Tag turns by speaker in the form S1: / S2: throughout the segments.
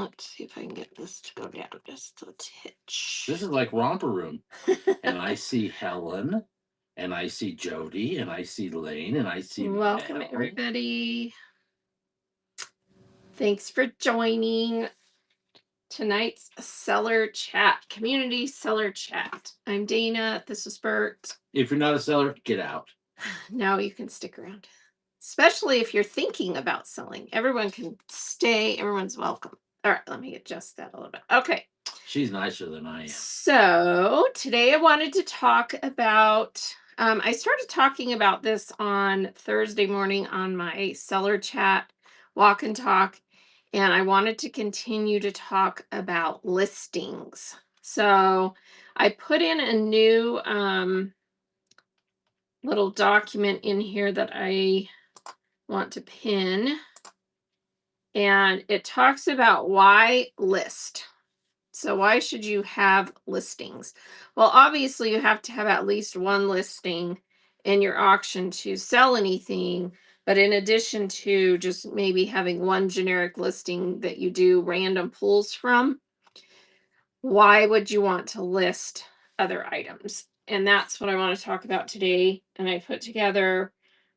S1: Let's see if I can get this to go down just a titch.
S2: This is like Romper Room. And I see Helen, and I see Jody, and I see Lane, and I see
S1: Welcome,
S2: Mel.
S1: everybody. Thanks for joining tonight's seller chat, community seller chat. I'm Dana. This is Bert.
S2: If you're not a seller, get out.
S1: Now you can stick around, especially if you're thinking about selling. Everyone can stay. Everyone's welcome. All right, let me adjust that a little bit. Okay.
S2: She's nicer than I am.
S1: So today I wanted to talk about, I started talking about this on Thursday morning on my seller chat, walk and talk, and I wanted to continue to talk about listings. So I put in a new little document in here that I want to pin, and it talks about why list. So why should you have listings? Well, obviously you have to have at least one listing in your auction to sell anything. But in addition to just maybe having one generic listing that you do random pulls from, why would you want to list other items? And that's what I want to talk about today. And I put together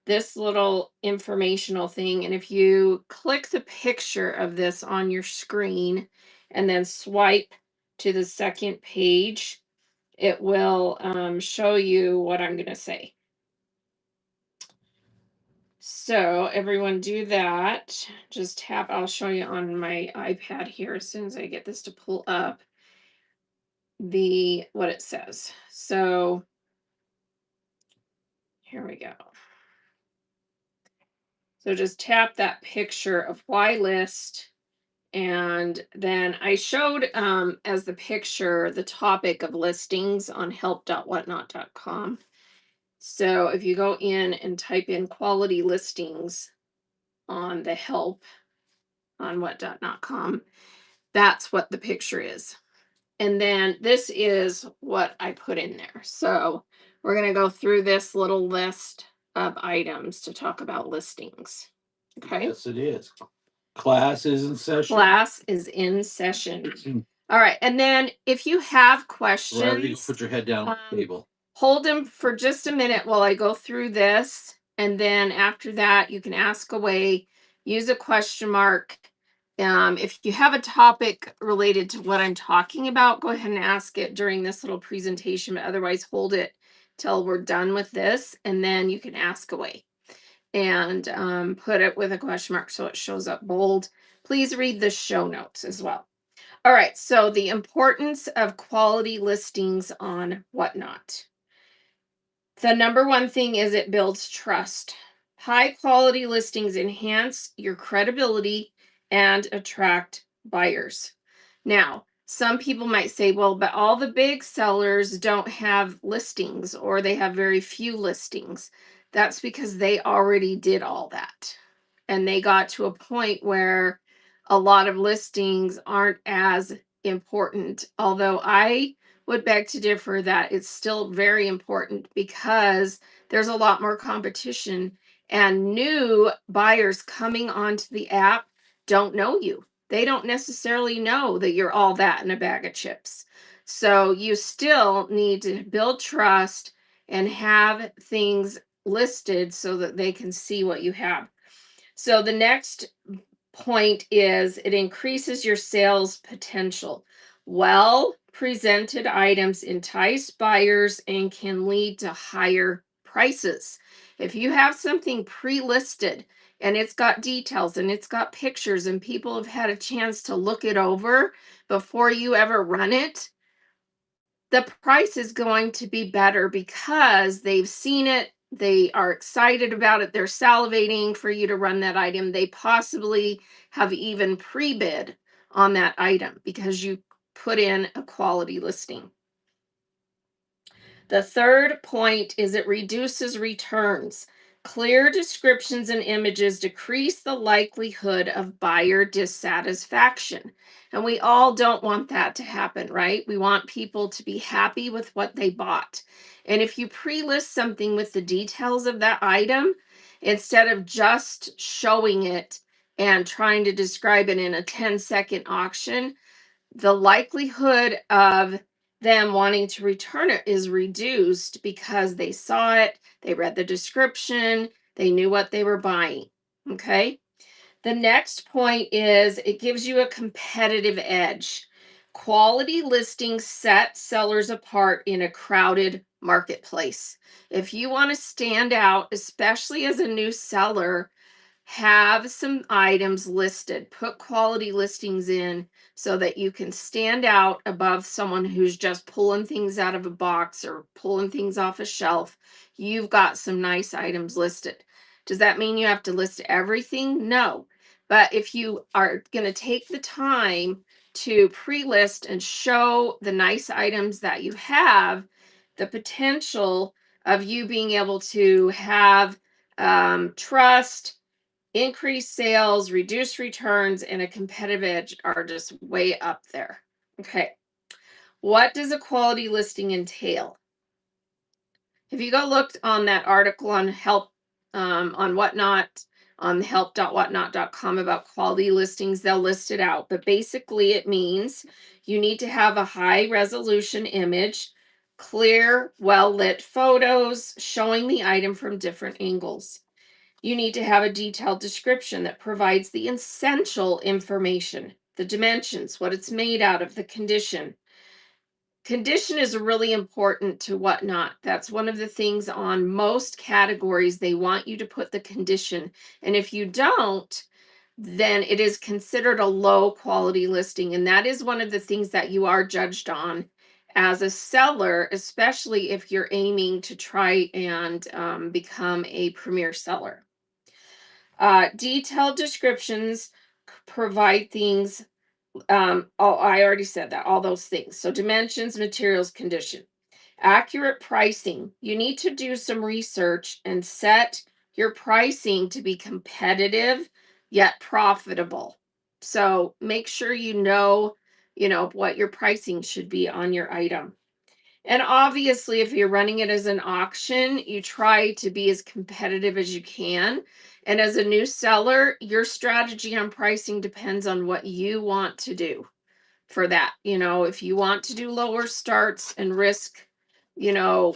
S1: this little informational thing. And if you click the picture of this on your screen and then swipe to the second page, it will show you what I'm going to say. So everyone do that. Just tap, I'll show you on my iPad here as soon as I get this to pull up what it says. So here we go. So just tap that picture of why list. And then I showed as the picture the topic of listings on help.whatnot.com. So if you go in and type in quality listings on the help on what.com, that's what the picture is. And then this is what I put in there. So we're going to go through this little list of items to talk about listings. Okay.
S2: Yes, it is. Class is in session.
S1: Class is in session. All right. And then if you have questions,
S2: Right, you put your head down on the table.
S1: Hold them for just a minute while I go through this. And then after that, you can ask away, use a question mark. If you have a topic related to what I'm talking about, go ahead and ask it during this little presentation, but otherwise hold it till we're done with this. And then you can ask away and put it with a question mark so it shows up bold. Please read the show notes as well. All right, so the importance of quality listings on Whatnot. The number one thing is it builds trust. High quality listings enhance your credibility and attract buyers. Now, some people might say, well, but all the big sellers don't have listings or they have very few listings. That's because they already did all that. And they got to a point where a lot of listings aren't as important. Although I would beg to differ that it's still very important because there's a lot more competition and new buyers coming onto the app don't know you. They don't necessarily know that you're all that in a bag of chips. So you still need to build trust and have things listed so that they can see what you have. So the next point is it increases your sales potential. Well presented items entice buyers and can lead to higher prices. If you have something pre-listed and it's got details and it's got pictures and people have had a chance to look it over before you ever run it, the price is going to be better because they've seen it. They are excited about it. They're salivating for you to run that item. They possibly have even pre-bid on that item because you put in a quality listing. The third point is it reduces returns. Clear descriptions and images decrease the likelihood of buyer dissatisfaction. And we all don't want that to happen, right? We want people to be happy with what they bought. And if you pre-list something with the details of that item, instead of just showing it, and trying to describe it in a 10-second auction, the likelihood of them wanting to return it is reduced because they saw it, they read the description, they knew what they were buying. Okay. The next point is it gives you a competitive edge. Quality listings set sellers apart in a crowded marketplace. If you want to stand out, especially as a new seller, have some items listed. Put quality listings in so that you can stand out above someone who's just pulling things out of a box or pulling things off a shelf. You've got some nice items listed. Does that mean you have to list everything? No. But if you are going to take the time to pre-list and show the nice items that you have, the potential of you being able to have trust, increased sales, reduced returns, and a competitive edge are just way up there. Okay. What does a quality listing entail? If you go look on that article on help, on whatnot, on help.whatnot.com about quality listings, they'll list it out. But basically, it means you need to have a high resolution image, clear, well lit photos showing the item from different angles. You need to have a detailed description that provides the essential information, the dimensions, what it's made out of, the condition. Condition is really important to Whatnot. That's one of the things on most categories. They want you to put the condition. And if you don't, then it is considered a low quality listing. And that is one of the things that you are judged on as a seller, especially if you're aiming to try and become a premier seller. Detailed descriptions provide things. Oh, I already said that, all those things. So, dimensions, materials, condition. Accurate pricing. You need to do some research and set your pricing to be competitive yet profitable. So, make sure you know what your pricing should be on your item. And obviously, if you're running it as an auction, you try to be as competitive as you can. And as a new seller, your strategy on pricing depends on what you want to do for that. You know, if you want to do lower starts and risk, you know,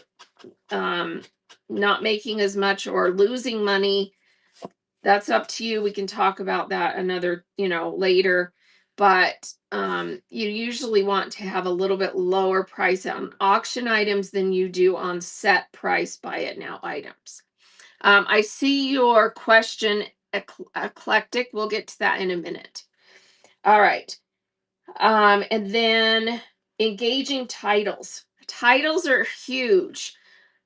S1: um, not making as much or losing money, that's up to you. We can talk about that another, later. But you usually want to have a little bit lower price on auction items than you do on set price buy it now items. I see your question, eclectic. We'll get to that in a minute. All right. And then engaging titles. Titles are huge.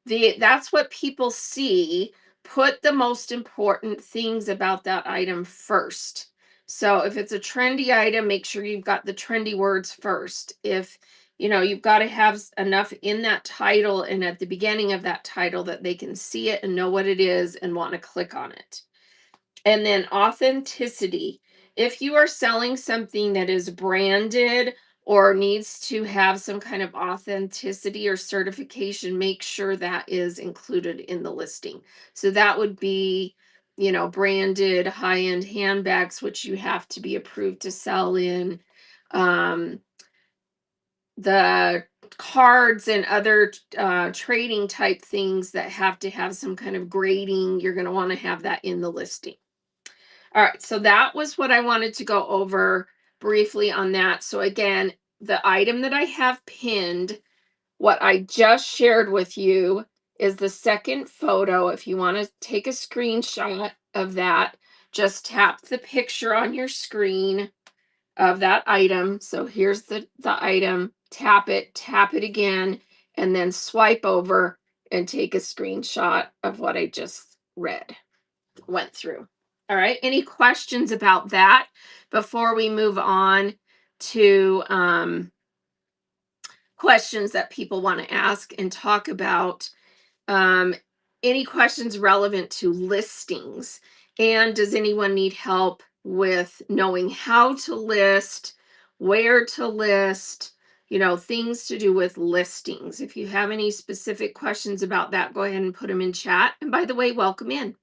S1: That's what people see. Put the most important things about that item first. So if it's a trendy item, make sure you've got the trendy words first. If you've got to have enough in that title and at the beginning of that title that they can see it and know what it is and want to click on it. And then authenticity. If you are selling something that is branded or needs to have some kind of authenticity or certification, make sure that is included in the listing. So that would be, branded high-end handbags, which you have to be approved to sell in. The cards and other trading type things that have to have some kind of grading, you're going to want to have that in the listing. All right, so that was what I wanted to go over briefly on that. So again, the item that I have pinned, what I just shared with you is the second photo. If you want to take a screenshot of that, just tap the picture on your screen of that item. So here's the item, tap it again, and then swipe over and take a screenshot of what I just went through. All right. Any questions about that before we move on to questions that people want to ask and talk about? Um, any questions relevant to listings? And does anyone need help with knowing how to list, where to list, things to do with listings? If you have any specific questions about that, go ahead and put them in chat. And by the way, welcome in.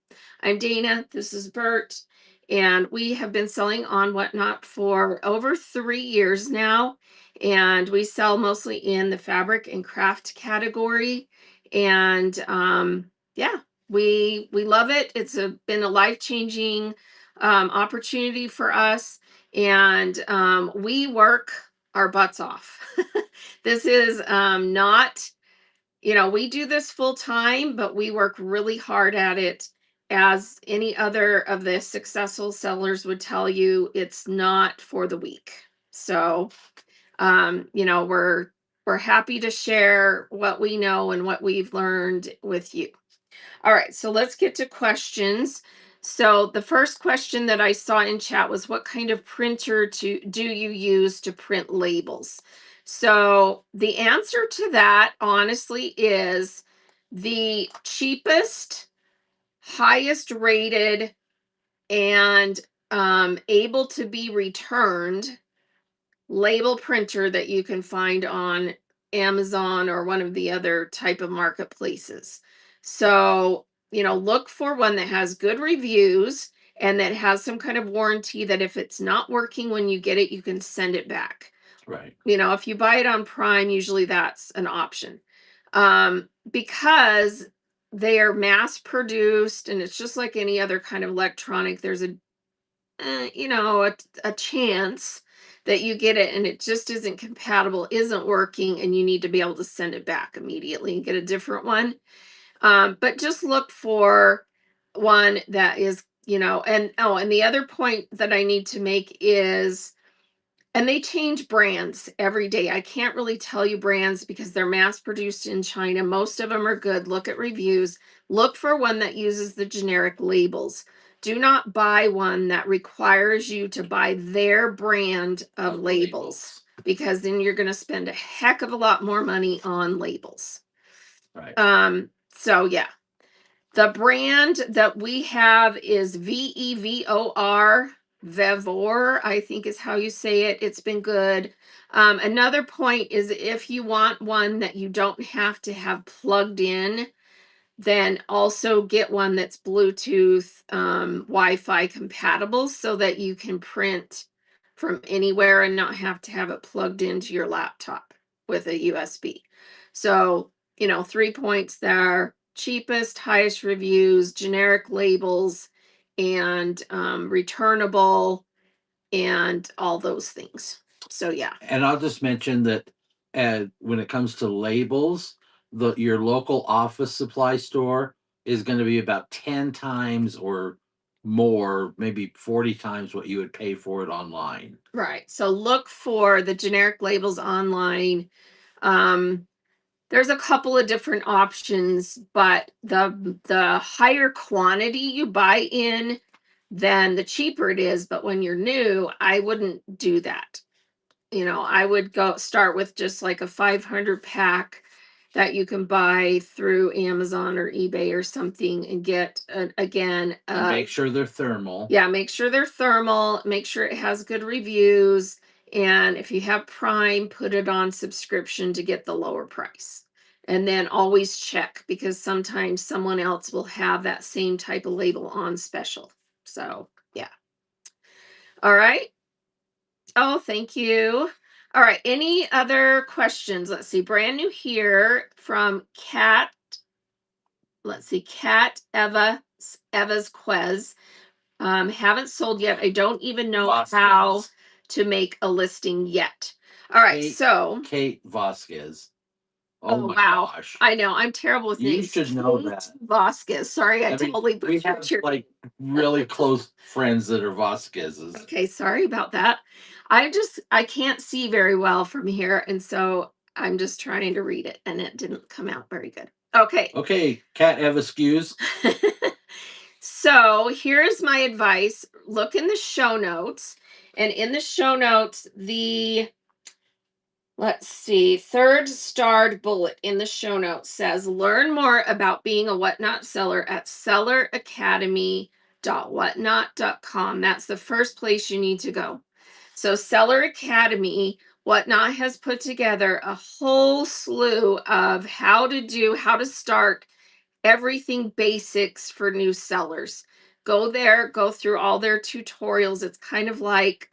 S1: I'm Dana. This is Bert. And we have been selling on Whatnot for over 3 years now. And we sell mostly in the fabric and craft category. And yeah, we love it. It's been a life-changing opportunity for us. And we work our butts off. This is not, we do this full time, but we work really hard at it. As any other of the successful sellers would tell you, it's not for the weak. So, we're happy to share what we know and what we've learned with you. All right, so let's get to questions. So the first question that I saw in chat was, what kind of printer do you use to print labels? So the answer to that honestly is the cheapest, highest rated, and able to be returned label printer that you can find on Amazon or one of the other type of marketplaces. So, look for one that has good reviews and that has some kind of warranty that if it's not working when you get it, you can send it back.
S2: Right.
S1: If you buy it on Prime, usually that's an option. Because they are mass produced and it's just like any other kind of electronic, there's a chance that you get it and it just isn't compatible, isn't working, and you need to be able to send it back immediately and get a different one. But just look for one that is, and the other point that I need to make is, and they change brands every day. I can't really tell you brands because they're mass produced in China. Most of them are good. Look at reviews. Look for one that uses the generic labels. Do not buy one that requires you to buy their brand of labels, because then you're going to spend a heck of a lot more money on labels.
S2: Right.
S1: So yeah. The brand that we have is VEVOR. Vevor, I think is how you say it. It's been good. Another point is, if you want one that you don't have to have plugged in, then also get one that's Bluetooth, Wi-Fi compatible so that you can print from anywhere and not have to have it plugged into your laptop with a USB. So, 3 points there: cheapest, highest reviews, generic labels, and returnable, and all those things. So, yeah.
S2: And I'll just mention that when it comes to labels, your local office supply store is going to be about 10 times or more, maybe 40 times what you would pay for it online.
S1: Right. So look for the generic labels online. There's a couple of different options, but the higher quantity you buy in, then the cheaper it is. But when you're new, I wouldn't do that. I would go start with just like a 500 pack that you can buy through Amazon or eBay or something, and get again.
S2: And make sure they're thermal.
S1: Yeah, make sure they're thermal. Make sure it has good reviews. And if you have Prime, put it on subscription to get the lower price. And then always check, because sometimes someone else will have that same type of label on special. So, yeah. All right. Oh, thank you. All right. Any other questions? Let's see. Brand new here from Kat. Let's see. Kat Eva's Quez. Haven't sold yet. I don't even know how to make a listing yet. All right.
S2: Kate Vasquez.
S1: Oh
S2: my
S1: wow.
S2: gosh.
S1: I know. I'm terrible with
S2: You
S1: names.
S2: should know
S1: Kate
S2: that.
S1: Vasquez. Sorry, I
S2: mean,
S1: totally
S2: we have
S1: butchered your.
S2: like really close friends that are Vasquez's.
S1: Okay, sorry about that. I can't see very well from here, and so I'm just trying to read it, and it didn't come out very good. Okay.
S2: Okay, Cat Evascues.
S1: So here's my advice. Look in the show notes, and in the show notes, let's see, third starred bullet in the show notes says, learn more about being a Whatnot seller at selleracademy.whatnot.com. That's the first place you need to go. So Seller Academy, Whatnot has put together a whole slew of how to start everything basics for new sellers. go there, go through all their tutorials. It's kind of like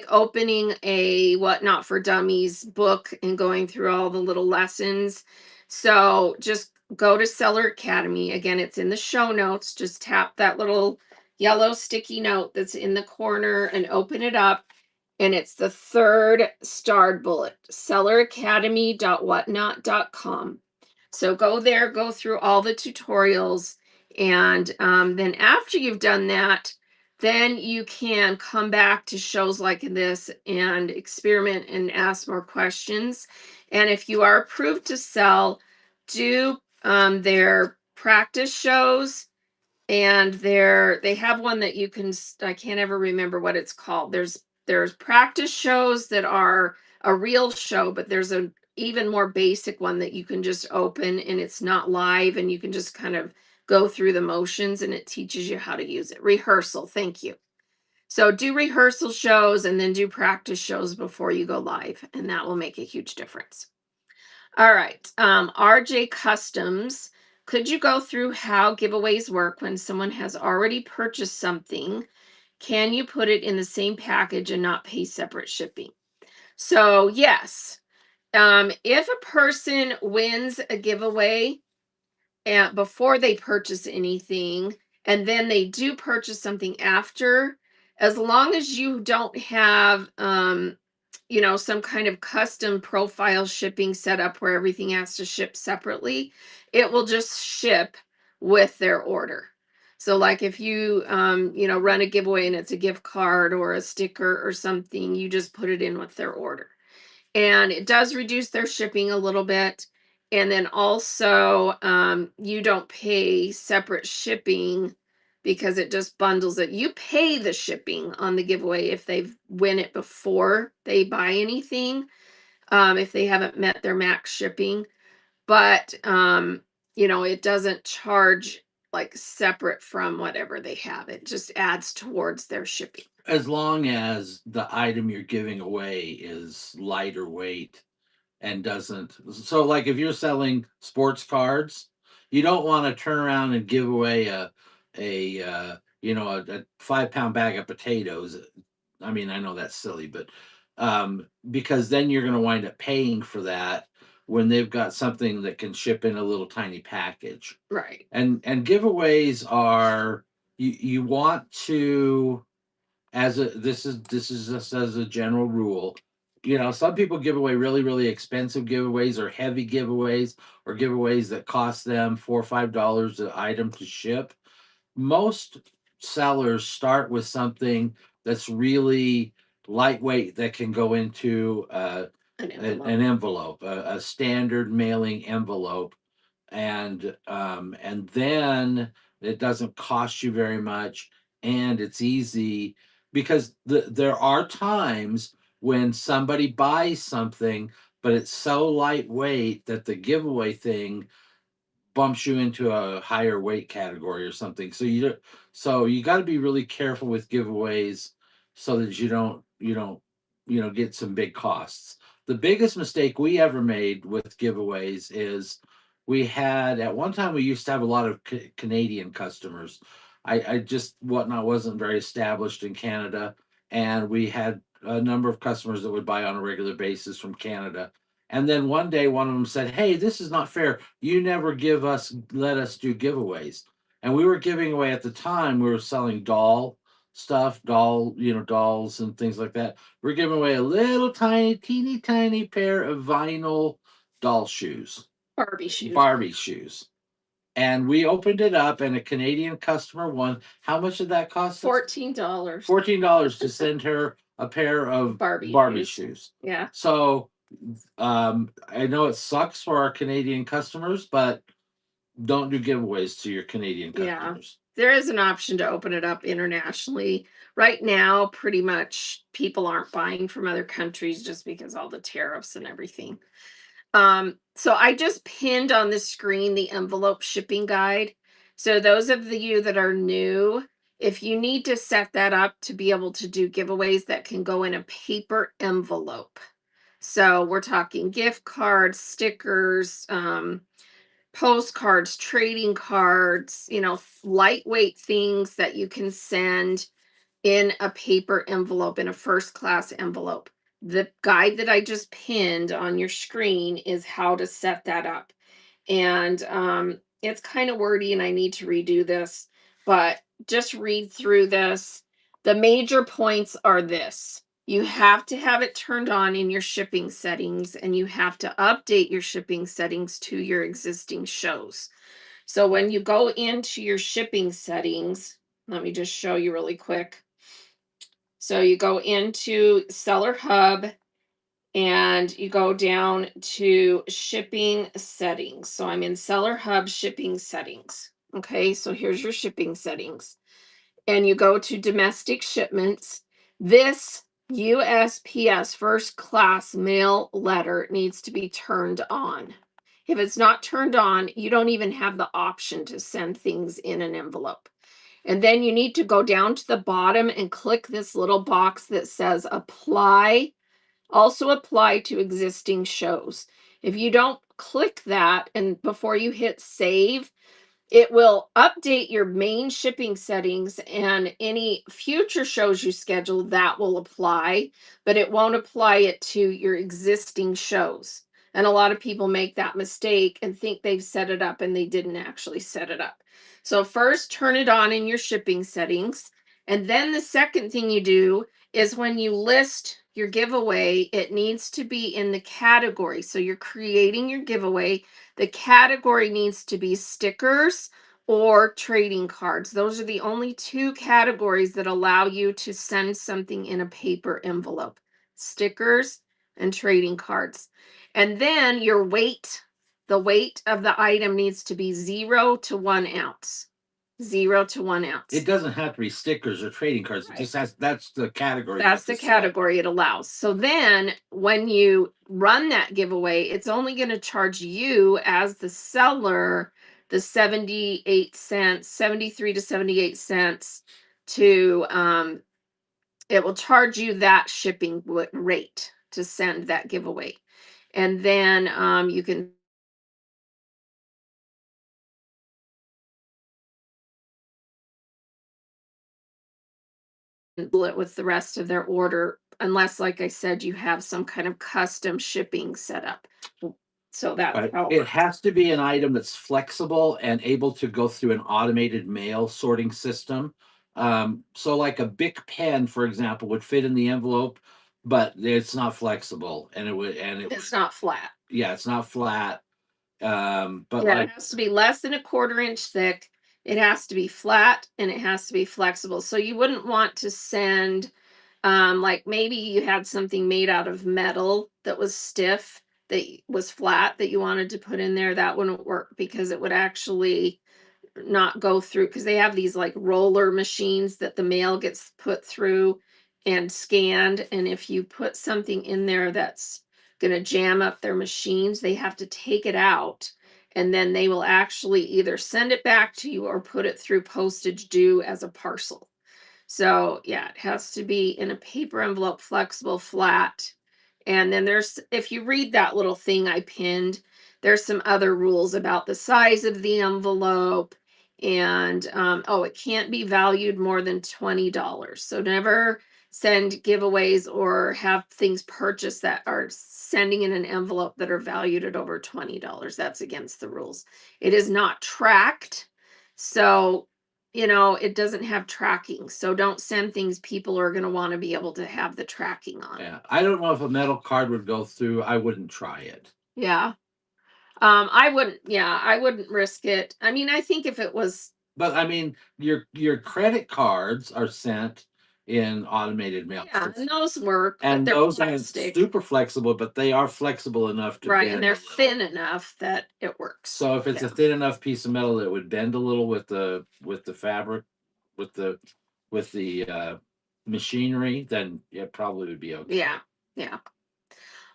S1: opening a What Not for Dummies book and going through all the little lessons. So just go to Seller Academy. Again, it's in the show notes. Just tap that little yellow sticky note that's in the corner and open it up. And it's the third starred bullet, selleracademy.whatnot.com. So go there, go through all the tutorials, and then after you've done that, then you can come back to shows like this and experiment and ask more questions. And if you are approved to sell, do their practice shows, and they have one that you can I can't ever remember what it's called. There's practice shows that are a real show, but there's a even more basic one that you can just open and it's not live and you can just kind of go through the motions and it teaches you how to use it. Rehearsal, thank you. So do rehearsal shows and then do practice shows before you go live, and that will make a huge difference. All right. RJ Customs, could you go through how giveaways work when someone has already purchased something? Can you put it in the same package and not pay separate shipping? So, yes. If a person wins a giveaway, and before they purchase anything, and then they do purchase something after, as long as you don't have some kind of custom profile shipping set up where everything has to ship separately, it will just ship with their order. So like if you run a giveaway and it's a gift card or a sticker or something, you just put it in with their order, and it does reduce their shipping a little bit. And then also, you don't pay separate shipping because it just bundles it. You pay the shipping on the giveaway if they've win it before they buy anything, if they haven't met their max shipping. But it doesn't charge like separate from whatever they have. It just adds towards their shipping.
S2: As long as the item you're giving away is lighter weight and doesn't, so like if you're selling sports cards, you don't want to turn around and give away a 5 pound bag of potatoes. I mean, I know that's silly, but because then you're going to wind up paying for that when they've got something that can ship in a little tiny package.
S1: Right.
S2: And giveaways are, you want to, this is just as a general rule, some people give away really really expensive giveaways or heavy giveaways or giveaways that cost them $4 or $5 an item to ship. Most sellers start with something that's really lightweight that can go into
S1: An
S2: an
S1: envelope.
S2: envelope, a standard mailing envelope, and then it doesn't cost you very much, and it's easy because there are times when somebody buys something, but it's so lightweight that the giveaway thing bumps you into a higher weight category or something. So you got to be really careful with giveaways so that you don't get some big costs. The biggest mistake we ever made with giveaways is we had at one time we used to have a lot of Canadian customers. I just Whatnot wasn't very established in Canada, and we had a number of customers that would buy on a regular basis from Canada. And then one day, one of them said, "Hey, this is not fair. You never let us do giveaways." And we were giving away at the time, we were selling dolls and things like that. We're giving away a little tiny, teeny tiny pair of vinyl doll shoes,
S1: Barbie shoes.
S2: Barbie shoes. And we opened it up, and a Canadian customer won. How much did that cost us?
S1: $14.
S2: $14 to send her a pair of
S1: Barbie
S2: shoes.
S1: Yeah.
S2: So I know it sucks for our Canadian customers, but don't do giveaways to your Canadian
S1: Yeah.
S2: customers.
S1: There is an option to open it up internationally. Right now, pretty much people aren't buying from other countries just because all the tariffs and everything. So I just pinned on the screen the envelope shipping guide. So those of you that are new, if you need to set that up to be able to do giveaways that can go in a paper envelope. So we're talking gift cards, stickers, postcards, trading cards, lightweight things that you can send in a paper envelope, in a first class envelope. The guide that I just pinned on your screen is how to set that up. And it's kind of wordy and I need to redo this, but just read through this. The major points are this: you have to have it turned on in your shipping settings, and you have to update your shipping settings to your existing shows. So when you go into your shipping settings, let me just show you really quick. So you go into Seller Hub and you go down to shipping settings. So I'm in Seller Hub shipping settings. Okay, so here's your shipping settings. And you go to domestic shipments. This USPS first class mail letter needs to be turned on. If it's not turned on, you don't even have the option to send things in an envelope. And then you need to go down to the bottom and click this little box that says apply, also apply to existing shows. If you don't click that and before you hit save, it will update your main shipping settings, and any future shows you schedule that will apply, but it won't apply it to your existing shows. And a lot of people make that mistake and think they've set it up and they didn't actually set it up. So first turn it on in your shipping settings. And then the second thing you do is when you list your giveaway, it needs to be in the category. So you're creating your giveaway. The category needs to be stickers or trading cards. Those are the only two categories that allow you to send something in a paper envelope: stickers and trading cards. And then your weight, the weight of the item needs to be 0 to 1 ounce. 0 to 1 ounce.
S2: It doesn't have to be stickers or trading cards. It
S1: Right.
S2: just has, that's the category.
S1: That's
S2: you
S1: the
S2: have to set.
S1: category it allows. So then when you run that giveaway, it's only going to charge you as the seller the 78 cents, 73 to 78 cents to it will charge you that shipping rate to send that giveaway. And then you can bundle it with the rest of their order, unless, like I said, you have some kind of custom shipping set up. So that's
S2: Right.
S1: how it
S2: It
S1: works.
S2: has to be an item that's flexible and able to go through an automated mail sorting system. So like a Bic pen, for example, would fit in the envelope, but it's not flexible and
S1: It's not flat.
S2: yeah, it's not flat. But
S1: Yeah, it
S2: like,
S1: has to be less than a 1/4 inch thick. It has to be flat and it has to be flexible. So you wouldn't want to send, like maybe you had something made out of metal that was stiff, that was flat, that you wanted to put in there. That wouldn't work because it would actually not go through, because they have these like roller machines that the mail gets put through and scanned. And if you put something in there that's going to jam up their machines, they have to take it out, and then they will actually either send it back to you or put it through postage due as a parcel. So yeah, it has to be in a paper envelope, flexible, flat. And then if you read that little thing I pinned, there's some other rules about the size of the envelope. And oh, it can't be valued more than $20. So never send giveaways or have things purchased that are sending in an envelope that are valued at over $20. That's against the rules. It is not tracked. So it doesn't have tracking. So don't send things people are going to want to be able to have the tracking on.
S2: yeah, I don't know if a metal card would go through. I wouldn't try it.
S1: Yeah. I wouldn't risk it. I mean, I think if it was,
S2: But I mean, your credit cards are sent in automated mail
S1: yeah, and
S2: systems,
S1: those work, but
S2: and
S1: they're
S2: those aren't
S1: plastic.
S2: super flexible, but they are flexible enough to
S1: Right. And
S2: bend a
S1: they're
S2: little.
S1: thin enough that it works.
S2: So if it's
S1: Yeah.
S2: a thin enough piece of metal that would bend a little with the fabric, with the machinery, then it probably would be okay.
S1: Yeah. Yeah.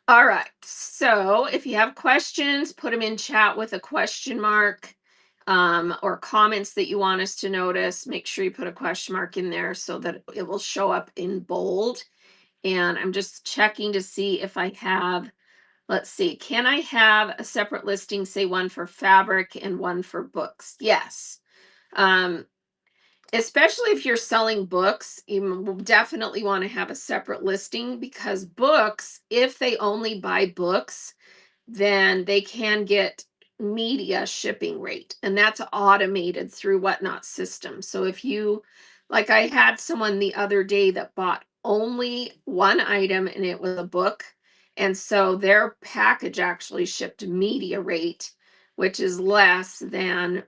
S1: All right. So if you have questions, put them in chat with a question mark, or comments that you want us to notice. Make sure you put a question mark in there so that it will show up in bold. And I'm just checking to see if I have Let's see. Can I have a separate listing, say one for fabric and one for books? Yes. Um, Especially if you're selling books, you will definitely want to have a separate listing, because books, if they only buy books, then they can get media shipping rate, and that's automated through Whatnot system. So if you, like, I had someone the other day that bought only one item and it was a book, and so their package actually shipped media rate, which is less than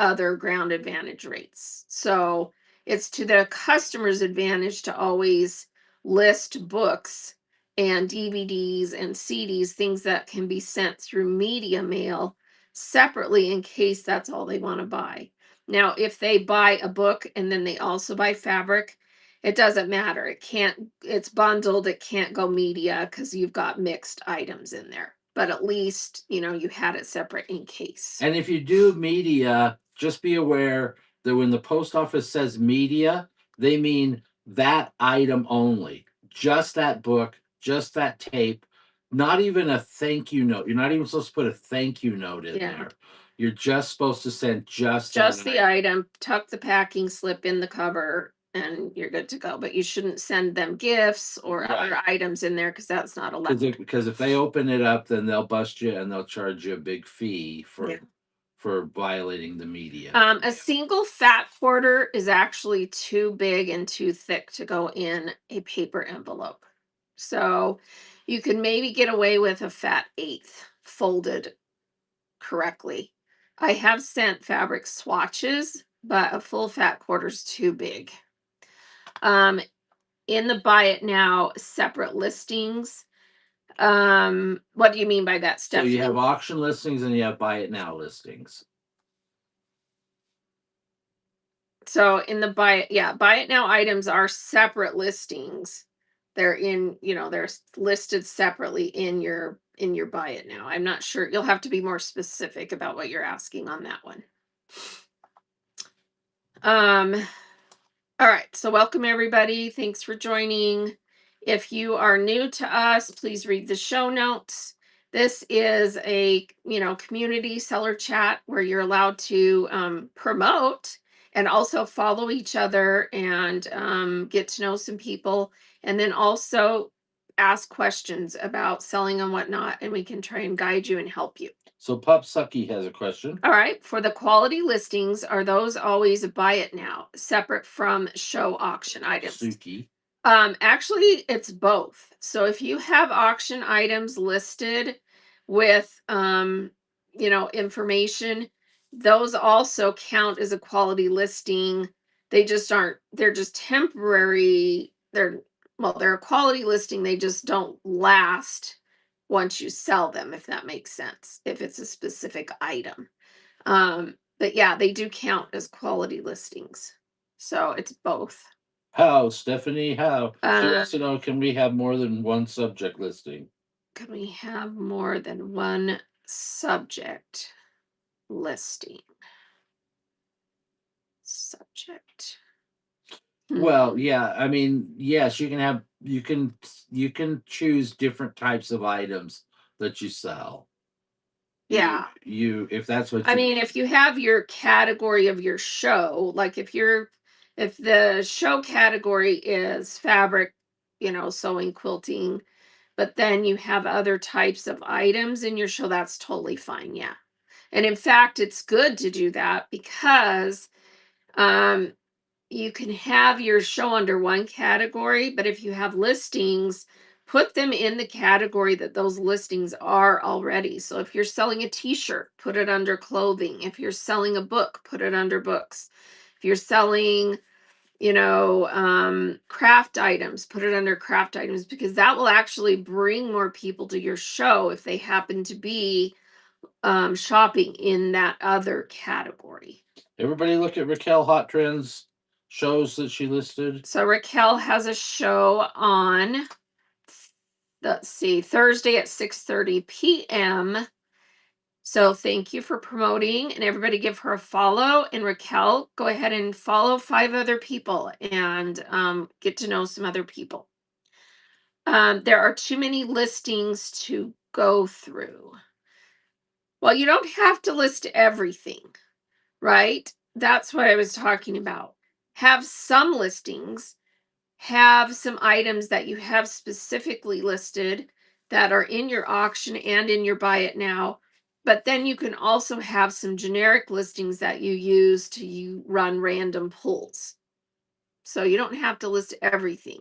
S1: other ground advantage rates. So it's to the customer's advantage to always list books and DVDs and CDs, things that can be sent through media mail separately in case that's all they want to buy. Now, if they buy a book and then they also buy fabric, it doesn't matter. It's bundled, it can't go media because you've got mixed items in there. But at least, you had it separate in case.
S2: And if you do media, just be aware that when the post office says media, they mean that item only. Just that book, just that tape, not even a thank you note. You're not even supposed to put a thank you note in
S1: Yeah.
S2: there. You're just supposed to send just
S1: Just
S2: that
S1: the item, tuck the packing slip in the cover, and you're good to go. But you shouldn't send them gifts or other
S2: Right.
S1: items in there because that's not allowed.
S2: Because if they open it up, then they'll bust you and they'll charge you a big fee
S1: Yeah.
S2: for violating the media.
S1: A single fat quarter is actually too big and too thick to go in a paper envelope. So you can maybe get away with a fat eighth folded correctly. I have sent fabric swatches, but a full fat quarter's too big. Um, in the buy it now separate listings. What do you mean by that,
S2: So you have
S1: Stephanie?
S2: auction listings and you have buy it now listings.
S1: So in the buy it now items are separate listings. They're they're listed separately in your buy it now. I'm not sure. You'll have to be more specific about what you're asking on that one. Um, all right. So welcome everybody. Thanks for joining. If you are new to us, please read the show notes. This is a community seller chat where you're allowed to promote and also follow each other and get to know some people, and then also ask questions about selling and whatnot, and we can try and guide you and help you.
S2: So Pup Sucky has a question.
S1: All right. For the quality listings, are those always buy it now, separate from show auction items?
S2: Suki.
S1: Actually, it's both. So if you have auction items listed with information, those also count as a quality listing. They just aren't, they're just temporary. They're a quality listing. They just don't last once you sell them, if that makes sense, if it's a specific item. But yeah, they do count as quality listings. So it's both.
S2: How, Stephanie? How? She
S1: Uh,
S2: wants to know, can we have more than one subject listing?
S1: Can we have more than one subject listing? Subject.
S2: Well, yeah, I mean, yes, you can choose different types of items that you sell.
S1: Yeah.
S2: You if that's what
S1: I
S2: you
S1: mean, if you have your category of your show, like if the show category is fabric, sewing, quilting, but then you have other types of items in your show, that's totally fine. Yeah. And in fact, it's good to do that because um you can have your show under one category, but if you have listings, put them in the category that those listings are already. So if you're selling a t-shirt, put it under clothing. If you're selling a book, put it under books. If you're selling, craft items, put it under craft items, because that will actually bring more people to your show if they happen to be shopping in that other category.
S2: everybody look at Raquel Hot Trends shows that she listed.
S1: So Raquel has a show on, let's see, Thursday at 6:30 p.m. So thank you for promoting, and everybody give her a follow. And Raquel, go ahead and follow 5 other people and get to know some other people. There are too many listings to go through. Well, you don't have to list everything, right? That's what I was talking about. Have some listings, have some items that you have specifically listed that are in your auction and in your buy it now. But then you can also have some generic listings that you use to run random pulls. So you don't have to list everything.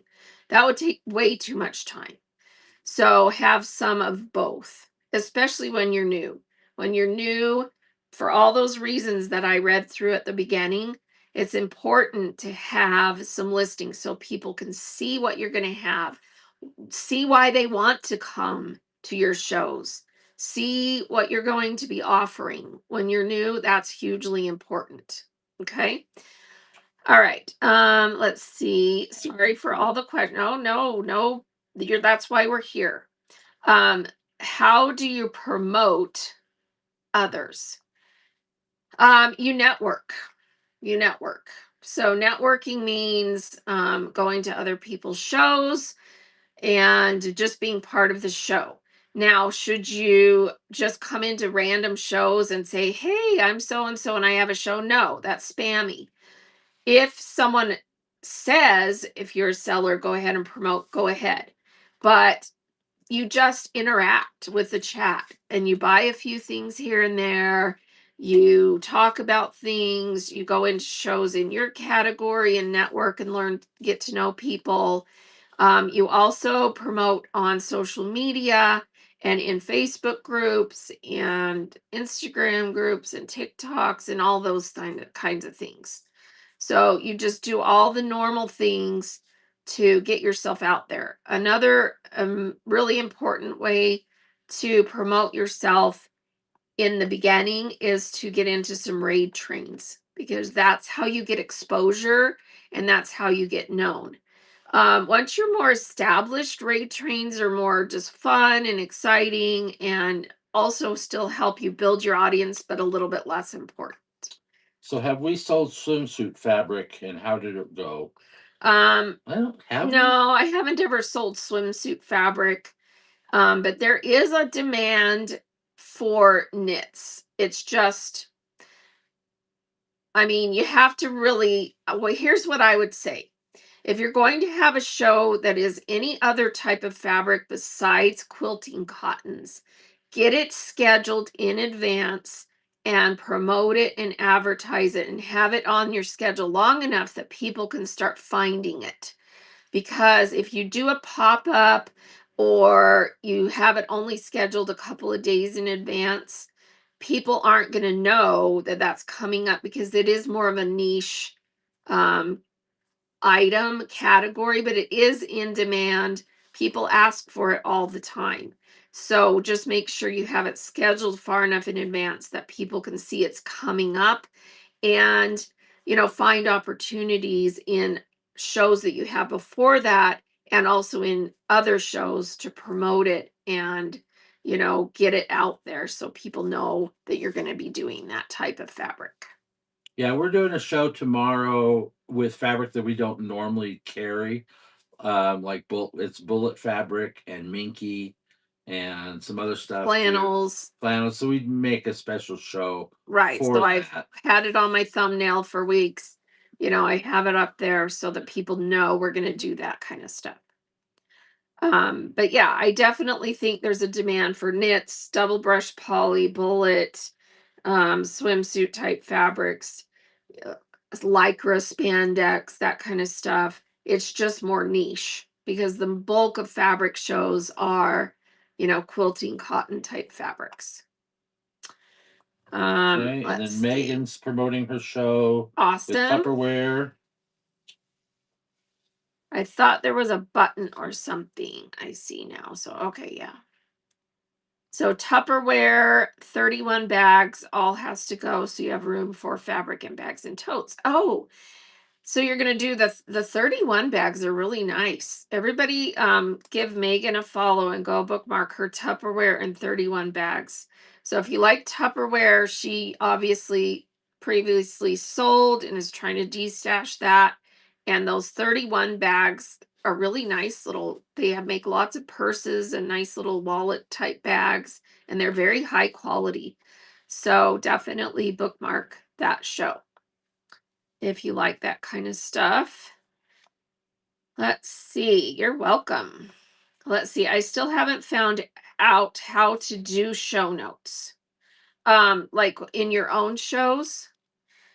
S1: That would take way too much time. So have some of both, especially when you're new. When you're new, for all those reasons that I read through at the beginning, it's important to have some listings so people can see what you're going to have, see why they want to come to your shows, see what you're going to be offering. When you're new, that's hugely important. Okay. All right. Let's see. Sorry for all the questions. No. That's why we're here. How do you promote others? You network. You network. So networking means going to other people's shows and just being part of the show. Now, should you just come into random shows and say, "Hey, I'm so and so and I have a show?" No, that's spammy. If someone says, if you're a seller, go ahead and promote, go ahead. But you just interact with the chat and you buy a few things here and there. You talk about things, you go into shows in your category and network and learn, get to know people. You also promote on social media and in Facebook groups and Instagram groups and TikToks and all those kinds of things. So you just do all the normal things to get yourself out there. Another really important way to promote yourself in the beginning is to get into some raid trains because that's how you get exposure and that's how you get known. Once you're more established, raid trains are more just fun and exciting and also still help you build your audience, but a little bit less important.
S2: So have we sold swimsuit fabric and how did it go?
S1: Um,
S2: Well, have we?
S1: no, I haven't ever sold swimsuit fabric, but there is a demand for knits. It's just, I mean, you have to really, well, here's what I would say. If you're going to have a show that is any other type of fabric besides quilting cottons, get it scheduled in advance and promote it and advertise it and have it on your schedule long enough that people can start finding it. Because if you do a pop up or you have it only scheduled a couple of days in advance, people aren't going to know that that's coming up because it is more of a niche um, item category, but it is in demand. People ask for it all the time. So just make sure you have it scheduled far enough in advance that people can see it's coming up and find opportunities in shows that you have before that and also in other shows to promote it and get it out there so people know that you're going to be doing that type of fabric.
S2: Yeah, we're doing a show tomorrow with fabric that we don't normally carry. Like it's bullet fabric and minky and some other stuff too.
S1: Flannels.
S2: Flannel. So we make a special show
S1: Right.
S2: for
S1: So I've
S2: that.
S1: had it on my thumbnail for weeks. I have it up there so that people know we're going to do that kind of stuff. But yeah, I definitely think there's a demand for knits, double brush poly, bullet, swimsuit type fabrics, uh, lycra, spandex, that kind of stuff. It's just more niche because the bulk of fabric shows are, quilting cotton type fabrics.
S2: Okay, and
S1: Let's
S2: then
S1: see.
S2: Megan's promoting her show with
S1: Austin.
S2: Tupperware.
S1: I thought there was a button or something. I see now. So, okay, yeah. So Tupperware, 31 bags, all has to go. So you have room for fabric and bags and totes. Oh, so you're gonna do the 31 bags are really nice. Everybody give Megan a follow and go bookmark her Tupperware and 31 bags. So if you like Tupperware, she obviously previously sold and is trying to destash that. And those 31 bags are really nice little, make lots of purses and nice little wallet type bags, and they're very high quality. So definitely bookmark that show if you like that kind of stuff. Let's see. You're welcome. Let's see. I still haven't found out how to do show notes. Like in your own shows.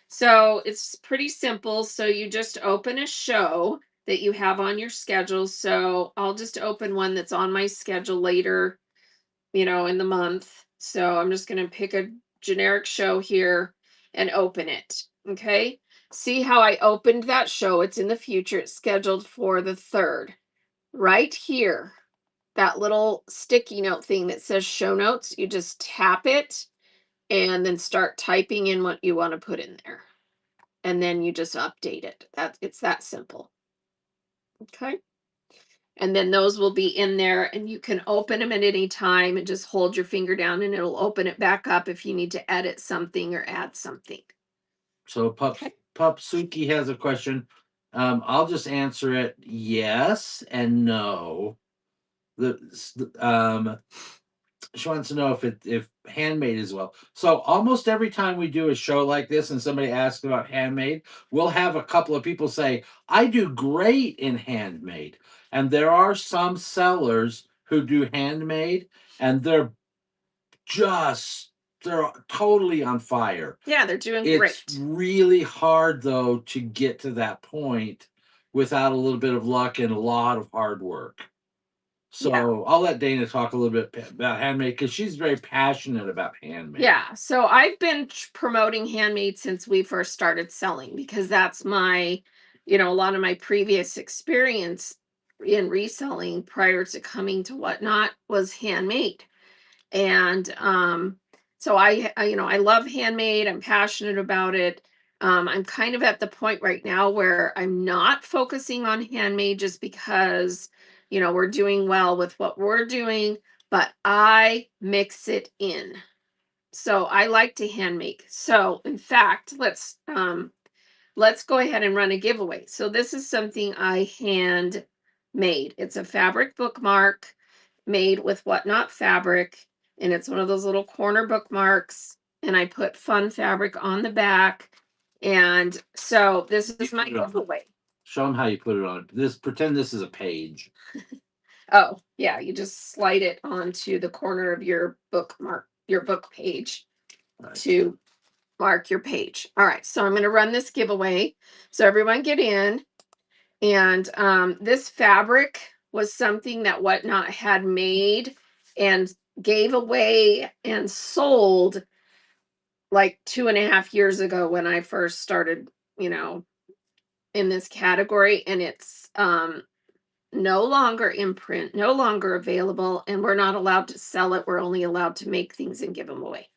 S1: So it's pretty simple. So you just open a show that you have on your schedule. So I'll just open one that's on my schedule later, in the month. So I'm just going to pick a generic show here and open it. Okay. See how I opened that show? It's in the future. It's scheduled for the 3rd. Right here, that little sticky note thing that says show notes, you just tap it and then start typing in what you want to put in there. And then you just update it. It's that simple. Okay. And then those will be in there, and you can open them at any time and just hold your finger down and it'll open it back up if you need to edit something or add something.
S2: So
S1: Okay.
S2: Suki has a question. I'll just answer it yes and no. She wants to know if handmade as well. So almost every time we do a show like this and somebody asks about handmade, we'll have a couple of people say, I do great in handmade. And there are some sellers who do handmade and they're totally on fire.
S1: Yeah, they're doing
S2: It's
S1: great.
S2: really hard though to get to that point without a little bit of luck and a lot of hard work. So
S1: Yeah.
S2: I'll let Dana talk a little bit about handmade because she's very passionate about handmade.
S1: Yeah. So I've been promoting handmade since we first started selling, because that's my, a lot of my previous experience in reselling prior to coming to Whatnot was handmade. And so I love handmade. I'm passionate about it. I'm kind of at the point right now where I'm not focusing on handmade just because, we're doing well with what we're doing, but I mix it in. So I like to hand make. So in fact, let's go ahead and run a giveaway. So this is something I hand made. It's a fabric bookmark made with Whatnot fabric, and it's one of those little corner bookmarks, and I put fun fabric on the back. And so this is my giveaway.
S2: Show them how you put it on. Pretend this is a page.
S1: Oh, yeah, you just slide it onto the corner of your bookmark, your book page,
S2: Right.
S1: to mark your page. All right, so I'm going to run this giveaway. So everyone get in. And this fabric was something that Whatnot had made and gave away and sold like 2.5 years ago when I first started, in this category. And it's no longer in print, no longer available, and we're not allowed to sell it. We're only allowed to make things and give them away.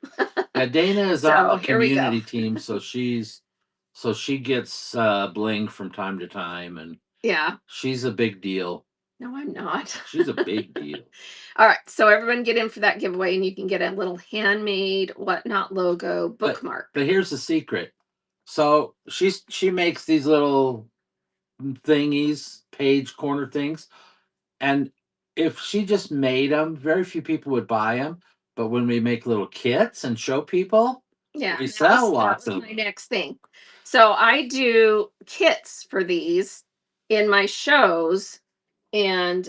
S2: Yeah, Dana is
S1: So
S2: on the
S1: here we go.
S2: community team, so she gets bling from time to time, and
S1: Yeah.
S2: she's a big deal.
S1: No, I'm not.
S2: She's a big deal.
S1: All right, so everyone get in for that giveaway, and you can get a little handmade Whatnot logo bookmark.
S2: But here's the secret. So she makes these little thingies, page corner things, and if she just made them, very few people would buy them. But when we make little kits and show people,
S1: Yeah,
S2: we sell lots
S1: that
S2: of
S1: was my
S2: them.
S1: next thing. So I do kits for these in my shows, and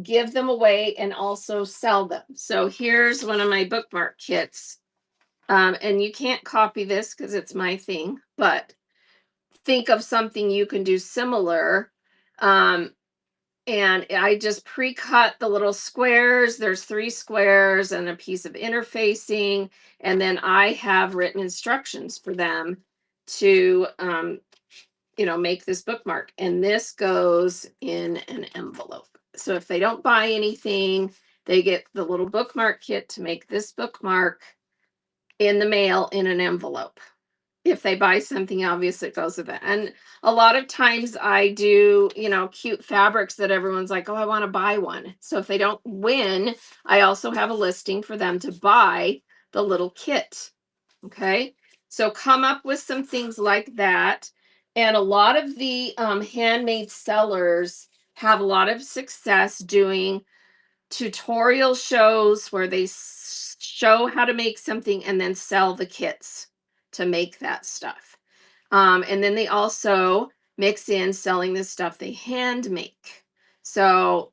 S1: give them away and also sell them. So here's one of my bookmark kits. And you can't copy this because it's my thing, but think of something you can do similar. And I just pre-cut the little squares. There's 3 squares and a piece of interfacing, and then I have written instructions for them to make this bookmark. And this goes in an envelope. So if they don't buy anything, they get the little bookmark kit to make this bookmark in the mail in an envelope. If they buy something, obviously it goes with it. And a lot of times I do, cute fabrics that everyone's like, oh, I want to buy one. So if they don't win, I also have a listing for them to buy the little kit. Okay. So come up with some things like that. And a lot of the handmade sellers have a lot of success doing tutorial shows where they show how to make something and then sell the kits to make that stuff. And then they also mix in selling the stuff they hand make. So,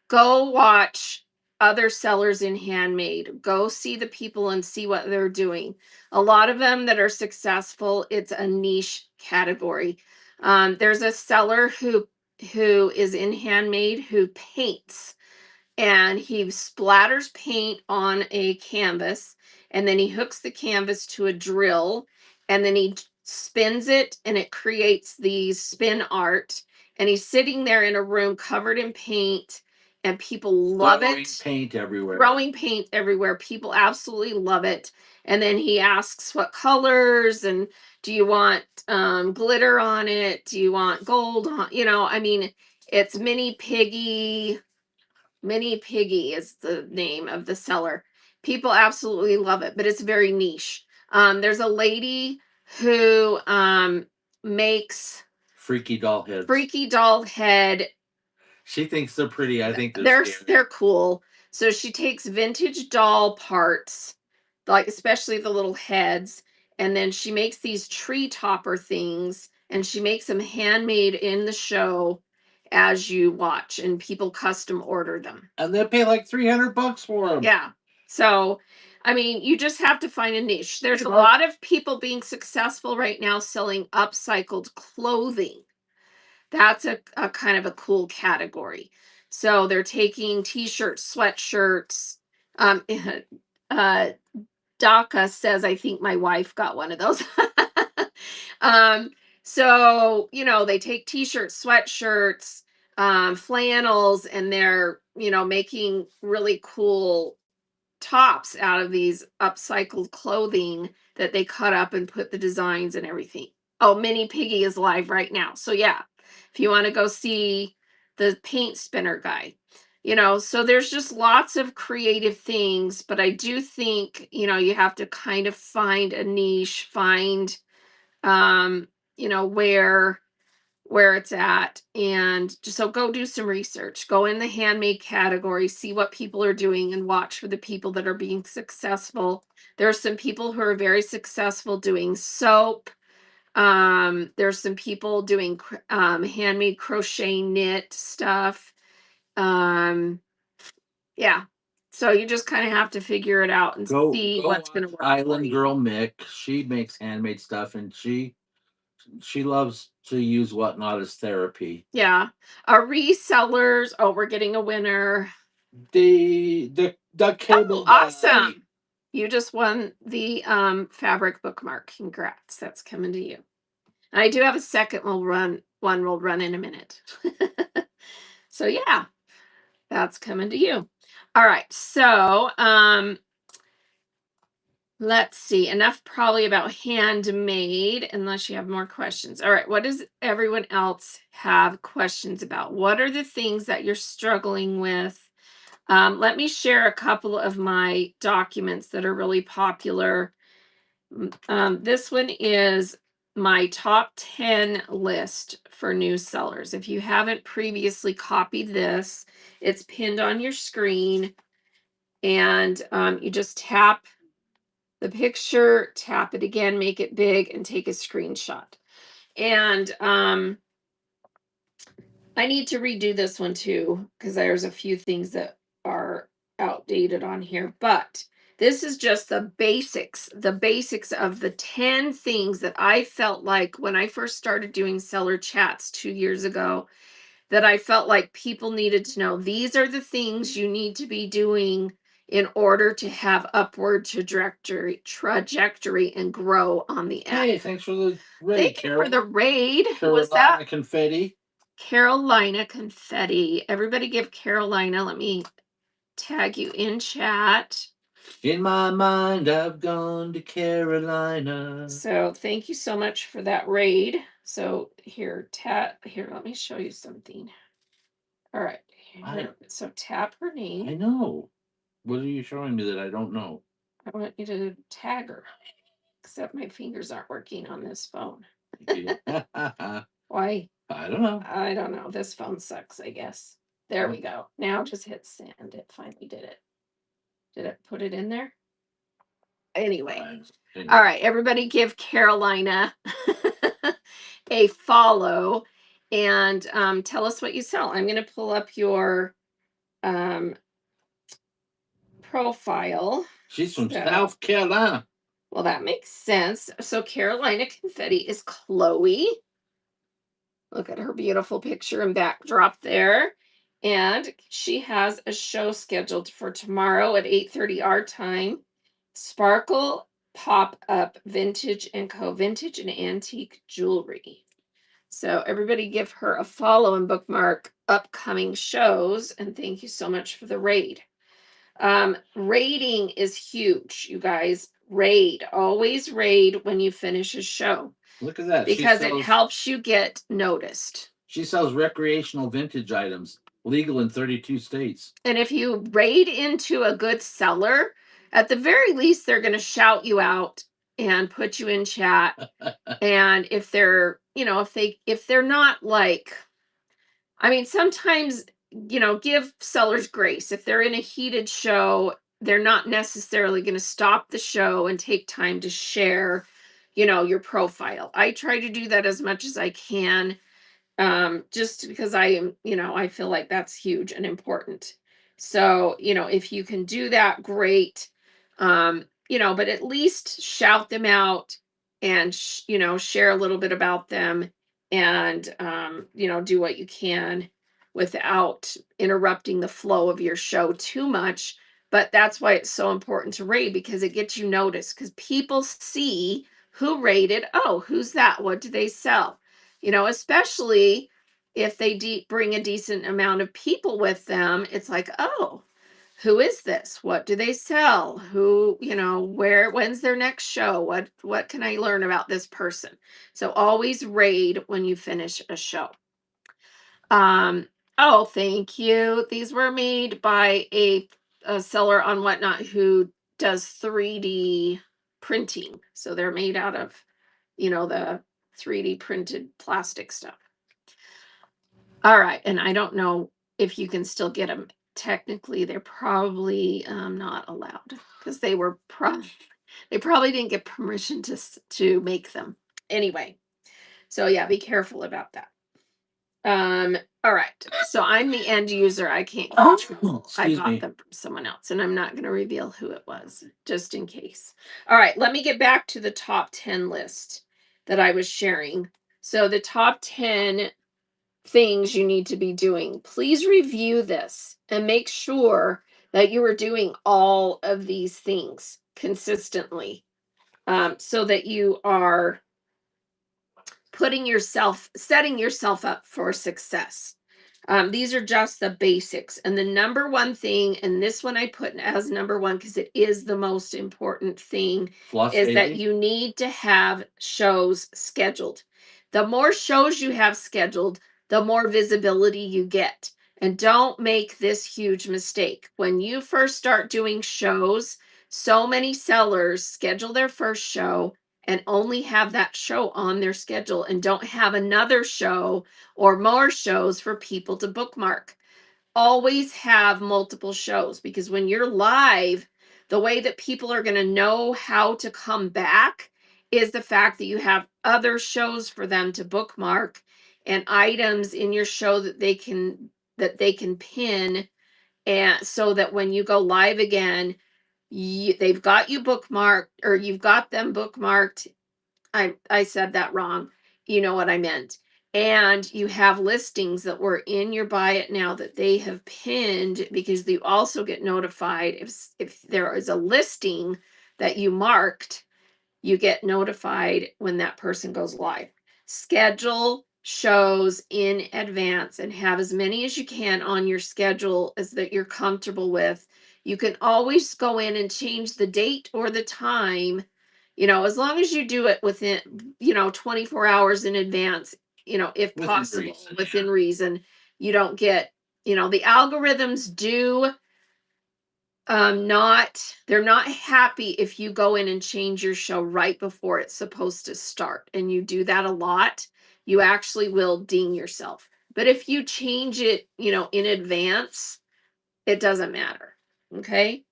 S1: go watch other sellers in handmade. Go see the people and see what they're doing. A lot of them that are successful, it's a niche category. There's a seller who is in handmade who paints, and he splatters paint on a canvas, and then he hooks the canvas to a drill, and then he spins it and it creates these spin art, and he's sitting there in a room covered in paint, and people love
S2: Throwing
S1: it.
S2: paint everywhere.
S1: Throwing paint everywhere, people absolutely love it. And then he asks what colors, and do you want glitter on it, do you want gold on, I mean, it's Mini Piggy is the name of the seller. People absolutely love it, but it's very niche. There's a lady who makes
S2: Freaky doll heads.
S1: freaky doll head.
S2: She thinks they're pretty. I think
S1: They're
S2: scary.
S1: they're cool. So she takes vintage doll parts, like especially the little heads, and then she makes these tree topper things, and she makes them handmade in the show as you watch, and people custom order them.
S2: And they pay like $300 for them.
S1: Yeah. So, I mean, you just have to find a niche. There's a
S2: Hey, Mark.
S1: lot of people being successful right now selling upcycled clothing. That's a kind of a cool category. So they're taking t-shirts, sweatshirts. Uh, DACA says, I think my wife got one of those. um, so, they take t-shirts, sweatshirts, flannels, and they're, making really cool tops out of these upcycled clothing that they cut up and put the designs and everything. Oh, Mini Piggy is live right now. So yeah, if you want to go see the paint spinner guy, so there's just lots of creative things, but I do think, you have to kind of find a niche, find um, where it's at, and just so go do some research, go in the handmade category, see what people are doing, and watch for the people that are being successful. There are some people who are very successful doing soap. There's some people doing handmade crochet knit stuff. Yeah, so you just kind of have to figure it out and see what's going to work for
S2: Island
S1: you.
S2: Girl Mick. She makes handmade stuff, and she loves to use whatnot as therapy.
S1: Yeah, our resellers. Oh, we're getting a winner.
S2: The cable guy.
S1: Awesome. You just won the fabric bookmark. Congrats. That's coming to you. And I do have a second one will run in a minute. So yeah, that's coming to you. All right. So let's see. Enough probably about handmade, unless you have more questions. All right. What does everyone else have questions about? What are the things that you're struggling with? Let me share a couple of my documents that are really popular. This one is my top 10 list for new sellers. If you haven't previously copied this, it's pinned on your screen, and you just tap the picture, tap it again, make it big, and take a screenshot. And I need to redo this one too, because there's a few things that are outdated on here. But this is just the basics of the 10 things that I felt like when I first started doing seller chats 2 years ago, that I felt like people needed to know. These are the things you need to be doing in order to have upward trajectory and grow on the app.
S2: Hey, thanks for the raid,
S1: Thank you for the raid. Who was
S2: Carolina
S1: that?
S2: Confetti.
S1: Carolina Confetti. Everybody give Carolina. Let me tag you in chat.
S2: In my mind, I've gone to Carolina.
S1: So thank you so much for that raid. So here, let me show you something. All right. So tap her name.
S2: I know. What are you showing me that I don't know?
S1: I want you to tag her. Except my fingers aren't working on this phone. Why?
S2: I don't know.
S1: I don't know. This phone sucks, I guess. There we go. Now just hit send. It finally did it. Did it put it in there? Anyway. All right, everybody give Carolina a follow and tell us what you sell. I'm going to pull up your um, profile.
S2: She's from
S1: So-
S2: South Carolina.
S1: Well, that makes sense. So Carolina Confetti is Chloe. Look at her beautiful picture and backdrop there. And she has a show scheduled for tomorrow at 8:30 our time. Sparkle Pop-Up Vintage and Co. Vintage and Antique Jewelry. So everybody give her a follow and bookmark upcoming shows. And thank you so much for the raid. Rating is huge, you guys. Raid. Always raid when you finish a show.
S2: Look at that.
S1: Because it helps you get noticed.
S2: She sells recreational vintage items, legal in 32 states.
S1: And if you raid into a good seller, at the very least, they're going to shout you out and put you in chat. And if they're, if they're not like, I mean, sometimes, give sellers grace. If they're in a heated show, they're not necessarily going to stop the show and take time to share, your profile. I try to do that as much as I can, just because I am, I feel like that's huge and important. So, if you can do that, great. But at least shout them out and, share a little bit about them and, do what you can without interrupting the flow of your show too much. But that's why it's so important to rate, because it gets you noticed, because people see who rated. Oh, who's that? What do they sell? Especially if they bring a decent amount of people with them, it's like, oh, who is this? What do they sell? Who, when's their next show? What can I learn about this person? So always raid when you finish a show. Oh, thank you. These were made by a seller on Whatnot who does 3D printing. So they're made out of, the 3D printed plastic stuff. All right. And I don't know if you can still get them. Technically, they're probably not allowed, because they probably didn't get permission to make them. Anyway, so yeah, be careful about that. All right. So I'm the end user. I can't control. I got them from someone else, and I'm not going to reveal who it was, just in case. All right. Let me get back to the top 10 list that I was sharing. So the top 10 things you need to be doing. Please review this and make sure that you are doing all of these things consistently, so that you are setting yourself up for success. These are just the basics. And the number one thing, and this one I put as number one because it is the most important thing, is that you need to have shows scheduled. The more shows you have scheduled, the more visibility you get. And don't make this huge mistake. When you first start doing shows, so many sellers schedule their first show and only have that show on their schedule and don't have another show or more shows for people to bookmark. Always have multiple shows, because when you're live, the way that people are going to know how to come back is the fact that you have other shows for them to bookmark and items in your show that they can pin, and so that when you go live again, they've got you bookmarked, or you've got them bookmarked. I said that wrong. You know what I meant. And you have listings that were in your buy it now that they have pinned, because you also get notified if there is a listing that you marked, you get notified when that person goes live. Schedule shows in advance and have as many as you can on your schedule as that you're comfortable with. You can always go in and change the date or the time, as long as you do it within, 24 hours in advance, if possible, within reason. You don't get, the algorithms do they're not happy if you go in and change your show right before it's supposed to start, and you do that a lot, you actually will ding yourself. But if you change it, in advance, it doesn't matter. Okay.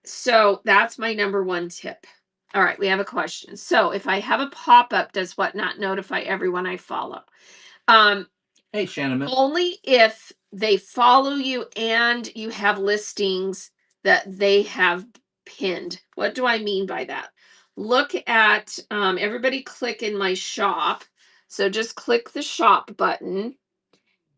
S1: So that's my number one tip. All right, we have a question. So if I have a pop-up, does Whatnot notify everyone I follow? Um,
S2: Hey, Shannon.
S1: Only if they follow you and you have listings that they have pinned. What do I mean by that? Look at everybody click in my shop. So just click the shop button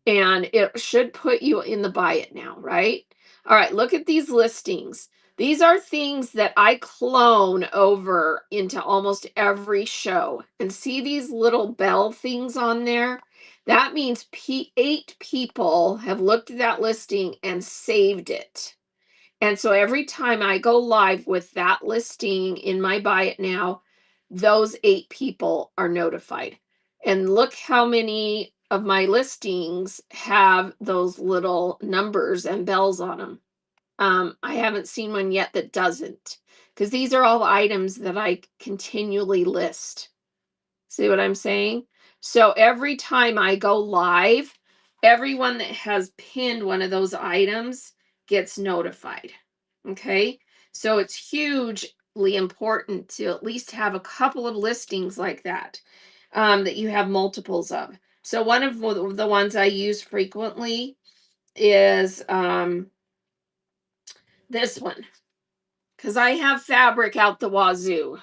S1: and it should put you in the buy it now, right? All right, look at these listings. These are things that I clone over into almost every show. And see these little bell things on there? That means 8 people have looked at that listing and saved it. And so every time I go live with that listing in my buy it now, those 8 people are notified. And look how many of my listings have those little numbers and bells on them. I haven't seen one yet that doesn't, because these are all items that I continually list. See what I'm saying? So every time I go live, everyone that has pinned one of those items gets notified. Okay. So it's hugely important to at least have a couple of listings like that, that you have multiples of. So one of the ones I use frequently is this one, because I have fabric out the wazoo,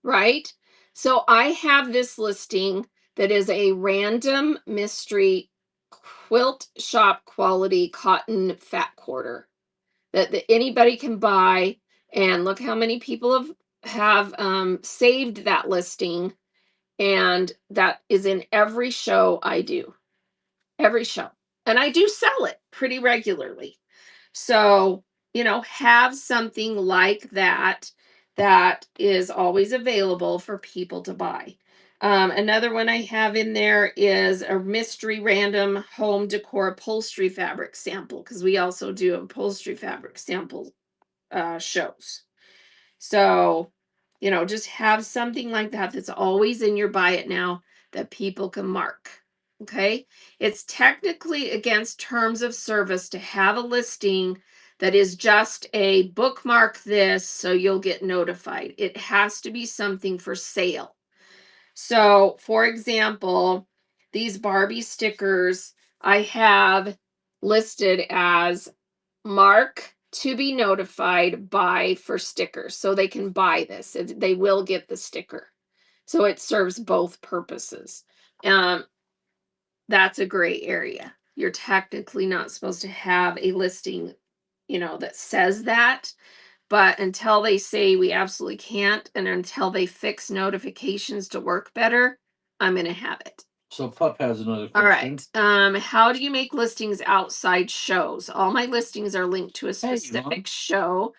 S1: right? So I have this listing that is a random mystery quilt shop quality cotton fat quarter that anybody can buy. And look how many people have saved that listing. And that is in every show I do, every show. And I do sell it pretty regularly. So, have something like that that is always available for people to buy. Another one I have in there is a mystery random home decor upholstery fabric sample, because we also do upholstery fabric sample shows. So, just have something like that that's always in your buy it now that people can mark. Okay. It's technically against terms of service to have a listing that is just a bookmark this so you'll get notified. It has to be something for sale. So, for example, these Barbie stickers I have listed as mark to be notified by for stickers, so they can buy this. They will get the sticker. So it serves both purposes. Um, that's a gray area. You're technically not supposed to have a listing, that says that. But until they say we absolutely can't, and until they fix notifications to work better, I'm going to have it.
S2: So Pup has another
S1: All
S2: question.
S1: right. How do you make listings outside shows? All my listings are linked to a
S2: Hey, Mom.
S1: specific show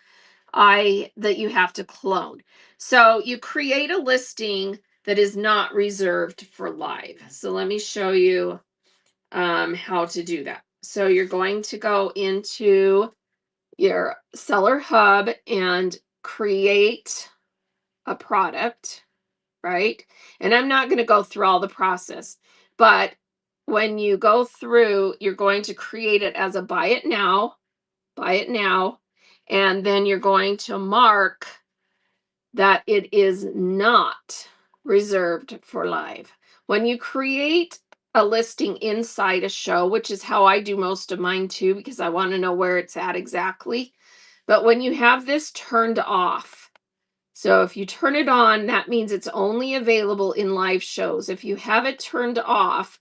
S1: that you have to clone. So you create a listing that is not reserved for live. So let me show you how to do that. So you're going to go into your seller hub and create a product, right? And I'm not going to go through all the process, but when you go through, you're going to create it as a buy it now, and then you're going to mark that it is not reserved for live. When you create a listing inside a show, which is how I do most of mine too, because I want to know where it's at exactly. But when you have this turned off, so if you turn it on, that means it's only available in live shows. If you have it turned off,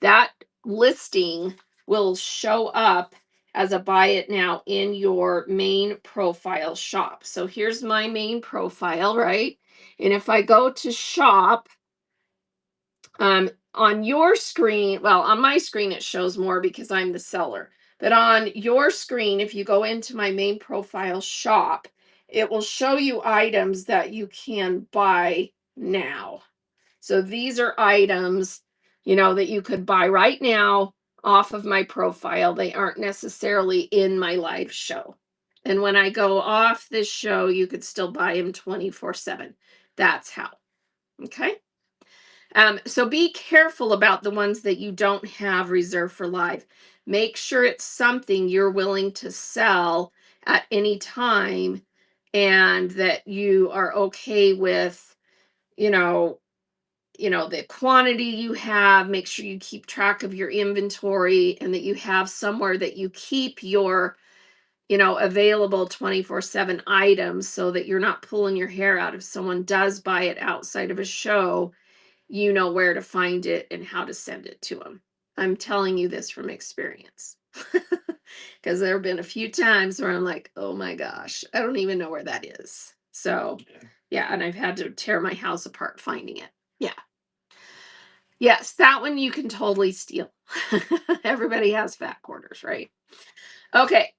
S1: that listing will show up as a buy it now in your main profile shop. So here's my main profile, right? And if I go to shop, on your screen, well, on my screen, it shows more because I'm the seller. But on your screen, if you go into my main profile shop, it will show you items that you can buy now. So these are items, that you could buy right now off of my profile. They aren't necessarily in my live show. And when I go off this show, you could still buy them 24/7. That's how. Okay. So be careful about the ones that you don't have reserved for live. Make sure it's something you're willing to sell at any time and that you are okay with, you know, the quantity you have. Make sure you keep track of your inventory and that you have somewhere that you keep your available 24/7 items so that you're not pulling your hair out if someone does buy it outside of a show. You know where to find it and how to send it to them. I'm telling you this from experience. Because there have been a few times where I'm like, oh my gosh, I don't even know where that is. So, yeah, and I've had to tear my house apart finding it. Yeah. Yes, that one you can totally steal. Everybody has fat quarters, right? Okay.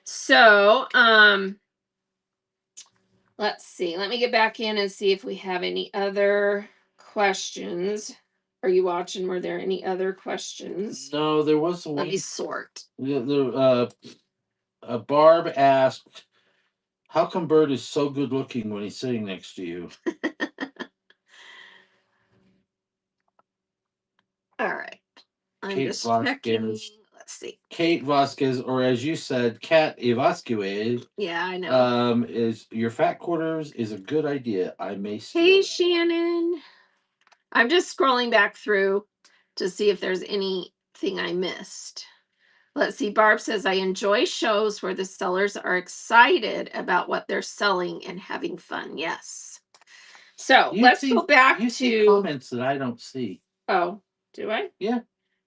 S1: So, let's see. Let me get back in and see if we have any other questions. Are you watching? Were there any other questions?
S2: No, there was
S1: Let me
S2: one.
S1: sort.
S2: Barb asked, "How come Bert is so good looking when he's sitting next to you?"
S1: All right. I'm
S2: Kate
S1: just checking.
S2: Vasquez.
S1: Let's see.
S2: Kate Vasquez, or as you said, Kat Vasquez,
S1: Yeah, I know.
S2: is your fat quarters is a good idea. I may steal
S1: Hey,
S2: that.
S1: Shannon. I'm just scrolling back through to see if there's anything I missed. Let's see. Barb says, I enjoy shows where the sellers are excited about what they're selling and having fun. Yes. So let's go back
S2: You see
S1: to.
S2: comments that I don't see.
S1: Oh, do I?
S2: Yeah.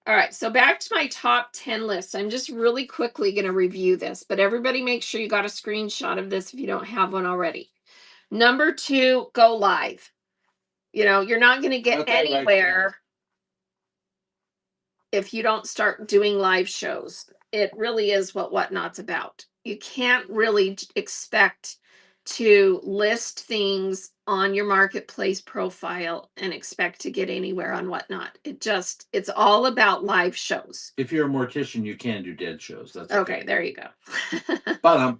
S1: All right. So back to my top 10 list. I'm just really quickly going to review this, but everybody make sure you got a screenshot of this if you don't have one already. Number 2, go live. You're not going to get anywhere if you don't start doing live shows. It really is what Whatnot's about. You can't really expect to list things on your marketplace profile and expect to get anywhere on Whatnot. It's all about live shows.
S2: If you're a mortician, you can do dead shows. That's
S1: okay. There you go. And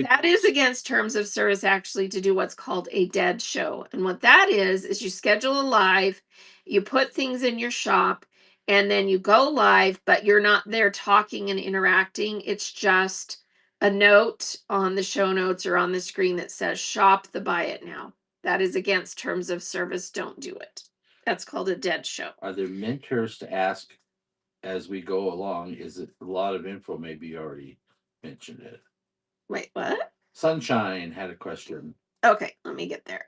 S1: that is against terms of service actually to do what's called a dead show. And what that is you schedule a live, you put things in your shop, and then you go live, but you're not there talking and interacting. It's just a note on the show notes or on the screen that says shop the buy it now. That is against terms of service. Don't do it. That's called a dead show.
S2: Are there mentors to ask as we go along? Is it a lot of info? Maybe you already mentioned it.
S1: Wait, what?
S2: Sunshine had a question.
S1: Okay, let me get there.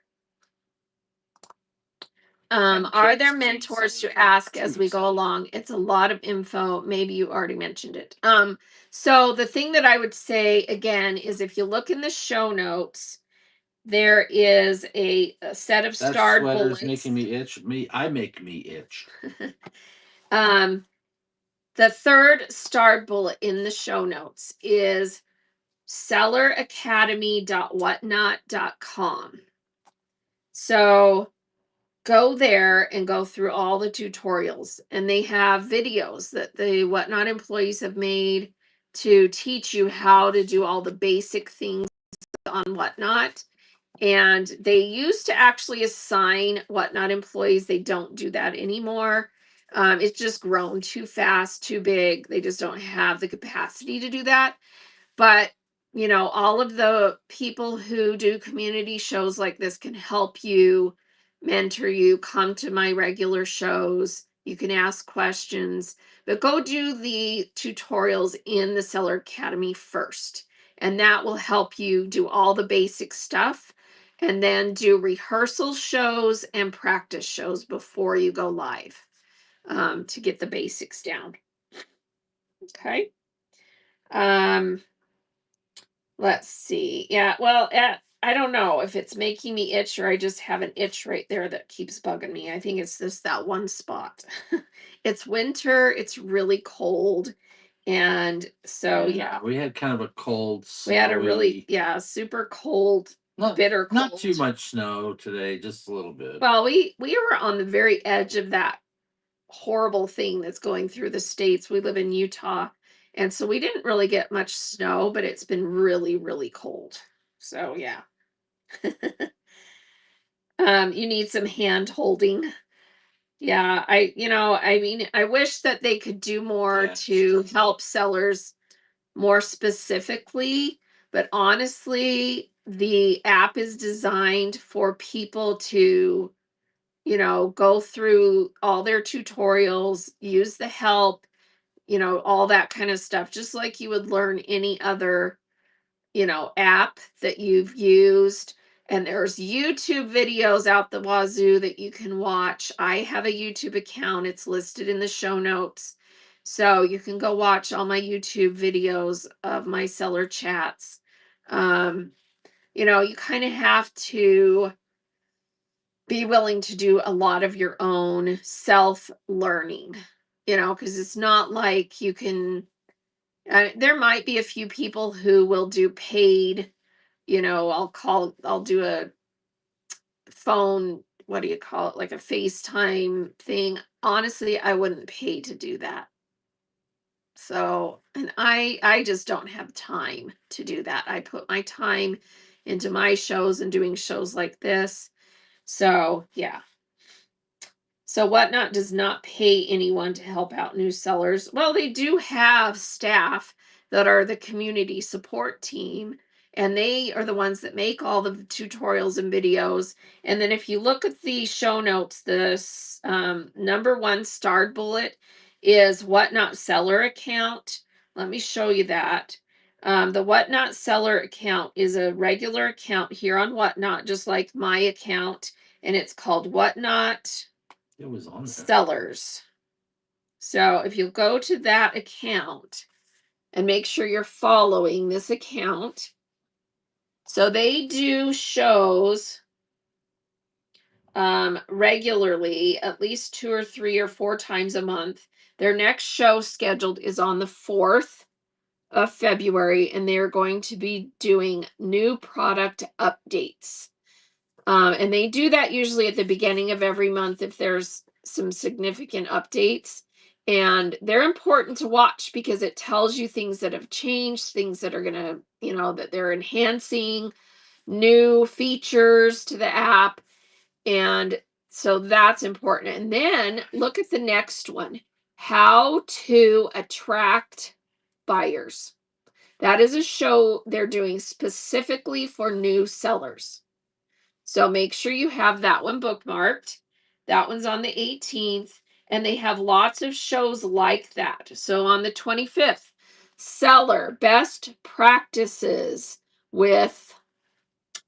S1: Are there mentors to ask as we go along? It's a lot of info. Maybe you already mentioned it. So the thing that I would say again is if you look in the show notes, there is a set of
S2: That
S1: starred
S2: sweater's
S1: bullets.
S2: making me itch. I make me itch.
S1: The third starred bullet in the show notes is selleracademy.whatnot.com. So go there and go through all the tutorials, and they have videos that the Whatnot employees have made to teach you how to do all the basic things on Whatnot. And they used to actually assign Whatnot employees. They don't do that anymore. It's just grown too fast, too big. They just don't have the capacity to do that. But all of the people who do community shows like this can help you, mentor you, come to my regular shows. You can ask questions, but go do the tutorials in the Seller Academy first. And that will help you do all the basic stuff and then do rehearsal shows and practice shows before you go live, to get the basics down. Okay. Let's see. Yeah, well, I don't know if it's making me itch or I just have an itch right there that keeps bugging me. I think it's just that one spot. It's winter, it's really cold. And so, yeah,
S2: we had kind of a cold,
S1: we had a really, super cold, bitter cold.
S2: Not too much snow today, just a little bit.
S1: Well, we were on the very edge of that horrible thing that's going through the states. We live in Utah, And so we didn't really get much snow, but it's been really, really cold. So yeah. You need some hand holding. Yeah, I mean, I wish that they could do more
S2: Yes.
S1: to help sellers more specifically, but honestly, the app is designed for people to, go through all their tutorials, use the help, all that kind of stuff, just like you would learn any other, app that you've used. And there's YouTube videos out the wazoo that you can watch. I have a YouTube account, it's listed in the show notes. So you can go watch all my YouTube videos of my seller chats. Um, you kind of have to be willing to do a lot of your own self learning, because it's not like you can. There might be a few people who will do paid, I'll do a phone, what do you call it, like a FaceTime thing. Honestly, I wouldn't pay to do that. So, and I just don't have time to do that. I put my time into my shows and doing shows like this. So, yeah. So Whatnot does not pay anyone to help out new sellers. Well, they do have staff that are the community support team, and they are the ones that make all the tutorials and videos. And then if you look at the show notes, the number one starred bullet is Whatnot seller account. Let me show you that. The Whatnot seller account is a regular account here on Whatnot, just like my account, and it's called Whatnot
S2: It was on there.
S1: Sellers. So if you go to that account and make sure you're following this account. So they do shows regularly, at least 2 or 3 or 4 times a month. Their next show scheduled is on the 4th of February, and they're going to be doing new product updates. And they do that usually at the beginning of every month if there's some significant updates. And they're important to watch because it tells you things that have changed, things that are going to, that they're enhancing, new features to the app. And so that's important. And then look at the next one, how to attract buyers. That is a show they're doing specifically for new sellers. So make sure you have that one bookmarked. That one's on the 18th, and they have lots of shows like that. So on the 25th, seller best practices with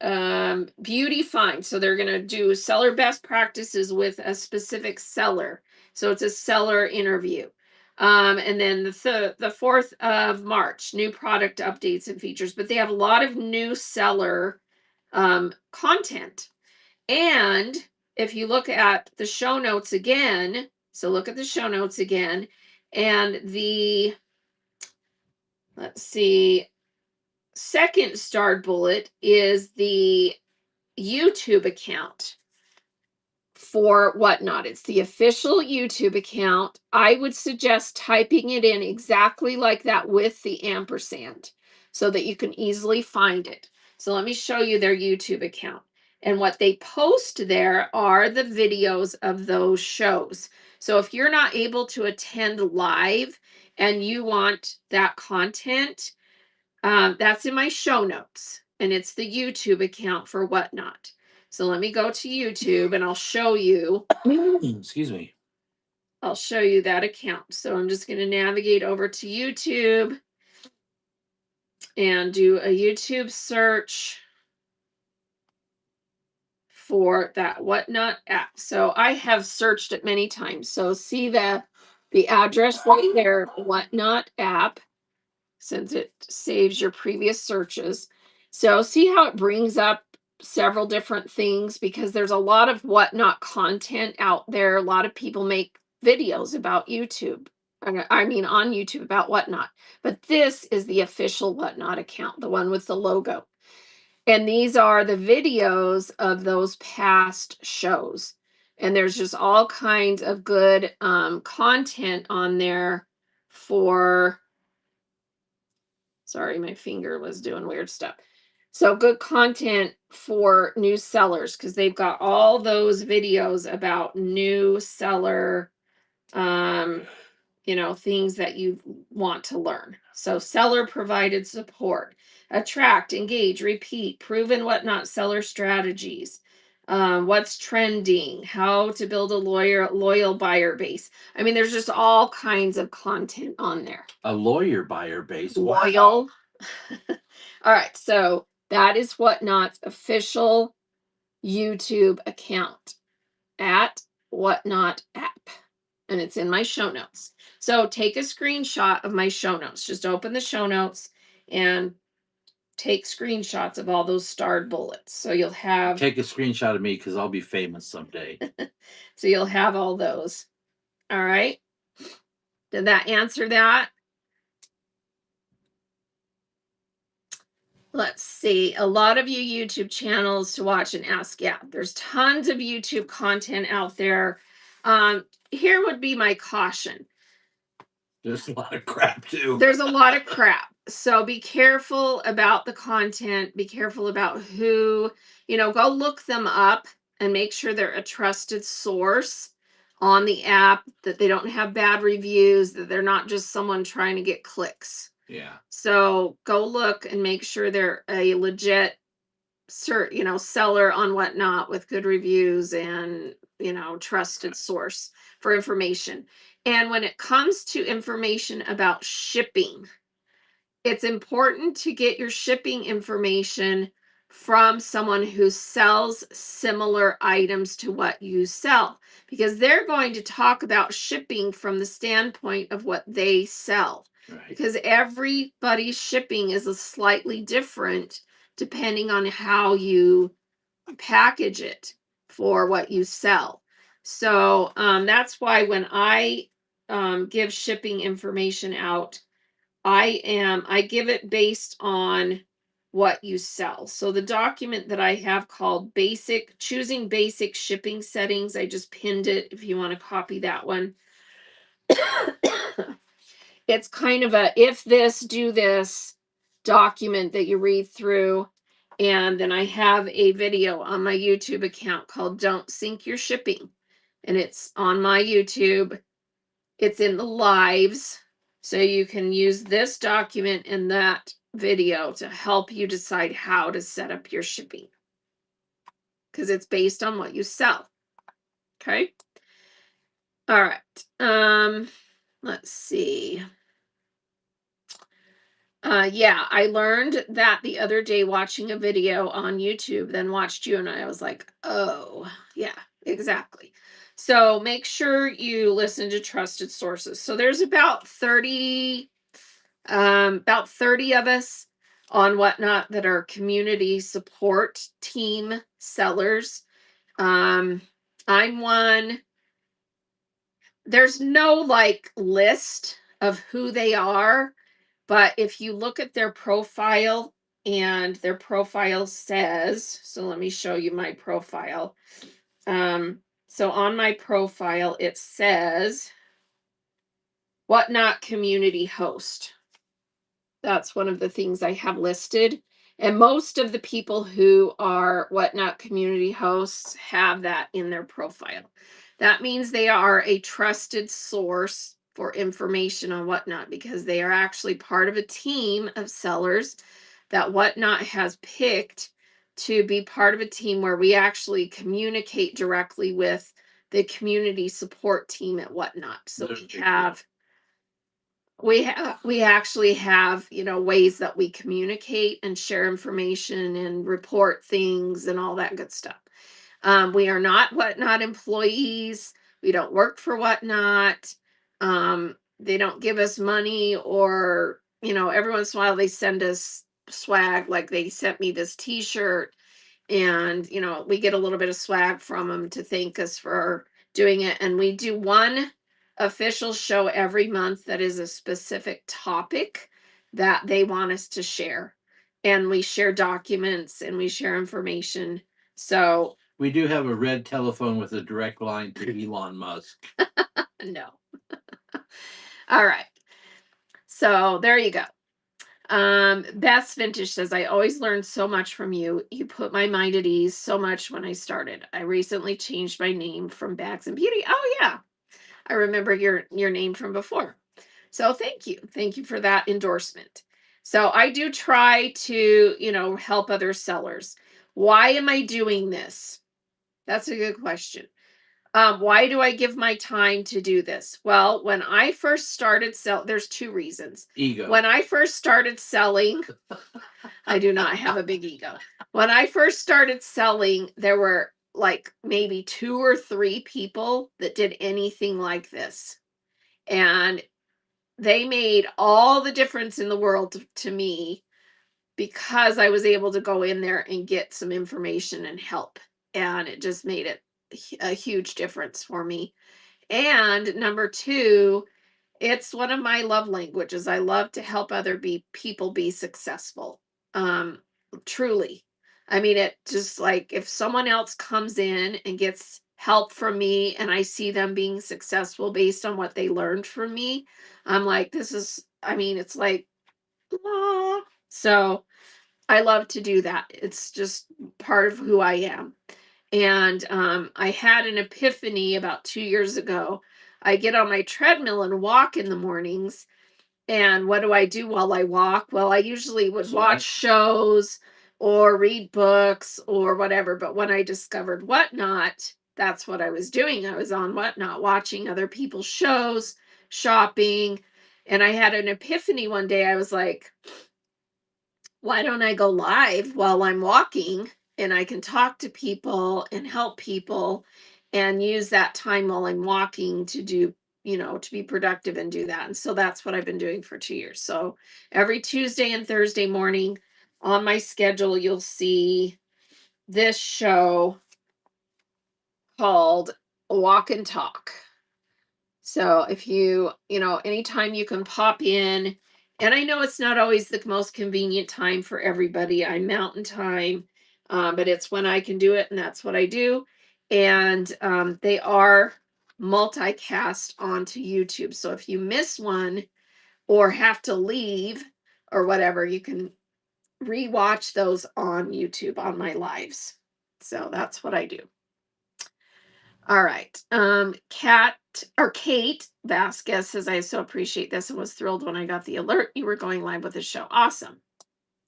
S1: Beauty Find. So they're going to do seller best practices with a specific seller. So it's a seller interview. And then the 4th of March, new product updates and features. But they have a lot of new seller content. And if you look at the show notes again, so look at the show notes again, and let's see, second starred bullet is the YouTube account for Whatnot. It's the official YouTube account. I would suggest typing it in exactly like that with the ampersand so that you can easily find it. So let me show you their YouTube account. And what they post there are the videos of those shows. So if you're not able to attend live and you want that content, that's in my show notes. And it's the YouTube account for Whatnot. So let me go to YouTube and I'll show you.
S2: Excuse me.
S1: I'll show you that account. So I'm just going to navigate over to YouTube and do a YouTube search for that Whatnot app. So I have searched it many times. So see the address right there, Whatnot app, since it saves your previous searches. So see how it brings up several different things because there's a lot of Whatnot content out there. A lot of people make videos about YouTube. I mean, on YouTube about Whatnot. But this is the official Whatnot account, the one with the logo. And these are the videos of those past shows. And there's just all kinds of good content on there for Sorry, my finger was doing weird stuff. So good content for new sellers because they've got all those videos about new seller um things that you want to learn. So seller provided support, attract, engage, repeat, proven whatnot seller strategies, what's trending, how to build a loyal buyer base. I mean, there's just all kinds of content on there.
S2: A lawyer buyer base. Wow.
S1: Loyal. All right, so that is Whatnot's official YouTube account at Whatnot app, and it's in my show notes. So take a screenshot of my show notes. Just open the show notes and take screenshots of all those starred bullets. So you'll have
S2: Take a screenshot of me because I'll be famous someday.
S1: so you'll have all those. All right. Did that answer that? Let's see. A lot of you YouTube channels to watch and ask. Yeah, there's tons of YouTube content out there. Here would be my caution.
S2: There's a lot of crap too.
S1: There's a lot of crap. So be careful about the content. Be careful about who, go look them up and make sure they're a trusted source on the app, that they don't have bad reviews, that they're not just someone trying to get clicks.
S2: Yeah.
S1: So go look and make sure they're a legit seller on Whatnot with good reviews and, trusted source for information. And when it comes to information about shipping, it's important to get your shipping information from someone who sells similar items to what you sell, because they're going to talk about shipping from the standpoint of what they sell.
S2: Right.
S1: Because everybody's shipping is a slightly different depending on how you package it for what you sell. So that's why when I give shipping information out, I give it based on what you sell. So the document that I have called choosing basic shipping settings, I just pinned it if you want to copy that one. It's kind of a if this, do this document that you read through. And then I have a video on my YouTube account called Don't Sink Your Shipping. And it's on my YouTube. It's in the lives. So you can use this document and that video to help you decide how to set up your shipping, because it's based on what you sell. Okay. All right. Let's see. Yeah, I learned that the other day watching a video on YouTube, then watched you, and I was like, oh, yeah, exactly. So make sure you listen to trusted sources. So there's about 30 of us on Whatnot that are community support team sellers. I'm one. There's no like list of who they are, but if you look at their profile, and their profile says, so let me show you my profile. So on my profile, it says Whatnot community host. That's one of the things I have listed. And most of the people who are Whatnot community hosts have that in their profile. That means they are a trusted source for information on Whatnot, because they are actually part of a team of sellers that Whatnot has picked to be part of a team where we actually communicate directly with the community support team at Whatnot. So we actually have ways that we communicate and share information and report things and all that good stuff. We are not Whatnot employees. We don't work for Whatnot. They don't give us money, or every once in a while they send us swag, like they sent me this t-shirt, and we get a little bit of swag from them to thank us for doing it. And we do one official show every month that is a specific topic that they want us to share, and we share documents and we share information. So
S2: we do have a red telephone with a direct line to Elon Musk.
S1: No. All right, so there you go. Best Vintage says, I always learned so much from you. You put my mind at ease so much when I started. I recently changed my name from Bags and Beauty. Oh yeah. I remember your name from before. So thank you. Thank you for that endorsement. So I do try to, help other sellers. Why am I doing this? That's a good question. Why do I give my time to do this? Well, when I first started there's two reasons.
S2: Ego.
S1: When I first started selling, I do not have a big ego. When I first started selling, there were like maybe 2 or 3 people that did anything like this. And they made all the difference in the world to me because I was able to go in there and get some information and help. And it just made it a huge difference for me. And number 2, it's one of my love languages. I love to help other people be successful. Um, Truly. I mean, it just like if someone else comes in and gets help from me and I see them being successful based on what they learned from me, I'm like, it's like, ah. So I love to do that. It's just part of who I am. And I had an epiphany about 2 years ago. I get on my treadmill and walk in the mornings. And what do I do while I walk? Well, I usually would watch shows or read books or whatever. But when I discovered Whatnot, that's what I was doing. I was on Whatnot watching other people's shows, shopping. And I had an epiphany one day. I was like, why don't I go live while I'm walking and I can talk to people and help people and use that time while I'm walking to do, to be productive and do that. And so that's what I've been doing for 2 years. So every Tuesday and Thursday morning on my schedule, you'll see this show called Walk and Talk. So if anytime you can pop in, and I know it's not always the most convenient time for everybody. I'm mountain time, but it's when I can do it, and that's what I do. And they are multicast onto YouTube. So if you miss one or have to leave or whatever, you can rewatch those on YouTube on my lives. So that's what I do. All right. Kate Vasquez says, I so appreciate this and was thrilled when I got the alert you were going live with the show. Awesome.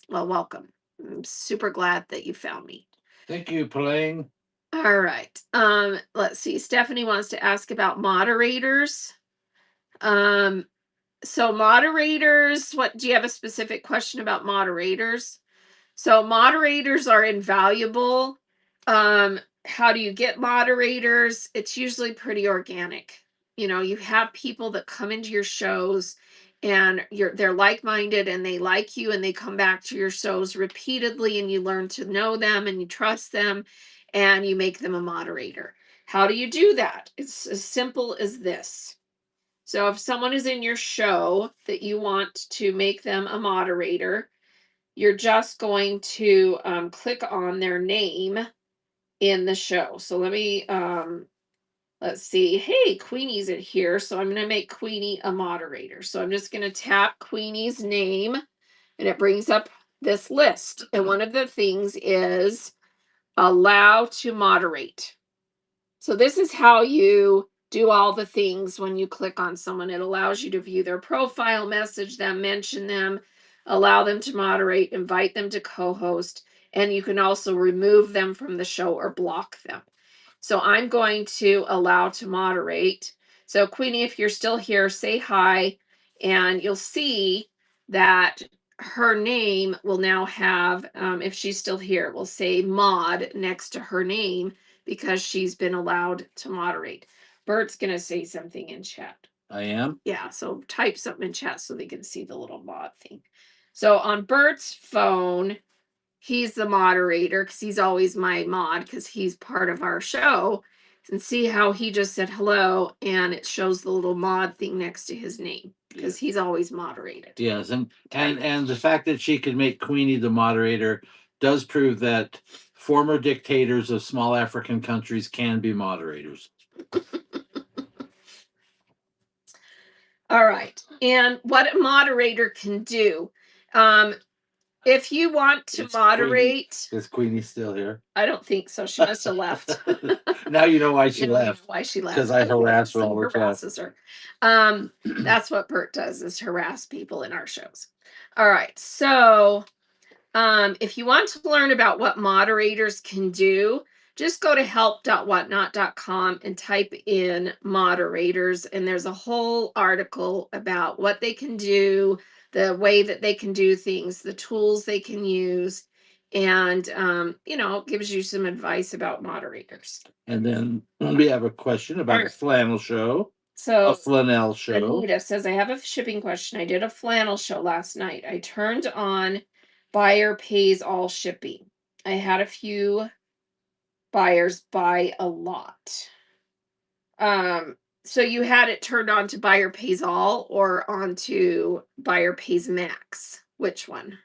S1: Well, welcome. I'm super glad that you found me.
S2: Thank you, Playing.
S1: All right. Let's see. Stephanie wants to ask about moderators. So moderators, what do you have a specific question about moderators? So moderators are invaluable. How do you get moderators? It's usually pretty organic. You have people that come into your shows and they're like-minded and they like you and they come back to your shows repeatedly and you learn to know them and you trust them and you make them a moderator. How do you do that? It's as simple as this. So if someone is in your show that you want to make them a moderator, you're just going to click on their name in the show. So let's see. Hey, Queenie's in here. So I'm going to make Queenie a moderator. So I'm just going to tap Queenie's name and it brings up this list. And one of the things is allow to moderate. So this is how you do all the things when you click on someone. It allows you to view their profile, message them, mention them, allow them to moderate, invite them to co-host, and you can also remove them from the show or block them. So I'm going to allow to moderate. So Queenie, if you're still here, say hi, and you'll see that her name will now have, if she's still here, will say mod next to her name because she's been allowed to moderate. Bert's going to say something in chat.
S2: I am.
S1: Yeah, so type something in chat so they can see the little mod thing. So on Bert's phone, he's the moderator because he's always my mod because he's part of our show. And see how he just said hello and it shows the little mod thing next to his name because he's always moderated.
S2: Yes, and the fact that she could make Queenie the moderator does prove that former dictators of small African countries can be moderators.
S1: All right. And what a moderator can do. If you want to
S2: It's Queenie.
S1: moderate,
S2: Is Queenie still here?
S1: I don't think so. She must have left.
S2: Now you know why she
S1: Now you know
S2: left.
S1: why she left.
S2: Because I harass her
S1: He
S2: all the time.
S1: harasses her. That's what Bert does, is harass people in our shows. All right. So if you want to learn about what moderators can do, just go to help.whatnot.com and type in moderators, and there's a whole article about what they can do, the way that they can do things, the tools they can use, and it gives you some advice about moderators.
S2: And then we have a question about a flannel show.
S1: So
S2: A flannel show.
S1: Anita says, I have a shipping question. I did a flannel show last night. I turned on buyer pays all shipping. I had a few buyers buy a lot. So you had it turned on to buyer pays all or onto buyer pays max? Which one?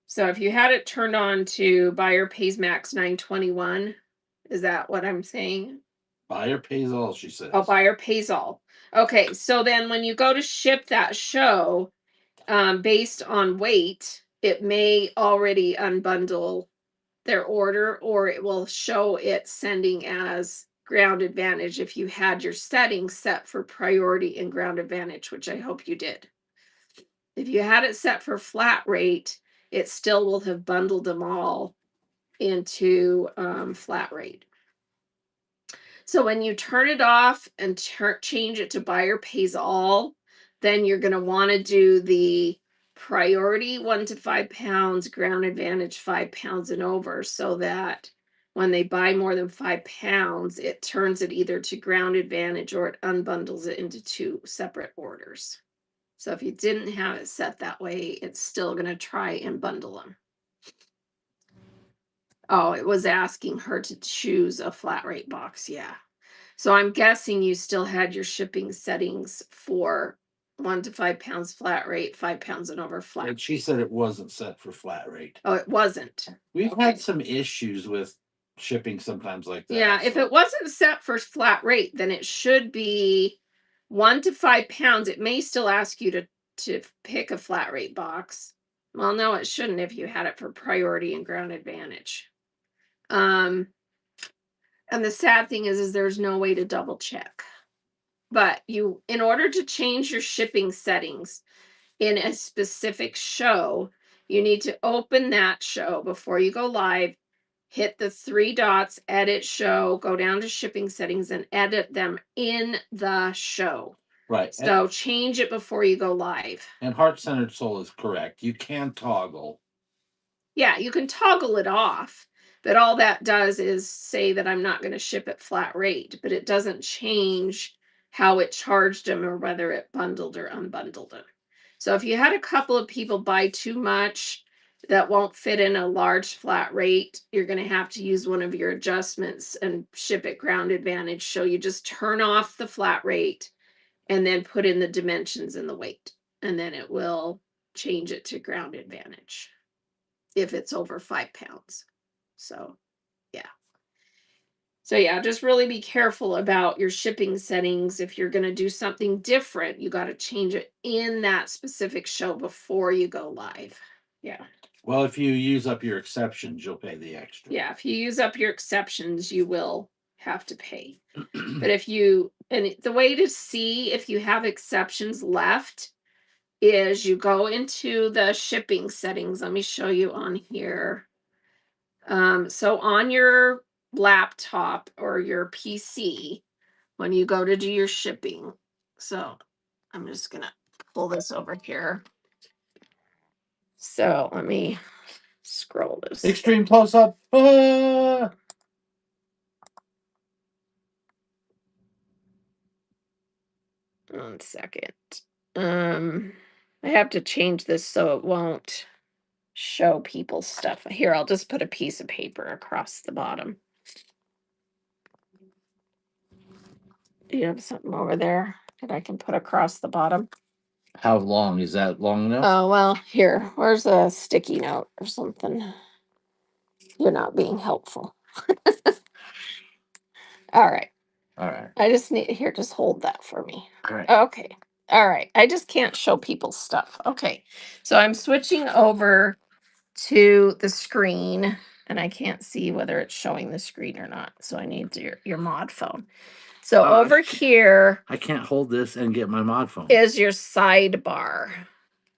S1: So if you had it turned on to buyer pays max 921, is that what I'm saying?
S2: Buyer pays all, she says.
S1: Oh, buyer pays all. Okay, so then when you go to ship that show, based on weight, it may already unbundle their order, or it will show it sending as Ground Advantage if you had your settings set for priority and Ground Advantage, which I hope you did. If you had it set for flat rate, it still will have bundled them all into flat rate. So when you turn it off and change it to buyer pays all, then you're going to want to do the priority 1 to 5 pounds, Ground Advantage 5 pounds and over, so that when they buy more than 5 pounds, it turns it either to Ground Advantage or it unbundles it into 2 separate orders. So if you didn't have it set that way, it's still going to try and bundle them. Oh, it was asking her to choose a flat rate box. Yeah. So I'm guessing you still had your shipping settings for 1 to 5 pounds flat rate, 5 pounds and over flat.
S2: And she said it wasn't set for flat rate.
S1: Oh, it wasn't.
S2: We've had some issues with shipping sometimes like that.
S1: Yeah, if it wasn't set for flat rate, then it should be 1 to 5 pounds. It may still ask you to pick a flat rate box. Well, no, it shouldn't if you had it for priority and Ground Advantage. And the sad thing is there's no way to double check. But in order to change your shipping settings in a specific show, you need to open that show before you go live, hit the 3 dots, edit show, go down to shipping settings and edit them in the show.
S2: Right.
S1: So change it before you go live.
S2: And Heart Centered Soul is correct. You can toggle.
S1: Yeah, you can toggle it off, but all that does is say that I'm not going to ship at flat rate, but it doesn't change how it charged them or whether it bundled or unbundled them. So if you had a couple of people buy too much that won't fit in a large flat rate, you're going to have to use one of your adjustments and ship it Ground Advantage. So you just turn off the flat rate and then put in the dimensions and the weight, and then it will change it to Ground Advantage if it's over 5 pounds. So, yeah. So, yeah, just really be careful about your shipping settings. If you're going to do something different, you got to change it in that specific show before you go live. Yeah.
S2: Well, if you use up your exceptions, you'll pay the extra.
S1: Yeah. If you use up your exceptions, you will have to pay. But and the way to see if you have exceptions left is you go into the shipping settings. Let me show you on here. So on your laptop or your PC, when you go to do your shipping, so I'm just gonna pull this over here. So let me scroll this.
S2: Extreme close up. Ah!
S1: One second. I have to change this so it won't show people stuff. Here, I'll just put a piece of paper across the bottom. Do you have something over there that I can put across the bottom?
S2: How long? Is that long enough?
S1: Oh, well, here, where's a sticky note or something? You're not being helpful. All right.
S2: All right.
S1: I just need, here, just hold that for me.
S2: All right.
S1: Okay. All right. I just can't show people stuff. Okay. So I'm switching over to the screen and I can't see whether it's showing the screen or not. So I need your mod phone. So
S2: Oh,
S1: over here
S2: I can't hold this and get my mod phone.
S1: is your sidebar.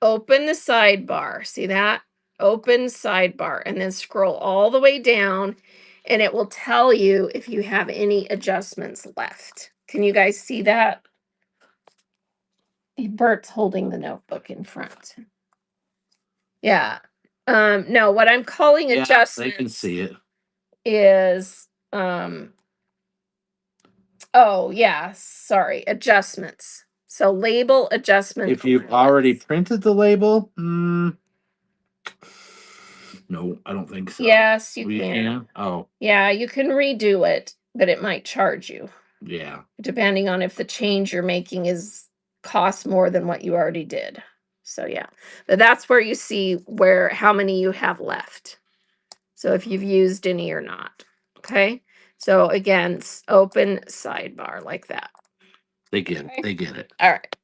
S1: Open the sidebar. See that? Open sidebar and then scroll all the way down and it will tell you if you have any adjustments left. Can you guys see that? Bert's holding the notebook in front. Yeah. No, what I'm calling
S2: Yeah, they
S1: adjustments
S2: can see it.
S1: is oh yeah, sorry, adjustments. So label adjustment.
S2: If you've already printed the label, no, I don't think so.
S1: Yes, you
S2: We
S1: can.
S2: Oh,
S1: Yeah, you can redo it, but it might charge you,
S2: yeah.
S1: depending on if the change you're making is costs more than what you already did. So yeah. But that's where you see where how many you have left. So if you've used any or not. Okay. So again, open sidebar like that.
S2: They get
S1: Okay.
S2: it. They get it.
S1: All right.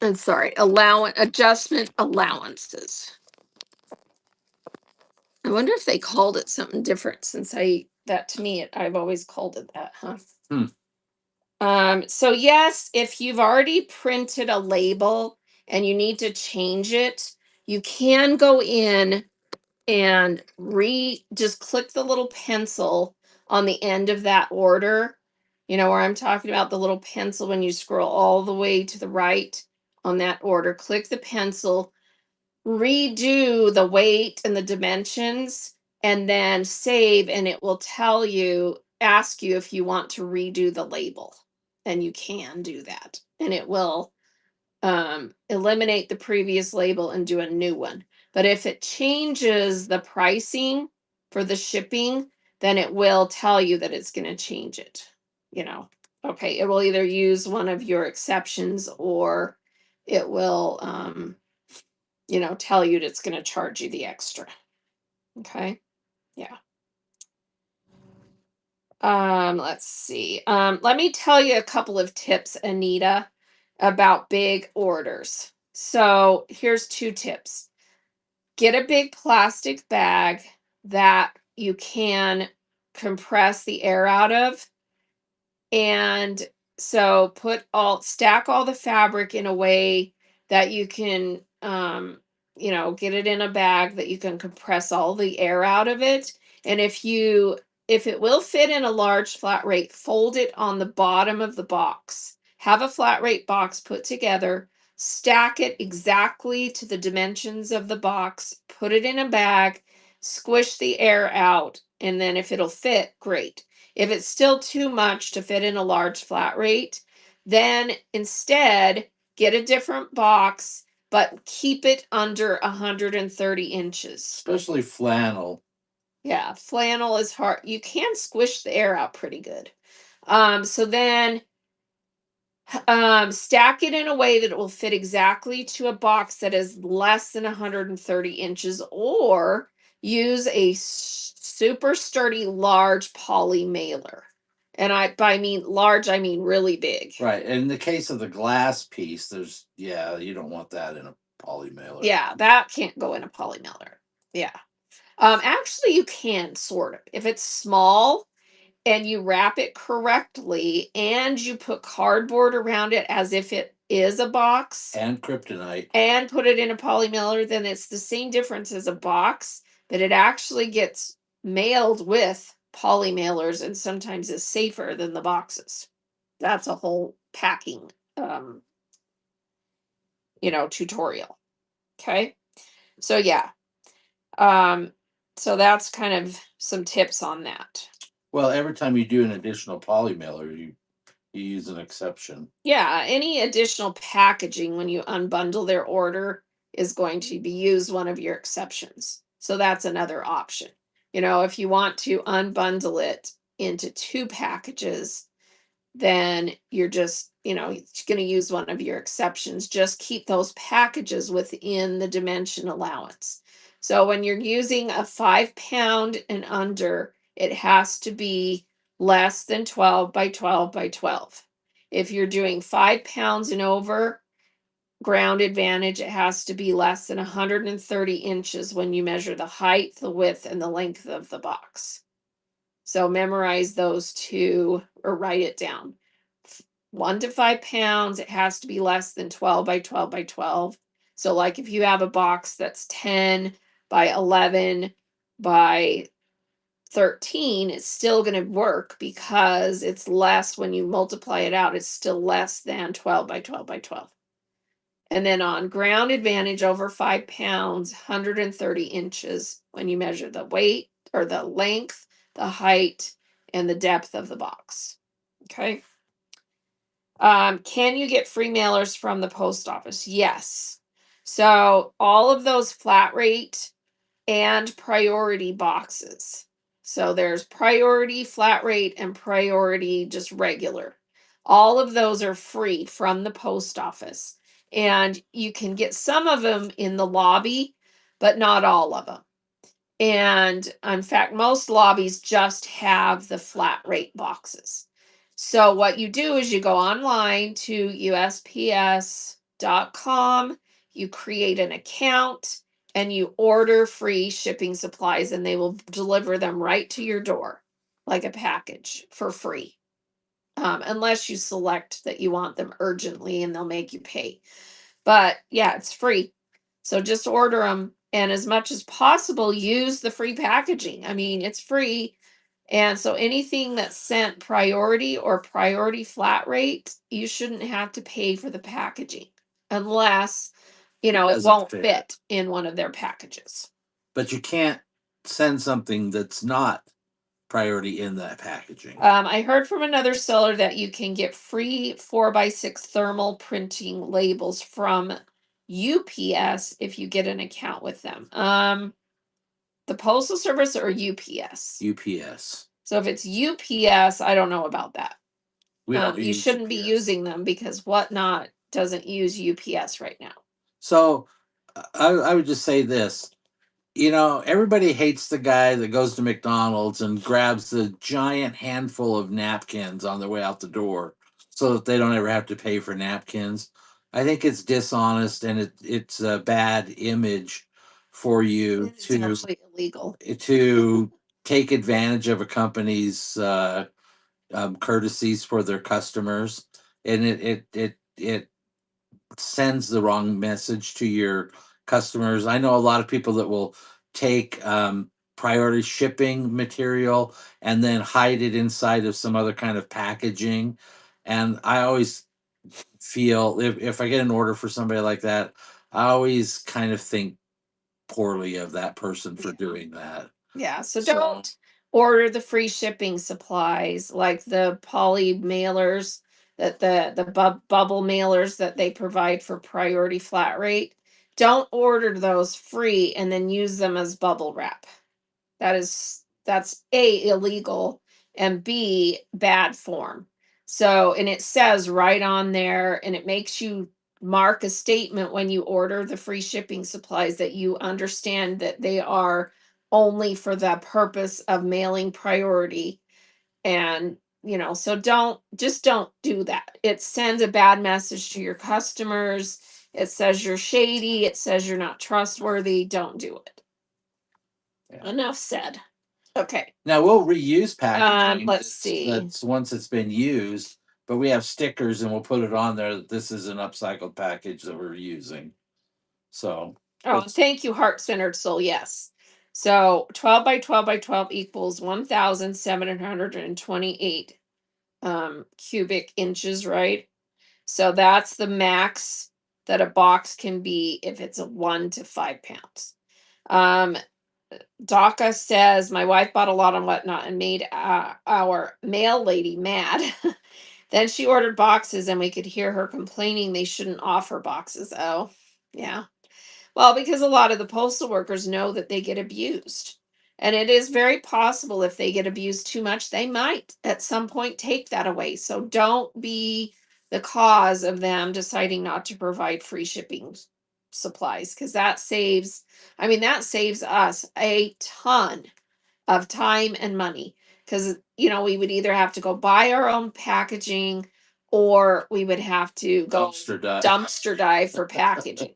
S1: And sorry, adjustment allowances. I wonder if they called it something different since to me, I've always called it that, huh? So yes, if you've already printed a label and you need to change it, you can go in and just click the little pencil on the end of that order. You know where I'm talking about, the little pencil when you scroll all the way to the right on that order. Click the pencil, redo the weight and the dimensions, and then save, and it will ask you if you want to redo the label. And you can do that. And it will eliminate the previous label and do a new one. But if it changes the pricing for the shipping, then it will tell you that it's going to change it. Okay, it will either use one of your exceptions or it will, tell you that it's going to charge you the extra. Okay, yeah. Let's see. Let me tell you a couple of tips, Anita, about big orders. So here's 2 tips. Get a big plastic bag that you can compress the air out of. And so stack all the fabric in a way that you can, get it in a bag that you can compress all the air out of it. And if it will fit in a large flat rate, fold it on the bottom of the box. Have a flat rate box put together, stack it exactly to the dimensions of the box, put it in a bag, squish the air out, and then if it'll fit, great. If it's still too much to fit in a large flat rate, then instead get a different box, but keep it under 130 inches.
S2: Especially flannel.
S1: Yeah, flannel is hard. You can squish the air out pretty good. So then stack it in a way that it will fit exactly to a box that is less than 130 inches, or use a super sturdy large poly mailer. And by mean large, I mean really big.
S2: Right. In the case of the glass piece, you don't want that in a poly mailer.
S1: Yeah, that can't go in a poly mailer. Yeah. Actually, you can sort of. If it's small and you wrap it correctly and you put cardboard around it as if it is a box
S2: And kryptonite.
S1: and put it in a poly mailer, then it's the same difference as a box, but it actually gets mailed with poly mailers and sometimes is safer than the boxes. That's a whole packing tutorial. Okay. So yeah. So that's kind of some tips on that.
S2: Well, every time you do an additional poly mailer, you use an exception.
S1: Yeah, any additional packaging when you unbundle their order is going to be use one of your exceptions. So that's another option. If you want to unbundle it into 2 packages, then you're just, going to use one of your exceptions. Just keep those packages within the dimension allowance. So when you're using a 5 pound and under, it has to be less than 12 by 12 by 12. If you're doing 5 pounds and over, ground advantage, it has to be less than 130 inches when you measure the height, the width, and the length of the box. So memorize those two or write it down. 1 to 5 pounds, it has to be less than 12 by 12 by 12. So, like if you have a box that's 10 by 11 by 13, it's still going to work because it's less when you multiply it out, it's still less than 12 by 12 by 12. And then on ground advantage over 5 pounds, 130 inches when you measure the weight or the length, the height, and the depth of the box. Okay. Can you get free mailers from the post office? Yes. So all of those flat rate and priority boxes. So there's priority, flat rate, and priority just regular. All of those are free from the post office. And you can get some of them in the lobby, but not all of them. And in fact, most lobbies just have the flat rate boxes. So what you do is you go online to USPS.com, you create an account, and you order free shipping supplies, and they will deliver them right to your door like a package for free. Unless you select that you want them urgently and they'll make you pay. But yeah, it's free. So just order them, and as much as possible, use the free packaging. I mean, it's free. And so anything that's sent priority or priority flat rate, you shouldn't have to pay for the packaging unless, it
S2: doesn't
S1: won't
S2: fit.
S1: fit in one of their packages.
S2: But you can't send something that's not priority in that packaging.
S1: I heard from another seller that you can get free 4x6 thermal printing labels from UPS if you get an account with them. The Postal Service or UPS?
S2: UPS.
S1: So if it's UPS, I don't know about that.
S2: We don't
S1: You
S2: use
S1: shouldn't be
S2: UPS.
S1: using them because Whatnot doesn't use UPS right now.
S2: So I would just say this. Everybody hates the guy that goes to McDonald's and grabs the giant handful of napkins on their way out the door so that they don't ever have to pay for napkins. I think it's dishonest and it's a bad image for you
S1: It's actually illegal.
S2: to take advantage of a company's courtesies for their customers, and it sends the wrong message to your customers. I know a lot of people that will take priority shipping material and then hide it inside of some other kind of packaging. And I always feel if I get an order for somebody like that, I always kind of think poorly of that person for doing that.
S1: Yeah, so don't order the free shipping supplies like the poly mailers that the bubble mailers that they provide for priority flat rate. Don't order those free and then use them as bubble wrap. That's A, illegal, and B, bad form. So, and it says right on there, and it makes you mark a statement when you order the free shipping supplies that you understand that they are only for the purpose of mailing priority. And, so don't do that. It sends a bad message to your customers. It says you're shady. It says you're not trustworthy. Don't do it.
S2: Yeah.
S1: Enough said. Okay.
S2: Now we'll reuse packaging.
S1: Let's see.
S2: That's once it's been used, but we have stickers and we'll put it on there that this is an upcycled package that we're using. So
S1: Oh, thank you, Heart Centered Soul. Yes. So 12 by 12 by 12 equals 1,728 cubic inches, right? So that's the max that a box can be if it's a 1 to 5 pounds. DACA says my wife bought a lot on Whatnot and made our mail lady mad. Then she ordered boxes and we could hear her complaining they shouldn't offer boxes. Oh, yeah. Well, because a lot of the postal workers know that they get abused. And it is very possible if they get abused too much, they might at some point take that away. So don't be the cause of them deciding not to provide free shipping supplies because that saves us a ton of time and money. because we would either have to go buy our own packaging, or we would have to go dumpster dive for packaging.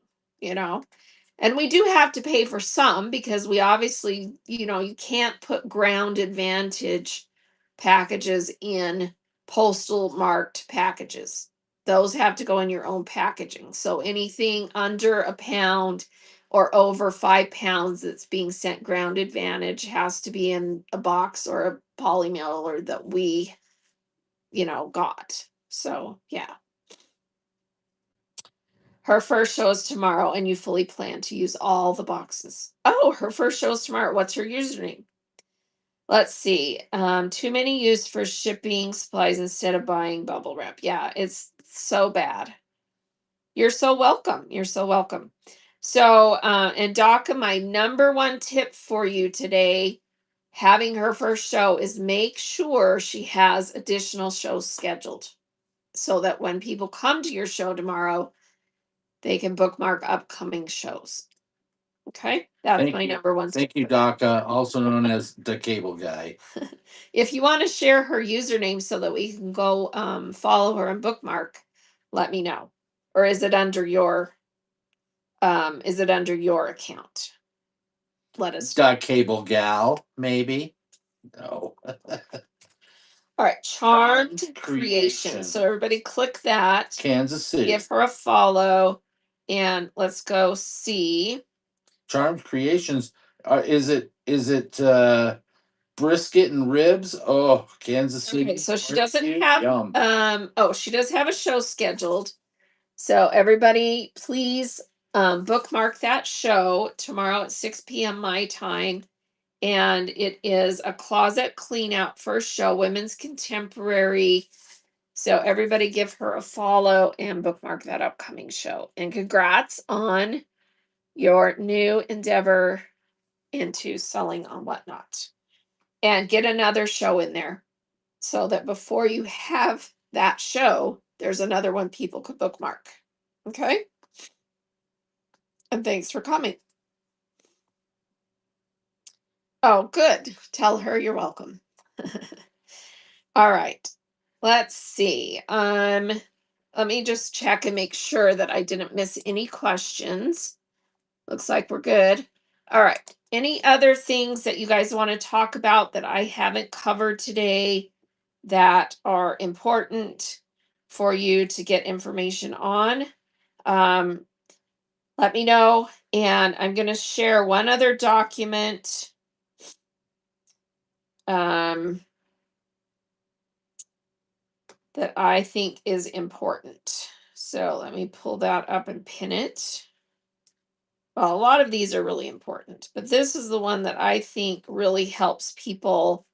S1: And we do have to pay for some, because we obviously, you can't put Ground Advantage packages in postal marked packages. Those have to go in your own packaging. So anything under a pound or over 5 pounds that's being sent Ground Advantage has to be in a box or a poly mailer that we, got. So yeah. Her first show is tomorrow, and you fully plan to use all the boxes. Oh, her first show is tomorrow. What's her username? Let's see. Too many use for shipping supplies instead of buying bubble wrap. Yeah, it's so bad. You're so welcome. You're so welcome. So, and DACA, my number one tip for you today, having her first show, is make sure she has additional shows scheduled, so that when people come to your show tomorrow, they can bookmark upcoming shows. Okay, that's
S2: Thank
S1: my
S2: you.
S1: number one.
S2: Thank you, DACA, also known as the cable guy.
S1: If you want to share her username so that we can go follow her and bookmark, let me know. Or is it under your account? Let us know.
S2: Cable gal, maybe. No.
S1: All right, Charmed Creation. So everybody click that.
S2: Kansas City.
S1: Give her a follow, and let's go see.
S2: Charmed Creations. Is it brisket and ribs? Oh, Kansas City.
S1: Okay, so she
S2: barbecue?
S1: doesn't have
S2: Yum.
S1: she does have a show scheduled. So everybody please bookmark that show tomorrow at 6 p.m. my time. And it is a closet clean out first show, women's contemporary. So everybody give her a follow and bookmark that upcoming show. And congrats on your new endeavor into selling on Whatnot. And get another show in there, so that before you have that show, there's another one people could bookmark. Okay? And thanks for coming. Oh, good. Tell her you're welcome. All right. Let's see. Let me just check and make sure that I didn't miss any questions. Looks like we're good. All right. Any other things that you guys want to talk about that I haven't covered today that are important for you to get information on? Let me know. And I'm going to share one other document. That I think is important. So let me pull that up and pin it. Well, a lot of these are really important, but this is the one that I think really helps people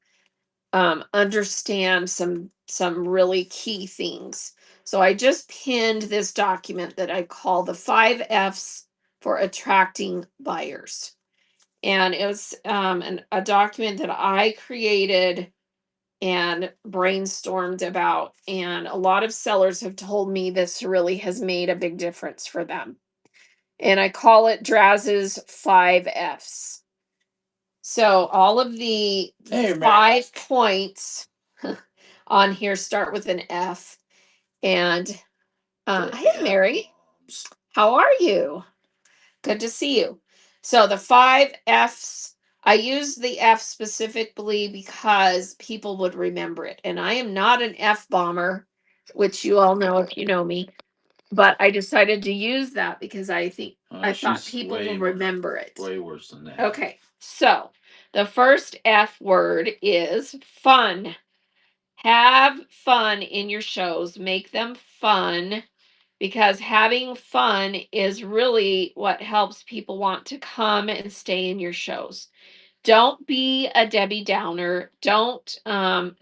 S1: understand some really key things. So I just pinned this document that I call the 5 F's for attracting buyers. And it was a document that I created and brainstormed about. And a lot of sellers have told me this really has made a big difference for them. And I call it Draz's 5 F's. So all of the 5 points on here start with an F. And hey, Mary, how are you? Good to see you. So the 5 F's, I use the F specifically because people would remember it. And I am not an F bomber, which you all know if you know me. But I decided to use that because I thought people will remember it.
S2: Way worse than that.
S1: Okay. So the first F word is fun. Have fun in your shows. Make them fun, because having fun is really what helps people want to come and stay in your shows. Don't be a Debbie Downer. Don't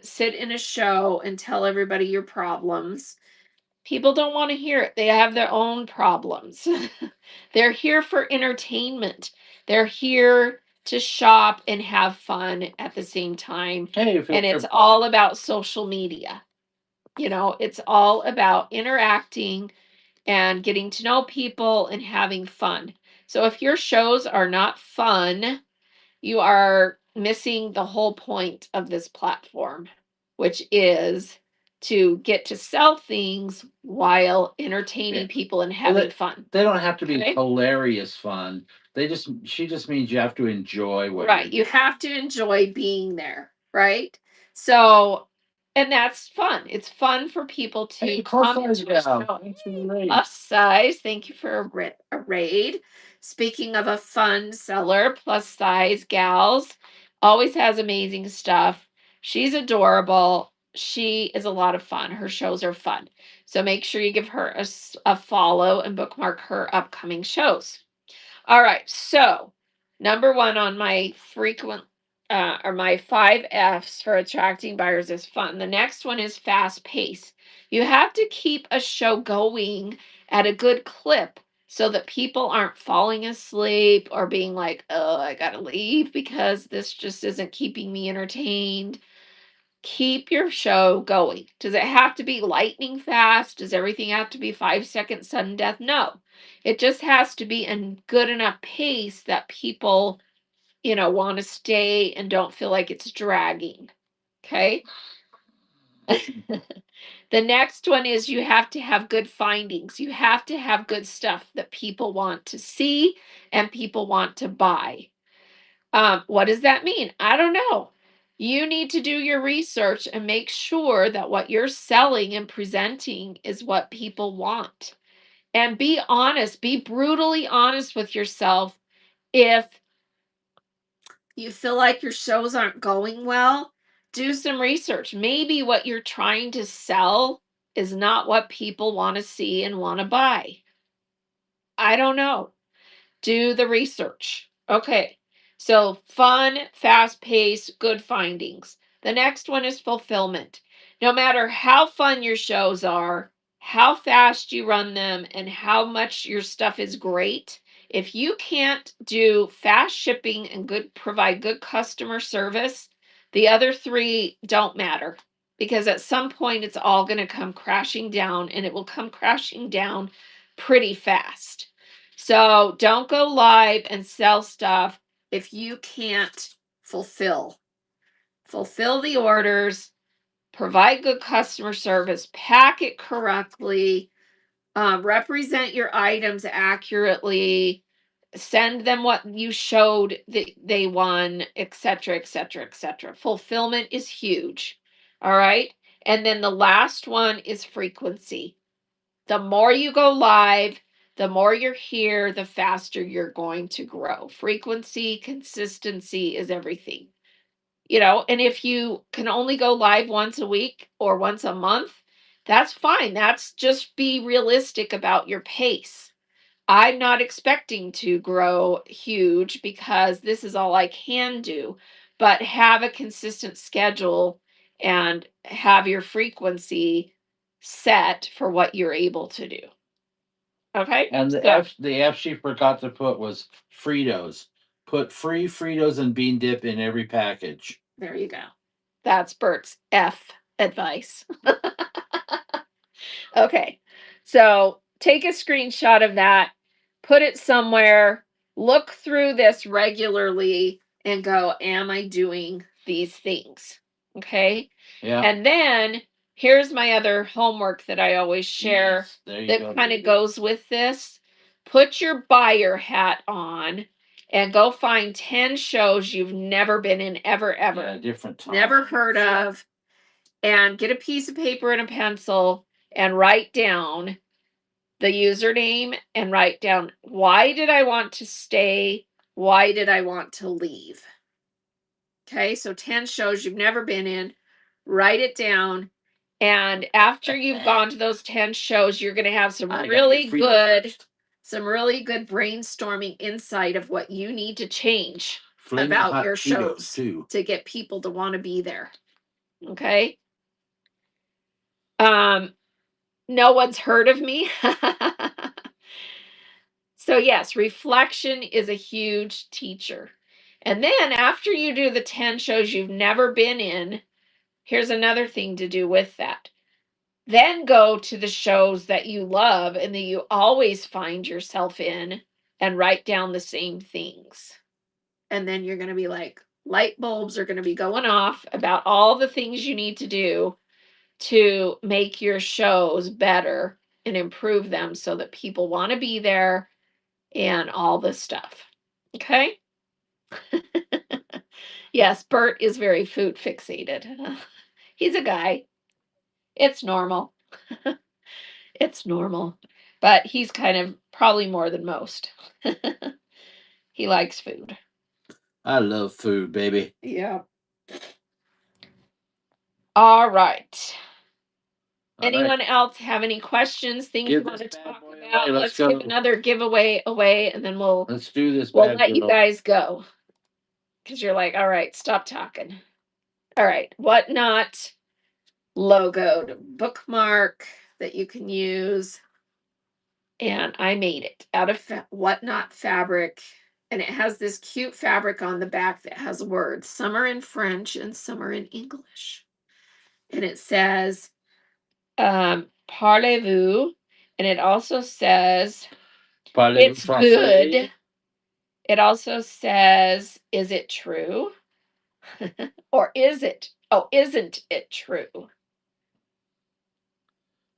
S1: sit in a show and tell everybody your problems. People don't want to hear it. They have their own problems. They're here for entertainment. They're here to shop and have fun at the same time. And it's all about social media. It's all about interacting and getting to know people and having fun. So if your shows are not fun, you are missing the whole point of this platform, which is to get to sell things while entertaining
S2: Yeah.
S1: people and
S2: Well,
S1: having fun.
S2: they don't have to be
S1: Okay.
S2: hilarious fun. She just means you have to enjoy what
S1: Right.
S2: you're
S1: You have to enjoy being there, right? So, and that's fun. It's fun for people to
S2: Hey, plus
S1: come
S2: size
S1: into a
S2: gal.
S1: show.
S2: Thanks for the raid.
S1: Plus size. Thank you for a raid. Speaking of a fun seller, plus size gals always has amazing stuff. She's adorable. She is a lot of fun. Her shows are fun. So make sure you give her a follow and bookmark her upcoming shows. All right. So, number one on my frequent or my 5 F's for attracting buyers is fun. The next one is fast pace. You have to keep a show going at a good clip so that people aren't falling asleep or being like, oh, I got to leave because this just isn't keeping me entertained. Keep your show going. Does it have to be lightning fast? Does everything have to be 5 second sudden death? No. It just has to be in good enough pace that people, want to stay and don't feel like it's dragging. Okay. The next one is you have to have good findings. You have to have good stuff that people want to see and people want to buy. What does that mean? I don't know. You need to do your research and make sure that what you're selling and presenting is what people want. And be honest, be brutally honest with yourself. If you feel like your shows aren't going well, do some research. Maybe what you're trying to sell is not what people want to see and want to buy. I don't know. Do the research. Okay. So fun, fast paced, good findings. The next one is fulfillment. No matter how fun your shows are, how fast you run them, and how much your stuff is great, if you can't do fast shipping and provide good customer service, the other three don't matter because at some point it's all going to come crashing down and it will come crashing down pretty fast. So don't go live and sell stuff if you can't fulfill. Fulfill the orders, provide good customer service, pack it correctly, represent your items accurately, send them what you showed that they won, etc., etc., etc. Fulfillment is huge. All right. And then the last one is frequency. The more you go live, the more you're here, the faster you're going to grow. Frequency, consistency is everything. And if you can only go live once a week or once a month, that's fine. That's just be realistic about your pace. I'm not expecting to grow huge because this is all I can do, but have a consistent schedule and have your frequency set for what you're able to do. Okay.
S2: And
S1: So
S2: the F she forgot to put was Fritos. Put free Fritos and bean dip in every package.
S1: there you go. That's Bert's F advice. Okay. So take a screenshot of that, put it somewhere, look through this regularly, and go, am I doing these things? Okay.
S2: Yeah.
S1: And then here's my other homework that I always share
S2: Yes, there you
S1: that
S2: go.
S1: kind of goes with this. Put your buyer hat on and go find 10 shows you've never been in ever,
S2: Yeah, different times.
S1: never heard of, and get a piece of paper and a pencil and write down the username and write down why did I want to stay? Why did I want to leave? Okay, so 10 shows you've never been in, write it down. And after you've gone to those 10 shows, you're going to have some really good brainstorming insight of what you need to change
S2: Flaming
S1: about
S2: hot
S1: your
S2: Cheetos,
S1: shows
S2: too.
S1: to get people to want to be there. Okay. No one's heard of me. So yes, reflection is a huge teacher. And then after you do the 10 shows you've never been in, here's another thing to do with that. Then go to the shows that you love and that you always find yourself in and write down the same things. And then you're going to be like, light bulbs are going to be going off about all the things you need to do to make your shows better and improve them so that people want to be there and all this stuff. Okay? Yes, Bert is very food fixated. He's a guy. It's normal. It's normal. But he's kind of probably more than most. He likes food.
S2: I love food, baby.
S1: Yeah. All right.
S2: All right.
S1: Anyone else have any questions, things you
S2: Give
S1: want to
S2: this bad
S1: talk
S2: boy
S1: about?
S2: away.
S1: Let's
S2: Let's
S1: give
S2: go.
S1: another giveaway away, and then we'll
S2: Let's do this
S1: we'll
S2: bad
S1: let you
S2: girl.
S1: guys go. Because you're like, all right, stop talking. All right, Whatnot logoed bookmark that you can use. And I made it out of Whatnot fabric. And it has this cute fabric on the back that has words. Some are in French and some are in English. And it says, parlez-vous. And it also says,
S2: Parlez-vous
S1: it's
S2: français?
S1: good. It also says, is it true? Or is it? Oh, isn't it true?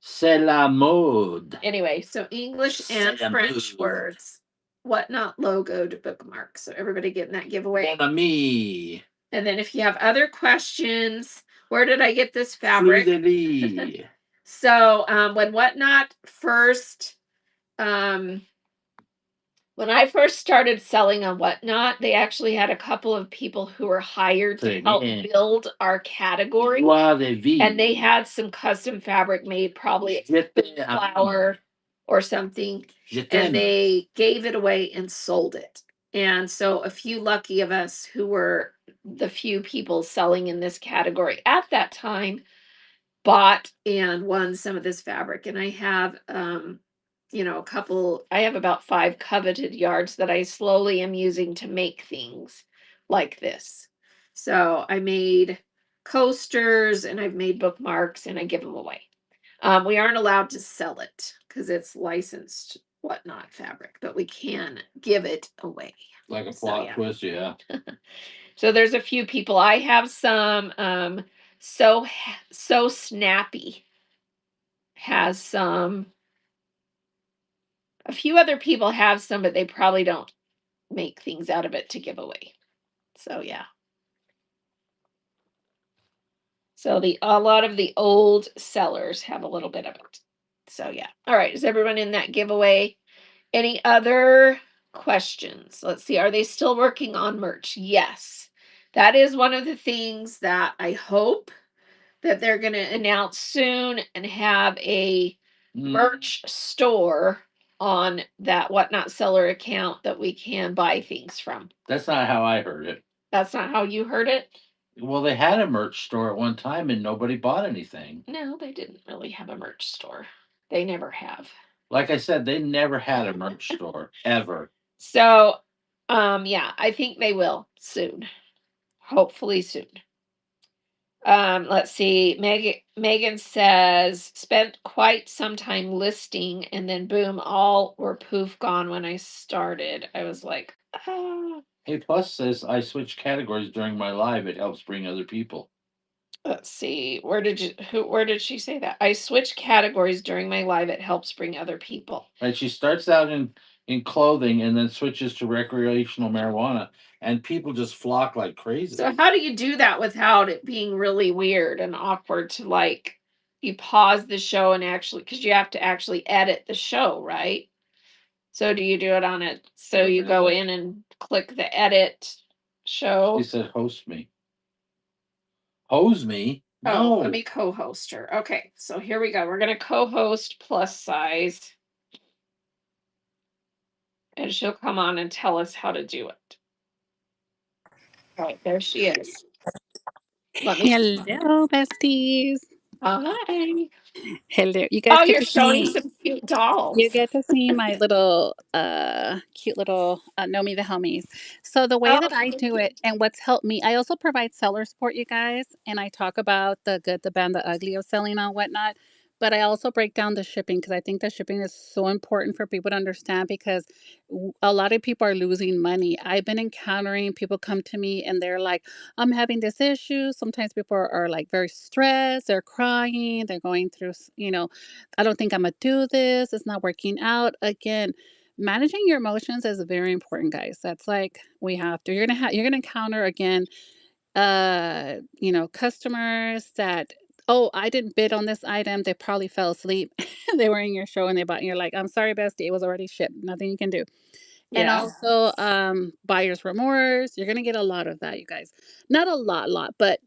S2: C'est la mode.
S1: Anyway, so English and
S2: C'est la
S1: French
S2: mode.
S1: words. Whatnot logoed bookmark. So everybody getting that giveaway.
S2: Mon ami.
S1: And then if you have other questions, where did I get this fabric?
S2: Fleur de lis.
S1: So when Whatnot first when I first started selling on Whatnot, they actually had a couple of people who were hired to help build our category.
S2: Joie de vivre.
S1: And they had some custom fabric made, probably
S2: Je
S1: a
S2: t'aime.
S1: flower or something.
S2: Je
S1: And
S2: t'aime.
S1: they gave it away and sold it. And so a few lucky of us who were the few people selling in this category at that time bought and won some of this fabric. And I have I have about 5 coveted yards that I slowly am using to make things like this. So I made coasters and I've made bookmarks and I give them away. We aren't allowed to sell it because it's licensed Whatnot fabric, but we can give it away.
S2: Like a
S1: So,
S2: plot
S1: yeah.
S2: twist, yeah.
S1: So there's a few people. I have some so snappy has some. A few other people have some, but they probably don't make things out of it to give away. So yeah. So a lot of the old sellers have a little bit of it. So yeah. All right. Is everyone in that giveaway? Any other questions? Let's see. Are they still working on merch? Yes. That is one of the things that I hope that they're going to announce soon and have a merch store on that Whatnot seller account that we can buy things from.
S2: That's not how I heard it.
S1: That's not how you heard it?
S2: Well, they had a merch store at one time and nobody bought anything.
S1: No, they didn't really have a merch store. They never have.
S2: Like I said, they never had a merch store ever.
S1: So, yeah, I think they will soon. Hopefully soon. Let's see. Megan says, spent quite some time listing and then boom, all were poof gone when I started. I was like, ah.
S2: Hey, Plus says I switch categories during my live. It helps bring other people.
S1: Let's see. Where did she say that? I switch categories during my live. It helps bring other people.
S2: Right. She starts out in clothing and then switches to recreational marijuana, and people just flock like crazy.
S1: So how do you do that without it being really weird and awkward to like you pause the show and actually because you have to actually edit the show, right? So do you do it on it? So you go in and click the edit show.
S2: He said, "Host me." Hose me?
S1: Oh,
S2: No.
S1: let me co-host her. Okay, so here we go. We're gonna co-host plus size. And she'll come on and tell us how to do it. All right, there she is.
S3: Hello, besties.
S1: Hi.
S3: Hello. You guys
S1: Oh,
S3: get
S1: you're
S3: to
S1: showing
S3: see
S1: some cute dolls.
S3: you get to see my little cute little know me the homies. So the way that I do it and what's helped me, I also provide seller support, you guys, and I talk about the good, the bad, the ugly of selling on Whatnot. but I also break down the shipping because I think the shipping is so important for people to understand because a lot of people are losing money. I've been encountering people come to me and they're like, I'm having this issue. Sometimes people are like very stressed, they're crying, they're going through, I don't think I'm gonna do this, it's not working out. Again, managing your emotions is very important, guys. That's like we have to. You're gonna encounter again customers that, oh, I didn't bid on this item. They probably fell asleep. They were in your show and they bought, and you're like, I'm sorry, bestie, it was already shipped. Nothing you can do. And
S1: Yeah.
S3: also, buyer's remorse. You're gonna get a lot of that, you guys. Not a lot, but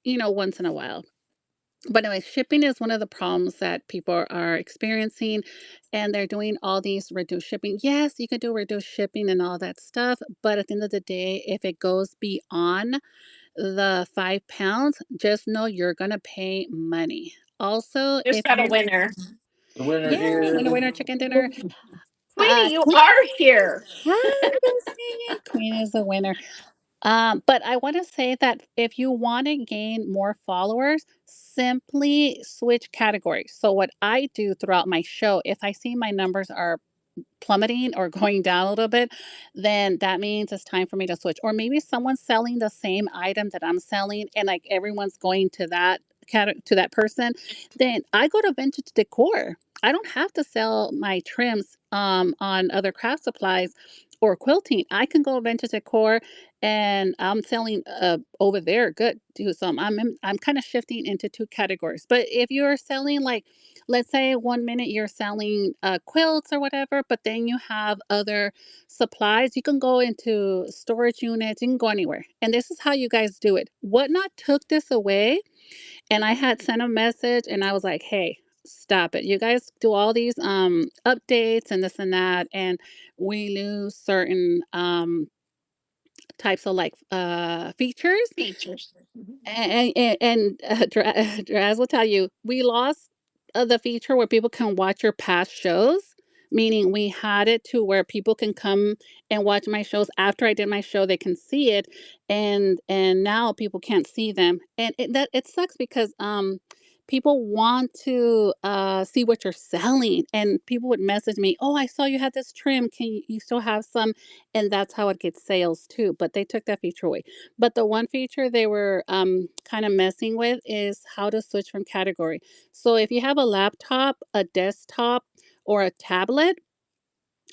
S3: once in a while. But anyway, shipping is one of the problems that people are experiencing, and they're doing all these reduced shipping. Yes, you can do reduced shipping and all that stuff, but at the end of the day, if it goes beyond the 5 pounds, just know you're gonna pay money. Also,
S1: Just
S3: if
S1: got a
S3: you
S1: winner.
S2: The winner
S3: yay,
S2: here.
S3: winner chicken dinner.
S1: Queenie, you
S3: Queen,
S1: are here.
S3: hi, Bessie. Queen is a winner. But I want to say that if you want to gain more followers, simply switch categories. So what I do throughout my show, if I see my numbers are plummeting or going down a little bit, then that means it's time for me to switch. Or maybe someone's selling the same item that I'm selling and like everyone's going to that to that person, then I go to vintage decor. I don't have to sell my trims on other craft supplies or quilting. I can go vintage decor and I'm selling over there good too. So I'm kind of shifting into two categories. But if you're selling like, let's say one minute you're selling quilts or whatever, but then you have other supplies, you can go into storage units, you can go anywhere. And this is how you guys do it. Whatnot took this away, and I had sent a message and I was like, hey, stop it. You guys do all these updates and this and that, and we lose certain types of like features.
S1: Features.
S3: Draz will tell you, we lost the feature where people can watch your past shows, meaning we had it to where people can come and watch my shows after I did my show. They can see it, and now people can't see them, and it sucks because people want to see what you're selling, and people would message me, oh, I saw you had this trim, can you still have some? And that's how it gets sales too, but they took that feature away. But the one feature they were kind of messing with is how to switch from category. So if you have a laptop, a desktop, or a tablet,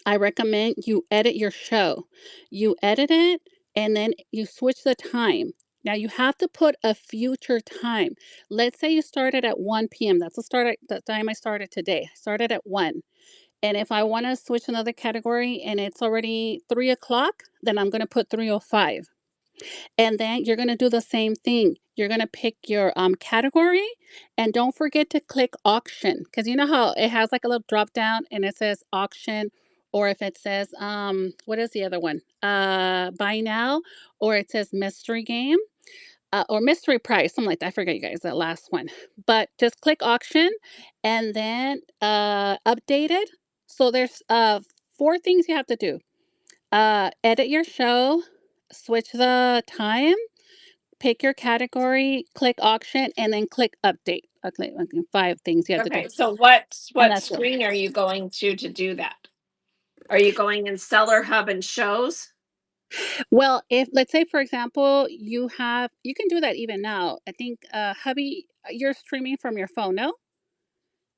S3: I recommend you edit your show. You edit it and then you switch the time. Now you have to put a future time. Let's say you started at 1 p.m. That's the time I started today. I started at 1. And if I want to switch another category and it's already 3 o'clock, then I'm going to put 3:05. And then you're going to do the same thing. You're going to pick your category, and don't forget to click auction, because you know how it has like a little drop down and it says auction, or if it says what is the other one? Buy now, or it says mystery game, or mystery price, something like that. I forget, you guys, that last one. But just click auction and then update it. So there's 4 things you have to do. Edit your show, switch the time, pick your category, click auction, and then click update. Okay, 5 things you have to do,
S1: Okay, so
S3: and
S1: what
S3: that's it.
S1: screen are you going to do that? Are you going in Seller Hub and Shows?
S3: Well, if let's say for example you can do that even now. I think hubby, you're streaming from your phone, no?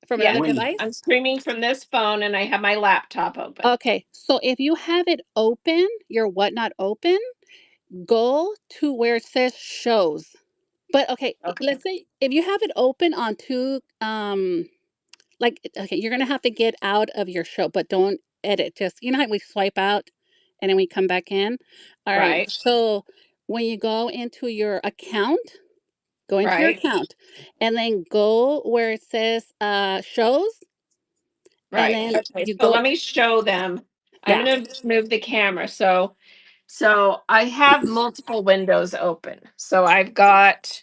S3: From another
S1: Yes,
S2: Win.
S1: I'm
S3: device?
S1: streaming from this phone and I have my laptop open.
S3: Okay, so if you have it open, your Whatnot open, go to where it says shows. But okay,
S1: Okay.
S3: let's say if you have it open on two like, okay, you're gonna have to get out of your show, but don't edit. Just you know how we swipe out and then we come back in? All right.
S1: Right.
S3: So when you go into your account, go into your
S1: Right.
S3: account and then go where it says shows, and
S1: Right.
S3: then
S1: Okay.
S3: you
S1: So
S3: go,
S1: let me show them. I'm
S3: yeah,
S1: going to move the camera. So I have multiple windows open. So I've got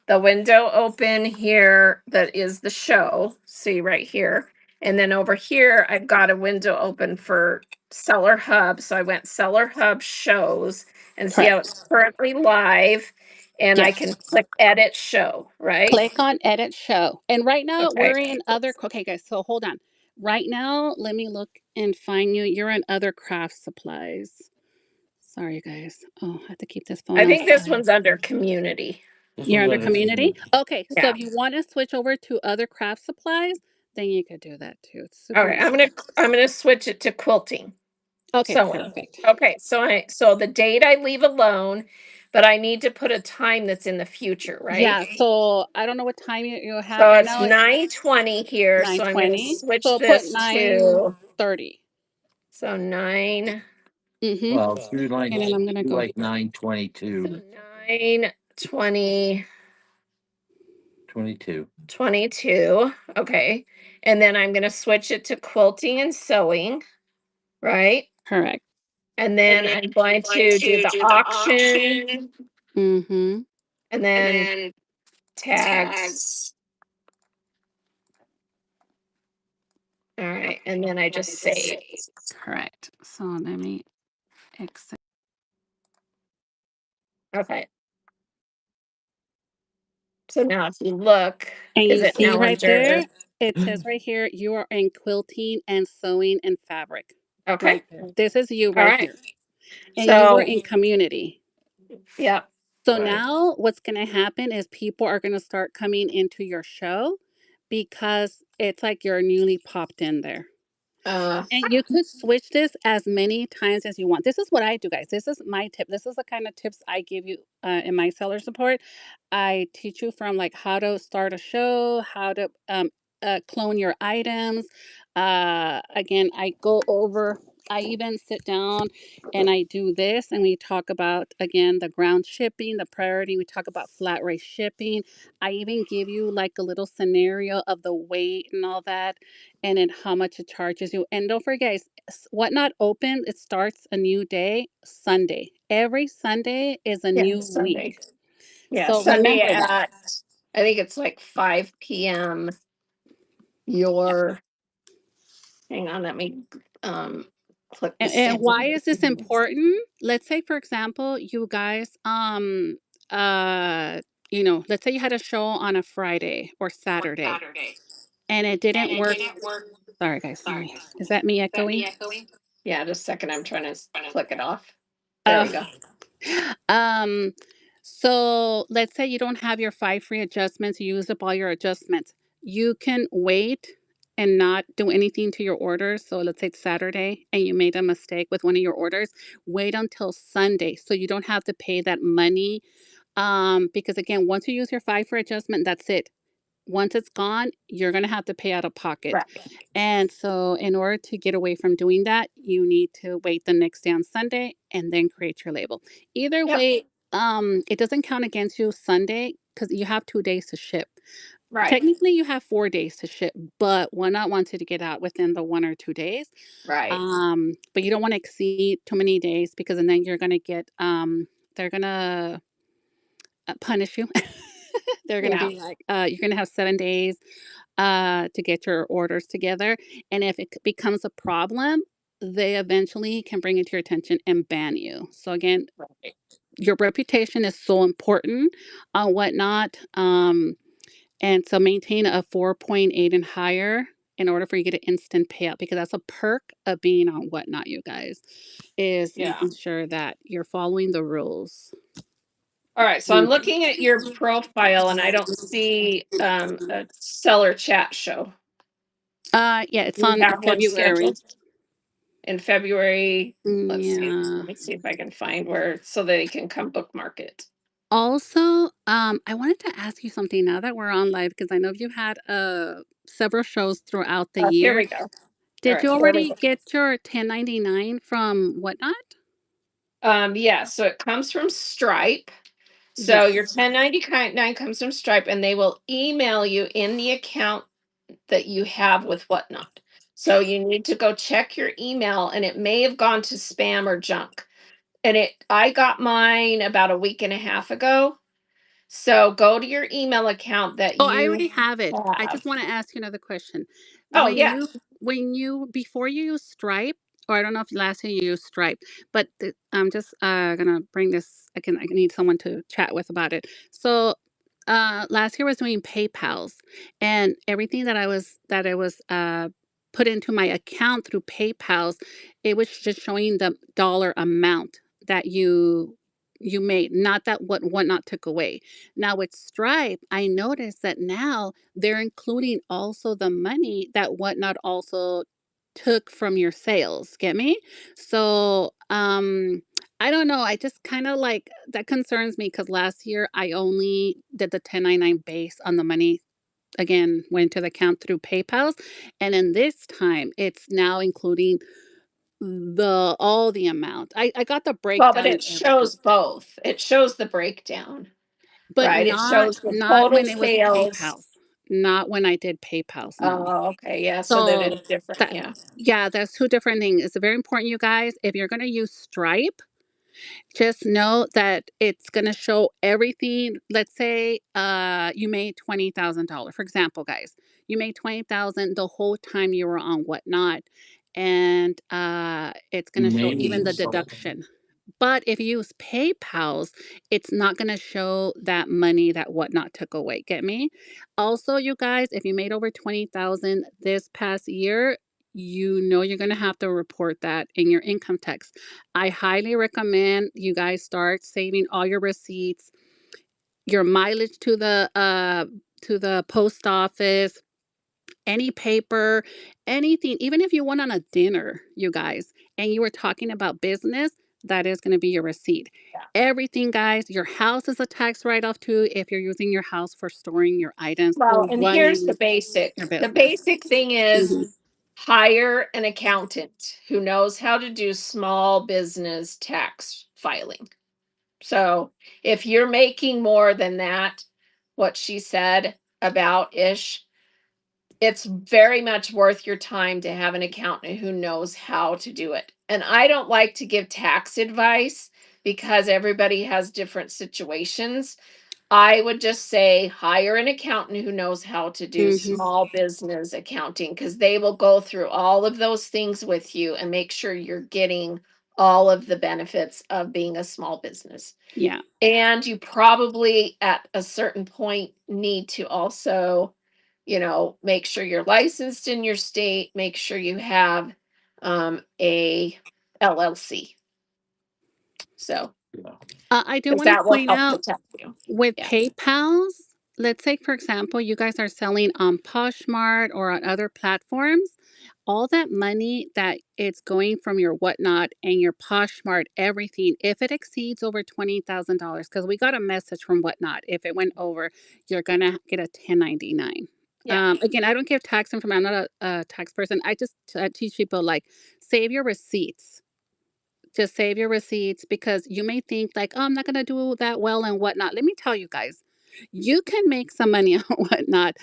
S1: the window open here that is the show. See right here. And then over here, I've got a window open for Seller Hub. So I went Seller Hub shows and see how
S3: correct.
S1: it's currently live. and I
S3: Yes.
S1: can click edit show, right?
S3: Click on edit show. And right now
S1: Okay.
S3: we're in other, okay guys, so hold on. Right now, let me look and find you. You're in other craft supplies. Sorry guys. Oh, I have to keep this phone
S1: I
S3: on
S1: think this
S3: silent.
S1: one's under community.
S2: This
S3: You're
S2: one's
S3: under community? Okay, so
S1: Yeah.
S3: if you want to switch over to other craft supplies, then you could do that too. It's super
S1: Okay,
S3: easy.
S1: I'm gonna switch it to quilting.
S3: Okay,
S1: Sewing.
S3: perfect.
S1: Okay, so the date I leave alone, but I need to put a time that's in the future, right?
S3: Yeah, so I don't know what time you have
S1: So
S3: right
S1: it's
S3: now.
S1: 9:20 here, so I'm gonna
S3: 9:20.
S1: switch
S3: So put
S1: this to
S3: 9:30.
S1: so 9
S3: Mm-hmm.
S2: Well, do like
S3: And then I'm gonna go.
S2: 9:22.
S1: 9:20
S2: 22.
S1: 22. Okay. And then I'm gonna switch it to quilting and sewing, right?
S3: Correct.
S1: And then I'm going to do the auction
S3: Mm-hmm.
S1: and then tags. All right, and then I just save.
S3: Correct. So let me accept.
S1: Okay. So now if you look,
S3: And
S1: is
S3: you
S1: it
S3: see
S1: now
S3: right
S1: under?
S3: there, it says right here, you are in quilting and sewing and fabric.
S1: Okay.
S3: Right there. This is you
S1: All
S3: right
S1: right.
S3: here. And you were
S1: So
S3: in community.
S1: yeah.
S3: So
S2: Right.
S3: now what's going to happen is people are going to start coming into your show because it's like you're newly popped in there. And you could switch this as many times as you want. This is what I do, guys. This is my tip. This is the kind of tips I give you in my seller support. I teach you from like how to start a show, how to clone your items. Again, I go over, I even sit down and I do this and we talk about, again, the ground shipping, the priority. We talk about flat rate shipping. I even give you like a little scenario of the weight and all that and then how much it charges you. And don't forget, Whatnot open, it starts a new day Sunday. Every Sunday is a
S1: Yeah,
S3: new
S1: Sunday.
S3: week.
S1: Yeah,
S3: So
S1: Sunday
S3: remember that.
S1: at I think it's like 5 p.m. Your hang on, let me click the
S3: And why
S1: same.
S3: is this important? Let's say, for example, you guys, let's say you had a show on a Friday or Saturday and it didn't work. Sorry, guys. Is that me echoing?
S1: Yeah, just a second. I'm trying to click it off. There we go.
S3: Um, so let's say you don't have your 5 free adjustments, you use up all your adjustments. You can wait and not do anything to your orders. So let's say it's Saturday and you made a mistake with one of your orders. Wait until Sunday so you don't have to pay that money. Because again, once you use your 5 free adjustment, that's it. Once it's gone, you're going to have to pay out of pocket.
S1: Right.
S3: And so, in order to get away from doing that, you need to wait the next day on Sunday and then create your label. Either
S1: Yep.
S3: way, it doesn't count against you Sunday because you have 2 days to ship.
S1: Right.
S3: Technically, you have 4 days to ship, but Whatnot wants you to get out within the 1 or 2 days.
S1: Right.
S3: But you don't want to exceed too many days because then you're going to get, they're going to punish you. They're going to
S1: Yeah.
S3: be like, you're going to have 7 days to get your orders together. And if it becomes a problem, they eventually can bring it to your attention and ban you. So again,
S1: Right.
S3: your reputation is so important on Whatnot. And so maintain a 4.8 and higher in order for you to get an instant payout because that's a perk of being on Whatnot, you guys, is
S1: Yeah.
S3: making sure that you're following the rules.
S1: All right. So I'm looking at your profile and I don't see a seller chat show.
S3: Yeah, it's
S1: You
S3: on
S1: have one
S3: February.
S1: scheduled in February. Let's see.
S3: Yeah.
S1: Let me see if I can find where so they can come bookmark it.
S3: Also, I wanted to ask you something now that we're on live because I know you've had several shows throughout the
S1: Here
S3: year.
S1: we go. All
S3: Did
S1: right,
S3: you
S1: here we
S3: already
S1: go.
S3: get your 1099 from Whatnot?
S1: Yeah, so it comes from Stripe. So your
S3: Yes.
S1: 1099 comes from Stripe and they will email you in the account that you have with Whatnot. So you need to go check your email and it may have gone to spam or junk. And I got mine about a week and a half ago. So go to your email account that
S3: Oh, I
S1: you
S3: already have it. I
S1: have.
S3: just want to ask you another question.
S1: Oh yeah.
S3: When you before you use Stripe, or I don't know if last year you used Stripe, but I'm just gonna bring this. I need someone to chat with about it. So last year I was doing PayPal's, and everything that I was put into my account through PayPal's, it was just showing the dollar amount that you made, not that whatnot took away. Now with Stripe, I noticed that now they're including also the money that whatnot also took from your sales. Get me? So I don't know. I just kind of like that concerns me because last year I only did the 1099 base on the money again went to the account through PayPal's, and then this time it's now including all the amount. I got the
S1: Well, but
S3: breakdown and
S1: it
S3: everything,
S1: shows both. It shows the breakdown,
S3: but
S1: right? It shows the
S3: not
S1: total
S3: when it was
S1: sales.
S3: PayPal's. Not when I did PayPal's. No.
S1: Oh, okay. Yeah. So that
S3: So
S1: is different.
S3: that
S1: Yeah.
S3: yeah, that's two different things. It's very important, you guys. If you're gonna use Stripe, just know that it's gonna show everything. Let's say you made $20,000. For example, guys, you made 20,000 the whole time you were on whatnot, and it's gonna show even
S2: Maybe
S3: the
S2: so.
S3: deduction. But if you use PayPal's, it's not going to show that money that whatnot took away. Get me? Also, you guys, if you made over 20,000 this past year, you know you're going to have to report that in your income tax. I highly recommend you guys start saving all your receipts, your mileage to the post office, any paper, anything, even if you went on a dinner, you guys, and you were talking about business, that is going to be your receipt.
S1: Yeah.
S3: Everything, guys, your house is a tax write off too if you're using your house for storing your items
S1: Well,
S3: or
S1: and here's the
S3: running
S1: basic.
S3: your
S1: The
S3: business.
S1: basic thing is
S3: Hmm.
S1: hire an accountant who knows how to do small business tax filing. So if you're making more than that, what she said about ish, it's very much worth your time to have an accountant who knows how to do it. And I don't like to give tax advice because everybody has different situations. I would just say hire an accountant who knows how to do
S3: Hmm.
S1: small business accounting because they will go through all of those things with you and make sure you're getting all of the benefits of being a small business.
S3: Yeah.
S1: And you probably at a certain point need to also, make sure you're licensed in your state, make sure you have a LLC. So,
S2: Yeah.
S3: I do
S1: because
S3: want to
S1: that will
S3: point
S1: help
S3: out
S1: protect you.
S3: with
S1: Yeah.
S3: PayPal's, let's say, for example, you guys are selling on Poshmark or on other platforms. All that money that it's going from your whatnot and your Poshmark, everything, if it exceeds over $20,000, because we got a message from whatnot, if it went over, you're gonna get a 1099.
S1: Yeah.
S3: Again, I don't give tax information. I'm not a tax person. I just teach people like save your receipts, just save your receipts because you may think like, oh, I'm not gonna do that well and whatnot. Let me tell you guys, you can make some money on whatnot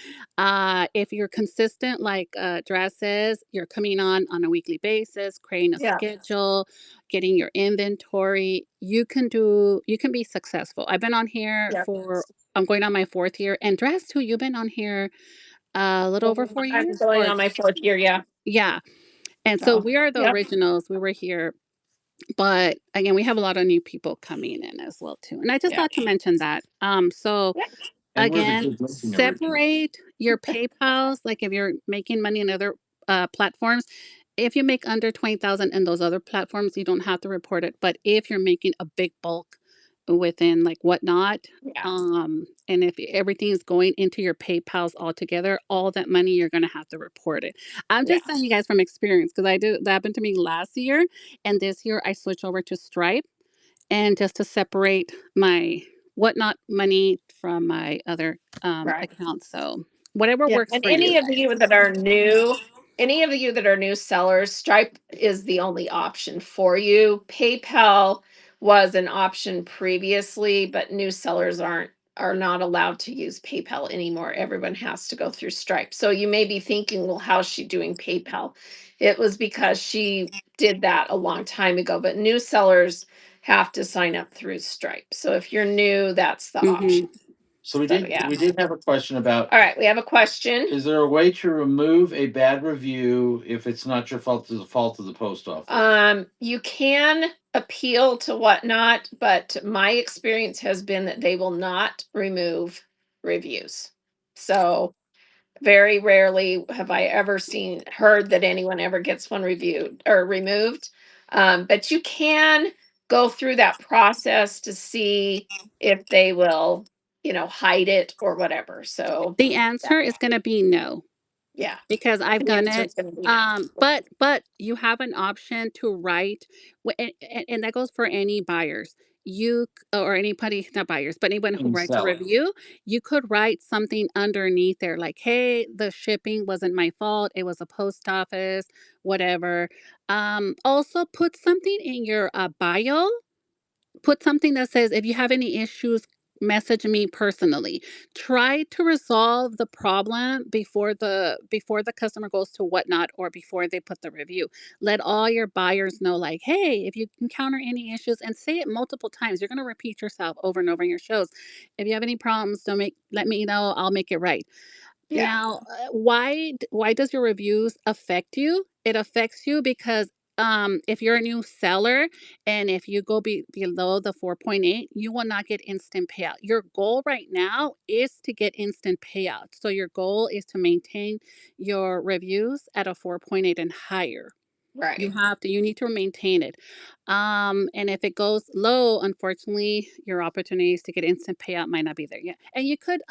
S3: if you're consistent. Like Draz says, you're coming on a weekly basis, creating a
S1: Yeah.
S3: schedule, getting your inventory. You can be successful. I've been on here
S1: Yeah.
S3: for. I'm going on my 4th year, and Draz too. You've been on here a little over four
S1: I'm
S3: years,
S1: going
S3: or
S1: on my 4th year. Yeah.
S3: yeah. And so
S1: So,
S3: we are the
S1: yep.
S3: originals. We were here, but again, we have a lot of new people coming in as well too. And I just
S1: Yeah.
S3: thought to mention that. So
S1: Yeah.
S2: And we're the
S3: again,
S2: good looking originals.
S3: separate your PayPal's. Like if you're making money in other platforms, if you make under 20,000 in those other platforms, you don't have to report it. But if you're making a big bulk within like whatnot,
S1: Yeah.
S3: and if everything is going into your PayPal's altogether, all that money you're gonna have to report it. I'm
S1: Yeah.
S3: just telling you guys from experience because I did that happened to me last year, and this year I switched over to Stripe and just to separate my whatnot money from my other
S1: Right.
S3: accounts. So whatever
S1: Yeah.
S3: works
S1: And
S3: for you guys.
S1: any of you that are new sellers, Stripe is the only option for you. PayPal was an option previously, but new sellers are not allowed to use PayPal anymore. Everyone has to go through Stripe. So you may be thinking, well, how's she doing PayPal? It was because she did that a long time ago, but new sellers have to sign up through Stripe. So if you're new, that's the
S3: Hmm.
S1: option.
S2: So we
S1: So,
S2: did
S1: yeah.
S2: we did have a question about,
S1: All right, we have a question.
S2: is there a way to remove a bad review if it's not your fault, it's the fault of the post office?
S1: You can appeal to whatnot, but my experience has been that they will not remove reviews. So very rarely have I ever heard that anyone ever gets one reviewed or removed. But you can go through that process to see if they will, hide it or whatever. So
S3: The answer is going to be no,
S1: yeah,
S3: because I've
S1: the
S3: done
S1: answer
S3: it.
S1: is going to be no.
S3: But you have an option to write, and that goes for any buyers. Or anybody, not buyers, but anyone who
S2: And
S3: writes a
S2: sell it.
S3: review, you could write something underneath there like, "Hey, the shipping wasn't my fault. It was a post office, whatever." Also, put something in your bio. Put something that says, if you have any issues, message me personally. Try to resolve the problem before the customer goes to whatnot, or before they put the review. Let all your buyers know, like, hey, if you encounter any issues, and say it multiple times. You're going to repeat yourself over and over in your shows. If you have any problems, don't make let me know. I'll make it right.
S1: Yeah.
S3: Now, why does your reviews affect you? It affects you because if you're a new seller, and if you go below the 4.8, you will not get instant payout. Your goal right now is to get instant payout. So your goal is to maintain your reviews at a 4.8 and higher.
S1: Right.
S3: You need to maintain it. And if it goes low, unfortunately, your opportunities to get instant payout might not be there yet. And you could,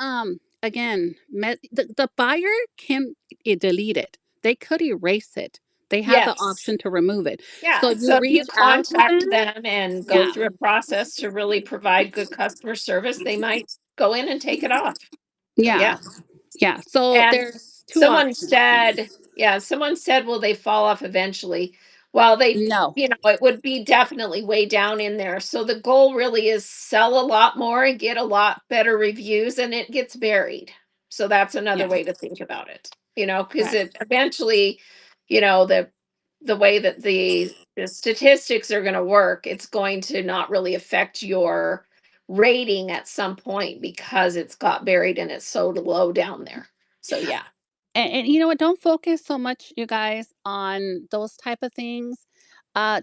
S3: again, the buyer can delete it. They could erase it. They have the
S1: Yes.
S3: option to remove it. So
S1: Yeah.
S3: you
S1: So if you
S3: reach out to
S1: contact
S3: them.
S1: them and go
S3: Yeah.
S1: through a process to really provide good customer service, they might go in and take it off. So yeah.
S3: Yeah. Yeah. So
S1: And
S3: there's two
S1: someone
S3: options.
S1: said, yeah, someone said, will they fall off eventually? Well,
S3: No.
S1: it would be definitely way down in there. So the goal really is sell a lot more and get a lot better reviews, and it gets buried. So that's another
S3: Yeah.
S1: way to think about it, because
S3: Right.
S1: it eventually, the way that the statistics are going to work, it's going to not really affect your rating at some point because it's got buried and it's so low down there. So yeah.
S3: And you know what? Don't focus so much, you guys, on those type of things.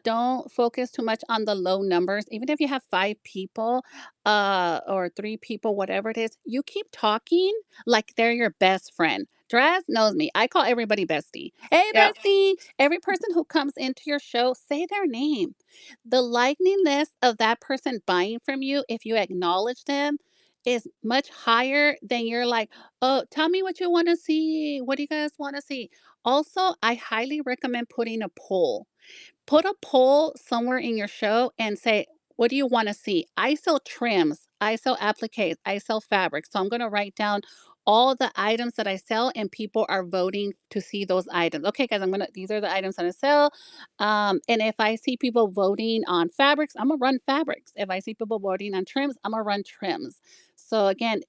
S3: Don't focus too much on the low numbers. Even if you have 5 people, or 3 people, whatever it is, you keep talking like they're your best friend. Draz knows me. I call everybody bestie. Hey,
S1: Yep.
S3: bestie. Every person who comes into your show, say their name. The likeliness of that person buying from you, if you acknowledge them, is much higher than you're like, oh, tell me what you want to see. What do you guys want to see? Also, I highly recommend putting a poll. Put a poll somewhere in your show and say, what do you want to see? I sell trims, I sell appliques, I sell fabrics. So I'm going to write down all the items that I sell, and people are voting to see those items. Okay, guys, these are the items that I sell. And if I see people voting on fabrics, I'm going to run fabrics. If I see people voting on trims, I'm going to run trims. So again,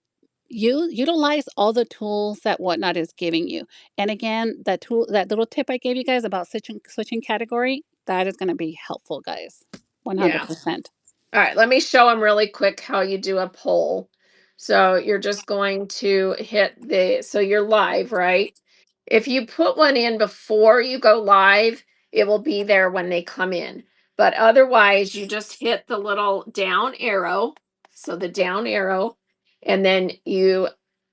S3: you utilize all the tools that Whatnot is giving you. And again, that little tip I gave you guys about switching category, that is going to be helpful, guys.
S1: Yeah.
S3: 100%.
S1: All right, let me show them really quick how you do a poll. So you're just going to so you're live, right? If you put one in before you go live, it will be there when they come in. But otherwise, you just hit the little down arrow. So the down arrow, and then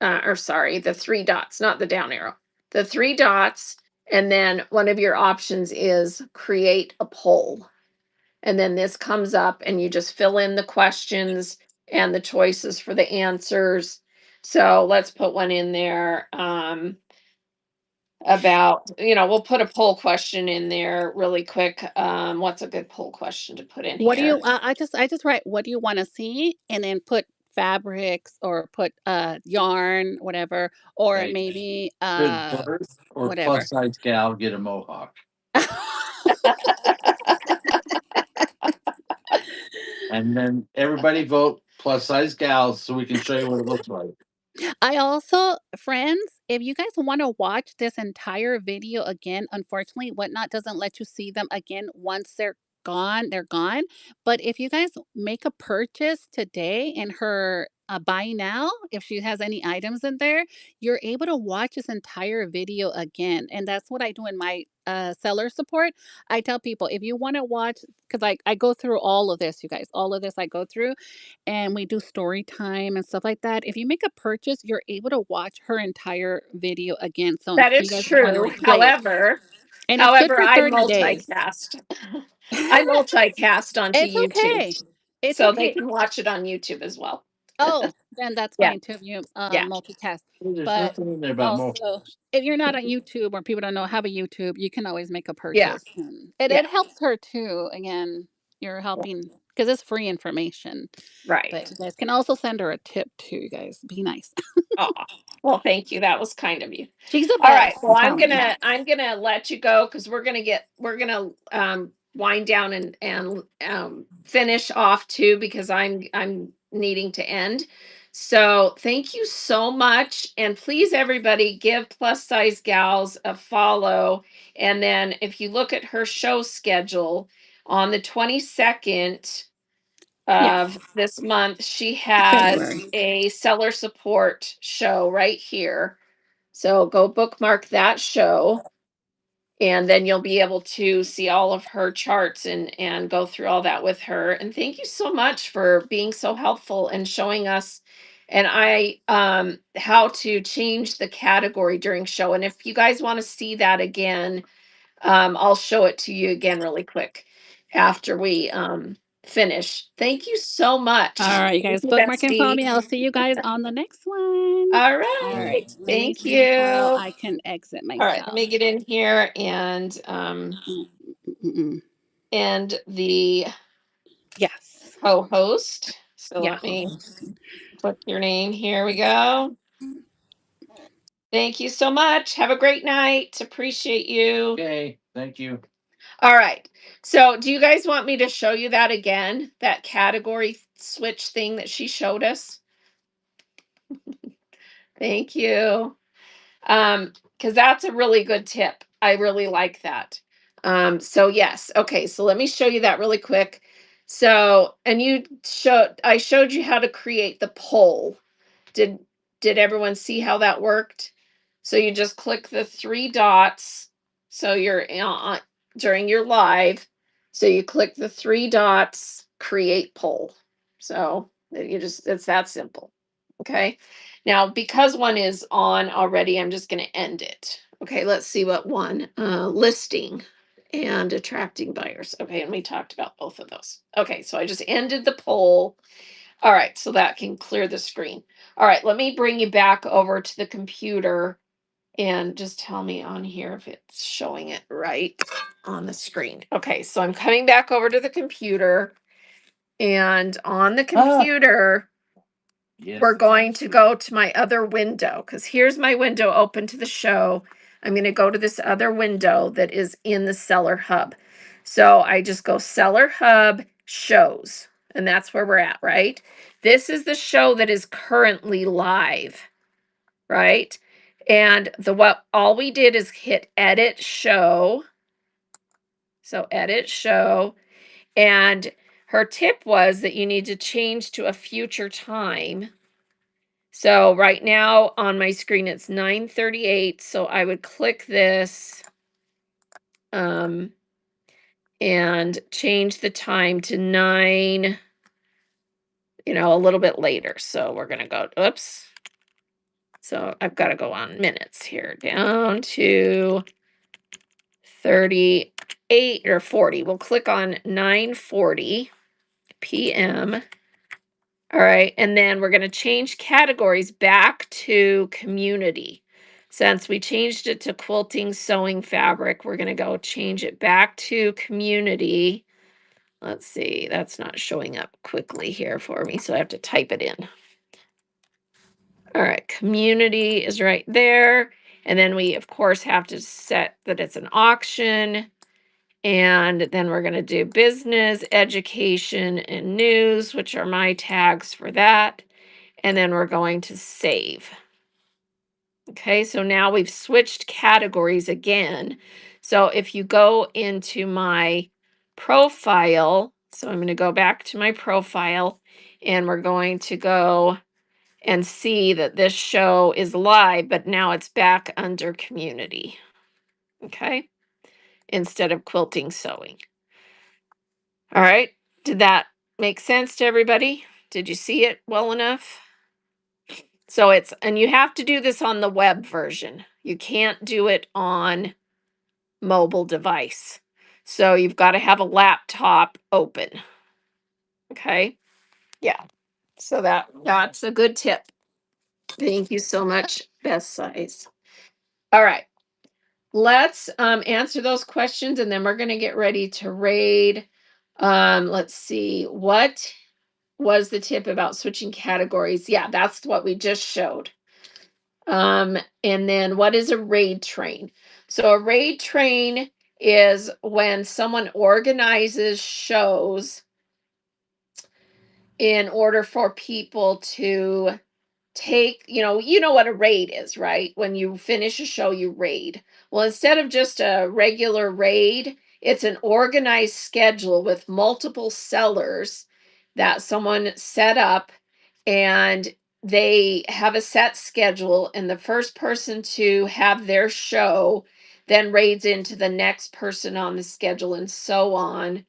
S1: or sorry, the 3 dots, not the down arrow, the 3 dots. And then one of your options is create a poll. And then this comes up and you just fill in the questions and the choices for the answers. So let's put one in there, about, we'll put a poll question in there really quick. What's a good poll question to put in
S3: What do
S1: here?
S3: you I just write, what do you want to see, and then put fabrics, or put yarn, whatever, or
S2: Right.
S3: maybe
S2: Should birth or
S3: whatever.
S2: plus size gal get a mohawk? And then everybody vote plus size gals so we can show you what it looks like.
S3: I also, friends, if you guys want to watch this entire video again, unfortunately, Whatnot doesn't let you see them again once they're gone. But if you guys make a purchase today in her buy now, if she has any items in there, you're able to watch this entire video again. And that's what I do in my seller support. I tell people if you want to watch, because I go through all of this, you guys, all of this I go through, and we do story time and stuff like that. If you make a purchase, you're able to watch her entire video again. So
S1: That
S3: if you
S1: is
S3: guys want to
S1: true.
S3: replay it, and it's good
S1: However,
S3: for
S1: I
S3: 30 days.
S1: multicast. I multicast onto
S3: It's
S1: YouTube,
S3: okay. It's
S1: so they
S3: okay.
S1: can watch it on YouTube as well.
S3: Oh, then that's
S1: Yeah,
S3: fine too if you
S1: yeah,
S3: multitask.
S2: There's
S3: But
S2: nothing in there about more.
S3: also, if you're not on YouTube or people don't know have a YouTube, you can always make a
S1: yeah,
S3: purchase. And it,
S1: yeah.
S3: it helps her too. Again, you're helping because it's free information.
S1: Right.
S3: But you guys can also send her a tip too, you guys. Be nice.
S1: Oh, well, thank you. That was kind of you.
S3: She's the
S1: All right.
S3: best,
S1: Well,
S3: I'm
S1: I'm
S3: telling you.
S1: gonna let you go because we're gonna wind down and finish off too because I'm needing to end. So thank you so much, and please everybody give Plus Size Gals a follow. And then if you look at her show schedule on the 22nd
S3: Yes.
S1: of this month, she has
S3: February.
S1: a seller support show right here. So go bookmark that show, and then you'll be able to see all of her charts and go through all that with her. And thank you so much for being so helpful and showing us and I how to change the category during show. And if you guys want to see that again, I'll show it to you again really quick after we finish. Thank you so much.
S3: All right, you
S1: Thank
S3: guys,
S1: you,
S3: bookmark and follow
S1: Betsy.
S3: me. I'll see you guys on the next one.
S1: All
S3: All
S2: Yeah.
S1: right.
S3: right, let me
S1: Thank
S3: see how
S1: you.
S3: I can exit
S1: All right, let
S3: myself.
S1: me get in here
S3: Mm-mm.
S1: and the
S3: Yes.
S1: co-host. So
S3: Yeah.
S1: let me put your name. Here we go. Thank you so much. Have a great night. Appreciate you.
S2: Okay, thank you.
S1: All right. So do you guys want me to show you that again? That category switch thing that she showed us? Thank you. Because that's a really good tip. I really like that. So yes, okay, so let me show you that really quick. So, and I showed you how to create the poll. Did did everyone see how that worked? So you just click the three dots. So you're on during your live. So you click the three dots, create poll. So it's that simple. Okay. Now, because one is on already, I'm just going to end it. Okay, let's see what one. Listing and attracting buyers. Okay, and we talked about both of those. Okay, so I just ended the poll. All right, so that can clear the screen. All right, let me bring you back over to the computer and just tell me on here if it's showing it right on the screen. Okay, so I'm coming back over to the computer, and on the computer,
S2: Yes.
S1: we're going to go to my other window because here's my window open to the show. I'm going to go to this other window that is in the Seller Hub. So I just go Seller Hub shows, and that's where we're at, right? This is the show that is currently live, right? And what all we did is hit edit show. So edit show. And her tip was that you need to change to a future time. So right now on my screen, it's 9:38. So I would click this and change the time to 9, a little bit later. So we're going to go, oops. So I've got to go on minutes here down to 38 or 40. We'll click on 9:40 p.m. All right, and then we're going to change categories back to community. Since we changed it to quilting, sewing, fabric, we're going to go change it back to community. Let's see, that's not showing up quickly here for me, so I have to type it in. All right, community is right there. And then we, of course, have to set that it's an auction. And then we're going to do business, education, and news, which are my tags for that. And then we're going to save. Okay, so now we've switched categories again. So if you go into my profile, so I'm going to go back to my profile and we're going to go and see that this show is live, but now it's back under community. Okay. Instead of quilting sewing. All right. Did that make sense to everybody? Did you see it well enough? So and you have to do this on the web version. You can't do it on mobile device. So you've got to have a laptop open. Okay. Yeah. So that's a good tip. Thank you so much, Best Size. All right. Let's answer those questions and then we're going to get ready to raid. Let's see. What was the tip about switching categories? Yeah, that's what we just showed. And then what is a raid train? So a raid train is when someone organizes shows in order for people to take, you know what a raid is, right? When you finish a show, you raid. Well, instead of just a regular raid, it's an organized schedule with multiple sellers that someone set up, and they have a set schedule, and the first person to have their show then raids into the next person on the schedule, and so on.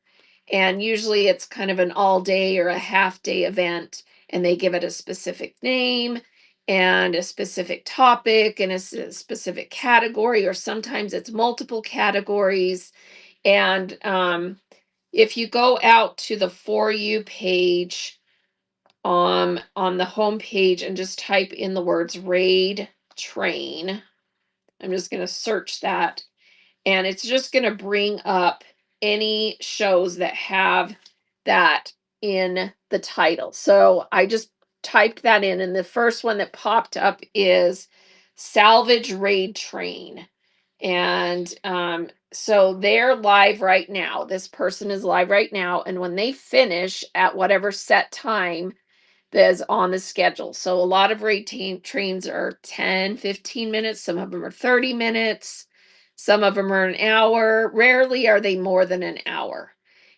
S1: And usually it's kind of an all day or a half day event, and they give it a specific name and a specific topic and a specific category, or sometimes it's multiple categories. And if you go out to the For You page on the home page and just type in the words raid train, I'm just going to search that, and it's just going to bring up any shows that have that in the title. So I just typed that in, and the first one that popped up is Salvage Raid Train. And so they're live right now. This person is live right now. And when they finish at whatever set time that's on the schedule. So a lot of raid trains are 10, 15 minutes. Some of them are 30 minutes. Some of them are an hour. Rarely are they more than an hour.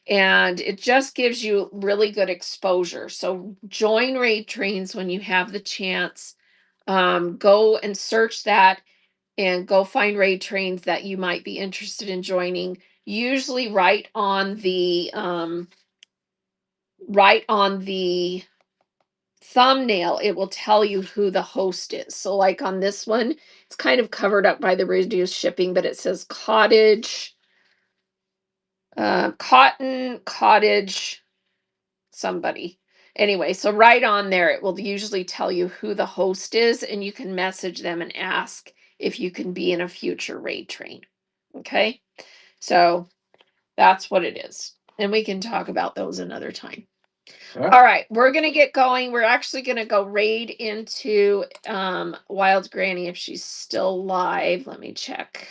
S1: And it just gives you really good exposure. So join raid trains when you have the chance. Go and search that and go find raid trains that you might be interested in joining. Usually right on the thumbnail, it will tell you who the host is. So like on this one, it's kind of covered up by the reduced shipping, but it says cotton cottage somebody. Anyway, so right on there, it will usually tell you who the host is, and you can message them and ask if you can be in a future raid train. Okay, so that's what it is. And we can talk about those another time. All right, we're gonna get going. We're actually gonna go raid into Wild Granny if she's still live. Let me check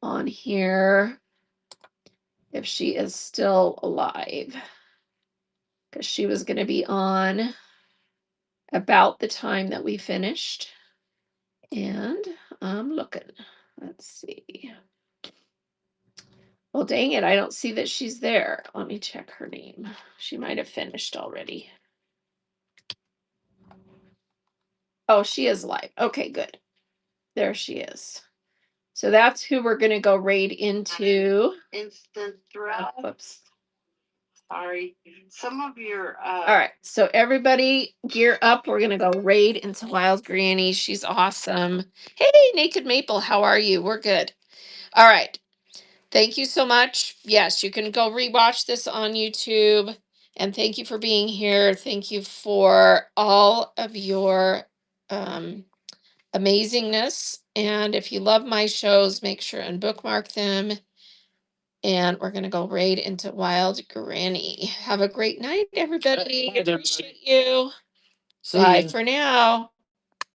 S1: on here if she is still alive, because she was gonna be on about the time that we finished. And I'm looking. Let's see. Well, dang it, I don't see that she's there. Let me check her name. She might have finished already. Oh, she is live. Okay, good. There she is. So that's who we're going to go raid into.
S4: Instant draft.
S1: Whoops.
S4: Sorry. Some of your
S1: All right. So everybody gear up. We're going to go raid into Wild Granny. She's awesome. Hey, Naked Maple, how are you? We're good. All right. Thank you so much. Yes, you can go rewatch this on YouTube. And thank you for being here. Thank you for all of your amazingness. And if you love my shows, make sure and bookmark them. And we're going to go raid into Wild Granny. Have a great night, everybody.
S2: Good night, everybody.
S1: Appreciate you.
S2: See
S1: Bye
S2: ya.
S1: for now.